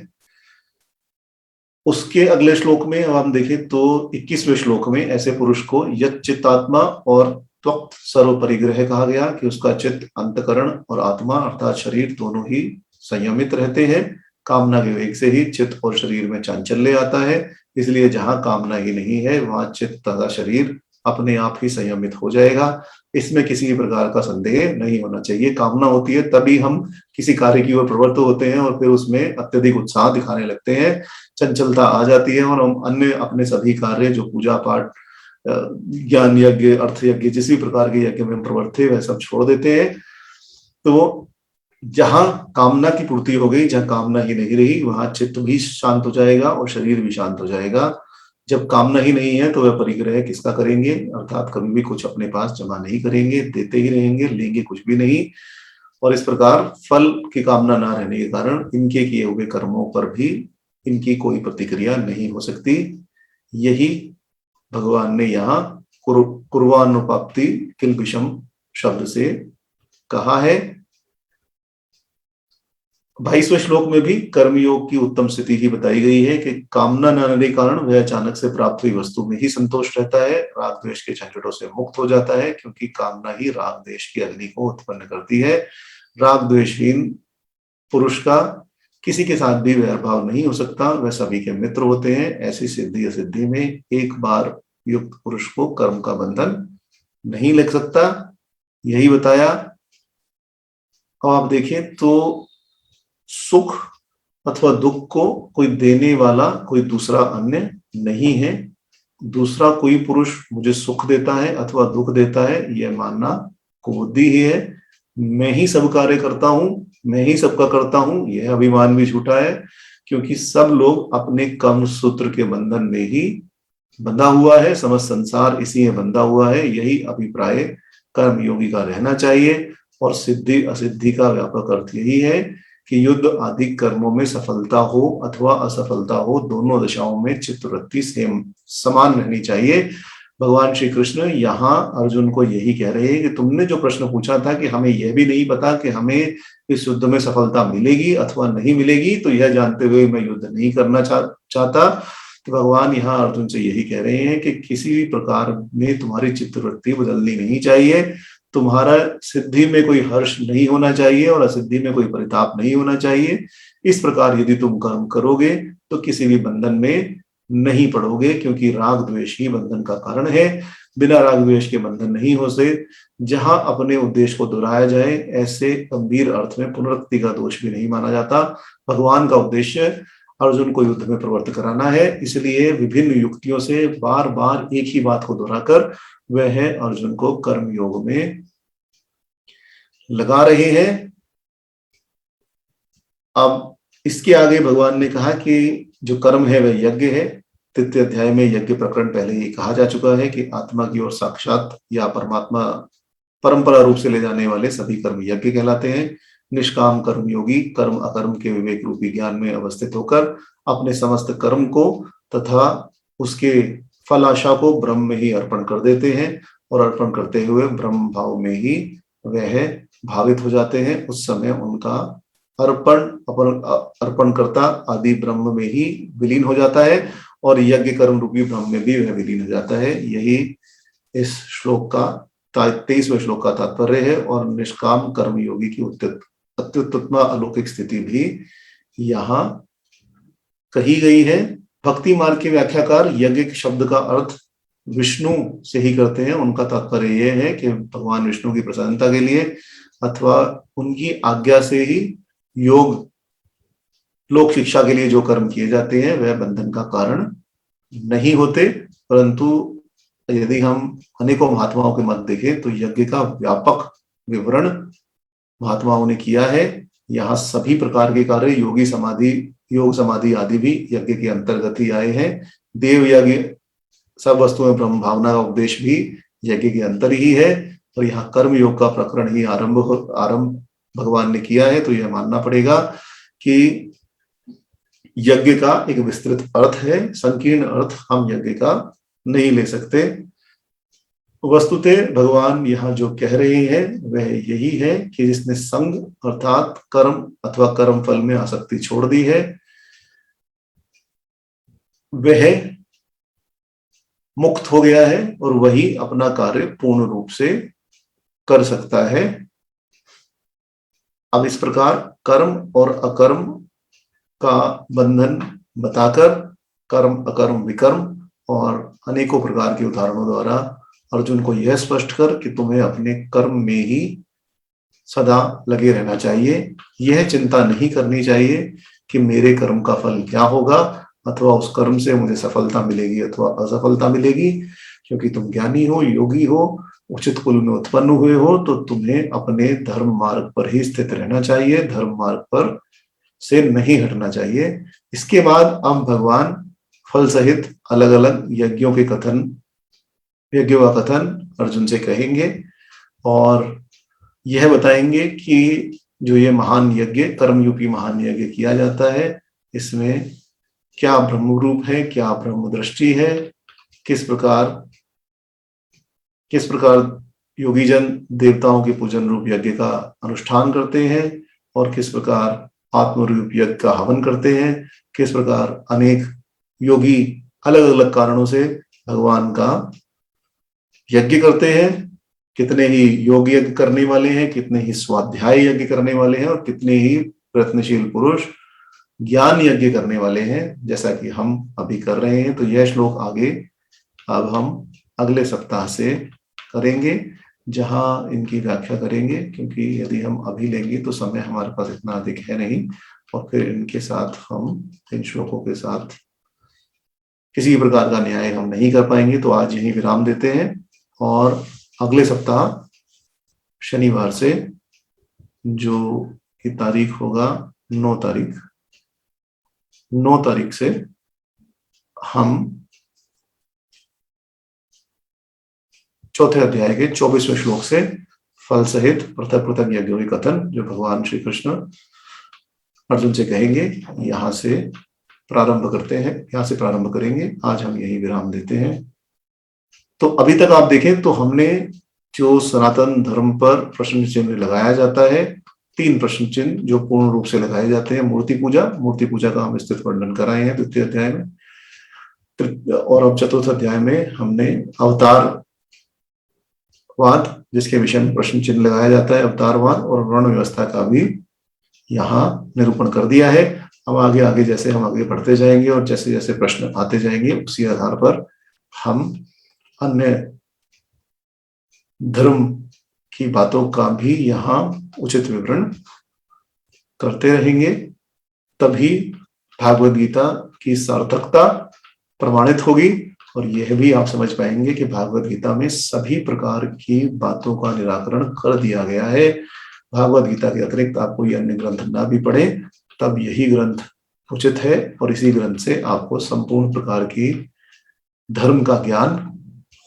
उसके अगले श्लोक में अब हम देखें तो 21वें श्लोक में ऐसे पुरुष को यत् चित्तात्मा और त्वक्त सर्व परिग्रह कहा गया कि उसका चित्त अंतकरण और आत्मा अर्थात शरीर दोनों ही संयमित रहते हैं। कामना के वेग से ही चित्त और शरीर में चांचल्य आता है, इसलिए जहां कामना ही नहीं है वहां चित्त तथा शरीर अपने आप ही संयमित हो जाएगा। इसमें किसी भी प्रकार का संदेह नहीं होना चाहिए। कामना होती है तभी हम किसी कार्य की ओर प्रवृत्त होते हैं और फिर उसमें अत्यधिक उत्साह दिखाने लगते हैं, चंचलता आ जाती है और हम अन्य अपने सभी कार्य जो पूजा पाठ ज्ञान यज्ञ अर्थ यज्ञ जिस भी प्रकार के यज्ञ में हम प्रवृत्त थे वह सब छोड़ देते हैं। तो जहां कामना की पूर्ति हो गई, जहां कामना ही नहीं रही, वहां चित्त भी शांत हो जाएगा और शरीर भी शांत हो जाएगा। जब कामना ही नहीं है तो वह परिग्रह किसका करेंगे, अर्थात कभी भी कुछ अपने पास जमा नहीं करेंगे, देते ही रहेंगे, लेंगे कुछ भी नहीं। और इस प्रकार फल की कामना ना रहने के कारण इनके किए हुए कर्मों पर भी इनकी कोई प्रतिक्रिया नहीं हो सकती। यही भगवान ने यहाँ कुर्वानुपाप्ति किल्बिषम शब्द से कहा है। 22वें श्लोक में भी कर्मयोग की उत्तम स्थिति ही बताई गई है कि कामना न रहने के कारण वह अचानक से प्राप्त हुई वस्तु में ही संतोष रहता है, राग द्वेष के झंझटों से मुक्त हो जाता है, क्योंकि कामना ही राग द्वेष की अग्नि को उत्पन्न करती है। राग द्वेषहीन पुरुष का किसी के साथ भी वैर भाव नहीं हो सकता, वह सभी के मित्र होते हैं। ऐसी सिद्धि असिद्धि में एक बार युक्त पुरुष को कर्म का बंधन नहीं लग सकता, यही बताया। अब आप देखें तो सुख अथवा दुख को कोई देने वाला कोई दूसरा अन्य नहीं है। दूसरा कोई पुरुष मुझे सुख देता है अथवा दुख देता है यह मानना कुबुद्धि ही है। मैं ही सब कार्य करता हूं, मैं ही सबका करता हूं, यह अभिमान भी झूठा है, क्योंकि सब लोग अपने कर्म सूत्र के बंधन में ही बंधा हुआ है, समस्त संसार इसी में बंधा हुआ है। यही अभिप्राय कर्मयोगी का रहना चाहिए। और सिद्धि असिद्धि का व्यापक अर्थ यही है कि युद्ध आदि कर्मों में सफलता हो अथवा असफलता हो, दोनों दशाओं में चित्तवृत्ति सेम समान रहनी चाहिए। भगवान श्री कृष्ण यहाँ अर्जुन को यही कह रहे हैं कि तुमने जो प्रश्न पूछा था कि हमें यह भी नहीं पता कि हमें इस युद्ध में सफलता मिलेगी अथवा नहीं मिलेगी, तो यह जानते हुए मैं युद्ध नहीं करना चाहता। तो भगवान यहाँ अर्जुन से यही कह रहे हैं कि किसी भी प्रकार में तुम्हारी चित्तवृत्ति बदलनी नहीं चाहिए, तुम्हारा सिद्धि में कोई हर्ष नहीं होना चाहिए और असिद्धि में कोई परिताप नहीं होना चाहिए। इस प्रकार यदि तुम कर्म करोगे तो किसी भी बंधन में नहीं पड़ोगे, क्योंकि राग द्वेष ही बंधन का कारण है। बिना राग द्वेष के बंधन नहीं हो सकते। जहां अपने उद्देश्य को दोहराया जाए, ऐसे गंभीर अर्थ में पुनरुक्ति का दोष भी नहीं माना जाता। भगवान का उद्देश्य अर्जुन को युद्ध में प्रवृत्त कराना है, इसलिए विभिन्न युक्तियों से बार बार एक ही बात को दोहराकर वह अर्जुन को कर्म योग में लगा रहे हैं। अब इसके आगे भगवान ने कहा कि जो कर्म है वह यज्ञ है। 3 अध्याय में यज्ञ प्रकरण पहले ही कहा जा चुका है कि आत्मा की ओर साक्षात या परमात्मा परंपरा रूप से ले जाने वाले सभी कर्म यज्ञ कहलाते हैं। निष्काम कर्म योगी कर्म अकर्म के विवेक रूपी ज्ञान में अवस्थित होकर अपने समस्त कर्म को तथा उसके फल आशा को ब्रह्म में ही अर्पण कर देते हैं, और अर्पण करते हुए ब्रह्म भाव में ही वह भावित हो जाते हैं। उस समय उनका अर्पण करता आदि ब्रह्म में ही विलीन हो जाता है, और यज्ञ कर्म रूपी ब्रह्म में भी वह विलीन हो जाता है। यही इस श्लोक का 23वें श्लोक का तात्पर्य है। और निष्काम कर्म योगी की अत्युत्तम अलौकिक स्थिति भी यहाँ कही गई है। भक्ति मार्ग के व्याख्याकार यज्ञ शब्द का अर्थ विष्णु से ही करते हैं। उनका तात्पर्य यह है कि भगवान विष्णु की प्रसन्नता के लिए अथवा उनकी आज्ञा से ही योग लोक शिक्षा के लिए जो कर्म किए जाते हैं वह बंधन का कारण नहीं होते। परंतु यदि हम अनेकों महात्माओं के मत देखें तो यज्ञ का व्यापक विवरण महात्माओं ने किया है। यहाँ सभी प्रकार के कार्य योग समाधि आदि भी यज्ञ के अंतर्गत ही आए हैं। देव यज्ञ सब वस्तुओं ब्रह्म भावना का उपदेश भी यज्ञ के अंतर ही है। और यहाँ कर्म योग का प्रकरण ही आरंभ भगवान ने किया है। तो यह मानना पड़ेगा कि यज्ञ का एक विस्तृत अर्थ है, संकीर्ण अर्थ हम यज्ञ का नहीं ले सकते। वस्तुतः भगवान यहाँ जो कह रहे हैं वह यही है कि जिसने संग अर्थात कर्म अथवा कर्म फल में आसक्ति छोड़ दी है वह मुक्त हो गया है और वही अपना कार्य पूर्ण रूप से कर सकता है। अब इस प्रकार कर्म और अकर्म का बंधन बताकर कर्म अकर्म विकर्म और अनेकों प्रकार के उदाहरणों द्वारा अर्जुन को यह स्पष्ट कर कि तुम्हें अपने कर्म में ही सदा लगे रहना चाहिए। यह चिंता नहीं करनी चाहिए कि मेरे कर्म का फल क्या होगा अथवा उस कर्म से मुझे सफलता मिलेगी अथवा असफलता मिलेगी, क्योंकि तुम ज्ञानी हो, योगी हो, उचित कुल में उत्पन्न हुए हो, तो तुम्हें अपने धर्म मार्ग पर ही स्थित रहना चाहिए, धर्म मार्ग पर से नहीं हटना चाहिए। इसके बाद अब भगवान फल सहित अलग अलग यज्ञों का कथन अर्जुन से कहेंगे और यह बताएंगे कि जो ये महान यज्ञ कर्मयूपी महान यज्ञ किया जाता है इसमें क्या ब्रह्म रूप है, क्या ब्रह्म दृष्टि है, किस प्रकार योगी जन देवताओं के पूजन रूप यज्ञ का अनुष्ठान करते हैं और किस प्रकार आत्मरूप यज्ञ का हवन करते हैं, किस प्रकार अनेक योगी अलग अलग कारणों से भगवान का यज्ञ करते हैं, कितने ही योग यज्ञ करने वाले हैं, कितने ही स्वाध्याय यज्ञ करने वाले हैं और कितने ही प्रयत्नशील पुरुष ज्ञान यज्ञ करने वाले हैं, जैसा कि हम अभी कर रहे हैं। तो यह श्लोक आगे अब हम अगले सप्ताह से करेंगे जहां इनकी व्याख्या करेंगे, क्योंकि यदि हम अभी लेंगे तो समय हमारे पास इतना अधिक है नहीं और फिर इनके साथ हम इन श्लोकों के साथ किसी प्रकार का न्याय हम नहीं कर पाएंगे। तो आज यही विराम देते हैं और अगले सप्ताह शनिवार से जो की तारीख होगा 9 तारीख से हम 4थे अध्याय के 24वें श्लोक से फल सहित पृथक पृथक यज्ञों के कथन जो भगवान श्री कृष्ण अर्जुन से कहेंगे, यहाँ से प्रारंभ करते हैं, यहाँ से प्रारंभ करेंगे। आज हम यही विराम देते हैं। तो अभी तक आप देखें तो हमने जो सनातन धर्म पर प्रश्न चिन्ह लगाया जाता है, 3 प्रश्न चिन्ह जो पूर्ण रूप से लगाए जाते हैं। मूर्ति पूजा का हम विस्तृत वर्णन कराए हैं द्वितीय अध्याय में, और अब चतुर्थ अध्याय में हमने अवतारवाद, जिसके विषय में प्रश्न चिन्ह लगाया जाता है, अवतारवाद और वर्ण व्यवस्था का भी यहाँ निरूपण कर दिया है। हम आगे जैसे हम आगे बढ़ते जाएंगे और जैसे जैसे प्रश्न आते जाएंगे, उसी आधार पर हम अन्य धर्म की बातों का भी यहाँ उचित विवरण करते रहेंगे। तभी भागवत गीता की सार्थकता प्रमाणित होगी और यह भी आप समझ पाएंगे कि भागवत गीता में सभी प्रकार की बातों का निराकरण कर दिया गया है। भागवत गीता के अतिरिक्त आप कोई अन्य ग्रंथ ना भी पढ़े तब यही ग्रंथ उचित है, और इसी ग्रंथ से आपको संपूर्ण प्रकार की धर्म का ज्ञान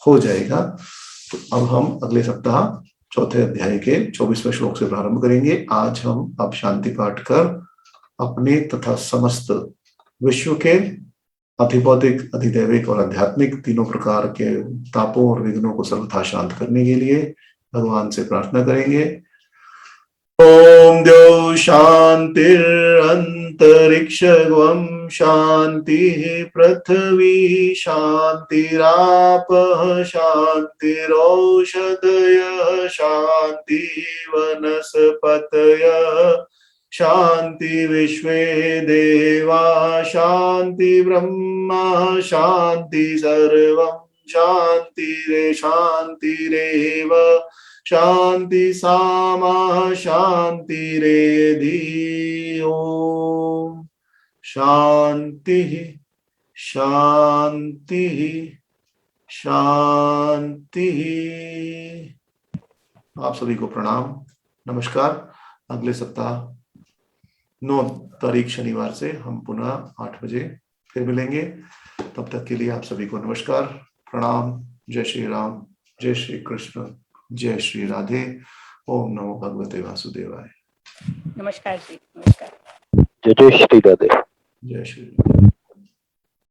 हो जाएगा। तो अब हम अगले सप्ताह चौथे अध्याय के 24वें श्लोक से प्रारंभ करेंगे। आज हम अब शांति पाठ कर अपने तथा समस्त विश्व के अधिभौतिक, अधिदैविक और आध्यात्मिक तीनों प्रकार के तापों और विघ्नों को सर्वथा शांत करने के लिए भगवान से प्रार्थना करेंगे। ओम द्यौ शांतिरंतरिक्षगम शांति पृथ्वी शांतिरापः शांतिरौषधयः शांति वनस्पतयः शांति विश्वे देवा शांति ब्रह्मा शांति सर्वं शांतिरेव शांति सामा शांतिरेधि। ओम शांति शांति शांति। आप सभी को प्रणाम, नमस्कार। अगले सप्ताह 9 तारीख शनिवार से हम पुनः 8 बजे फिर मिलेंगे। तब तक के लिए आप सभी को नमस्कार, प्रणाम। जय श्री राम, जय श्री कृष्ण, जय श्री राधे। ओम नमो भगवते वासुदेवाय। नमस्कार जी, नमस्कार। जय श्री राधे। जय श्री राधे।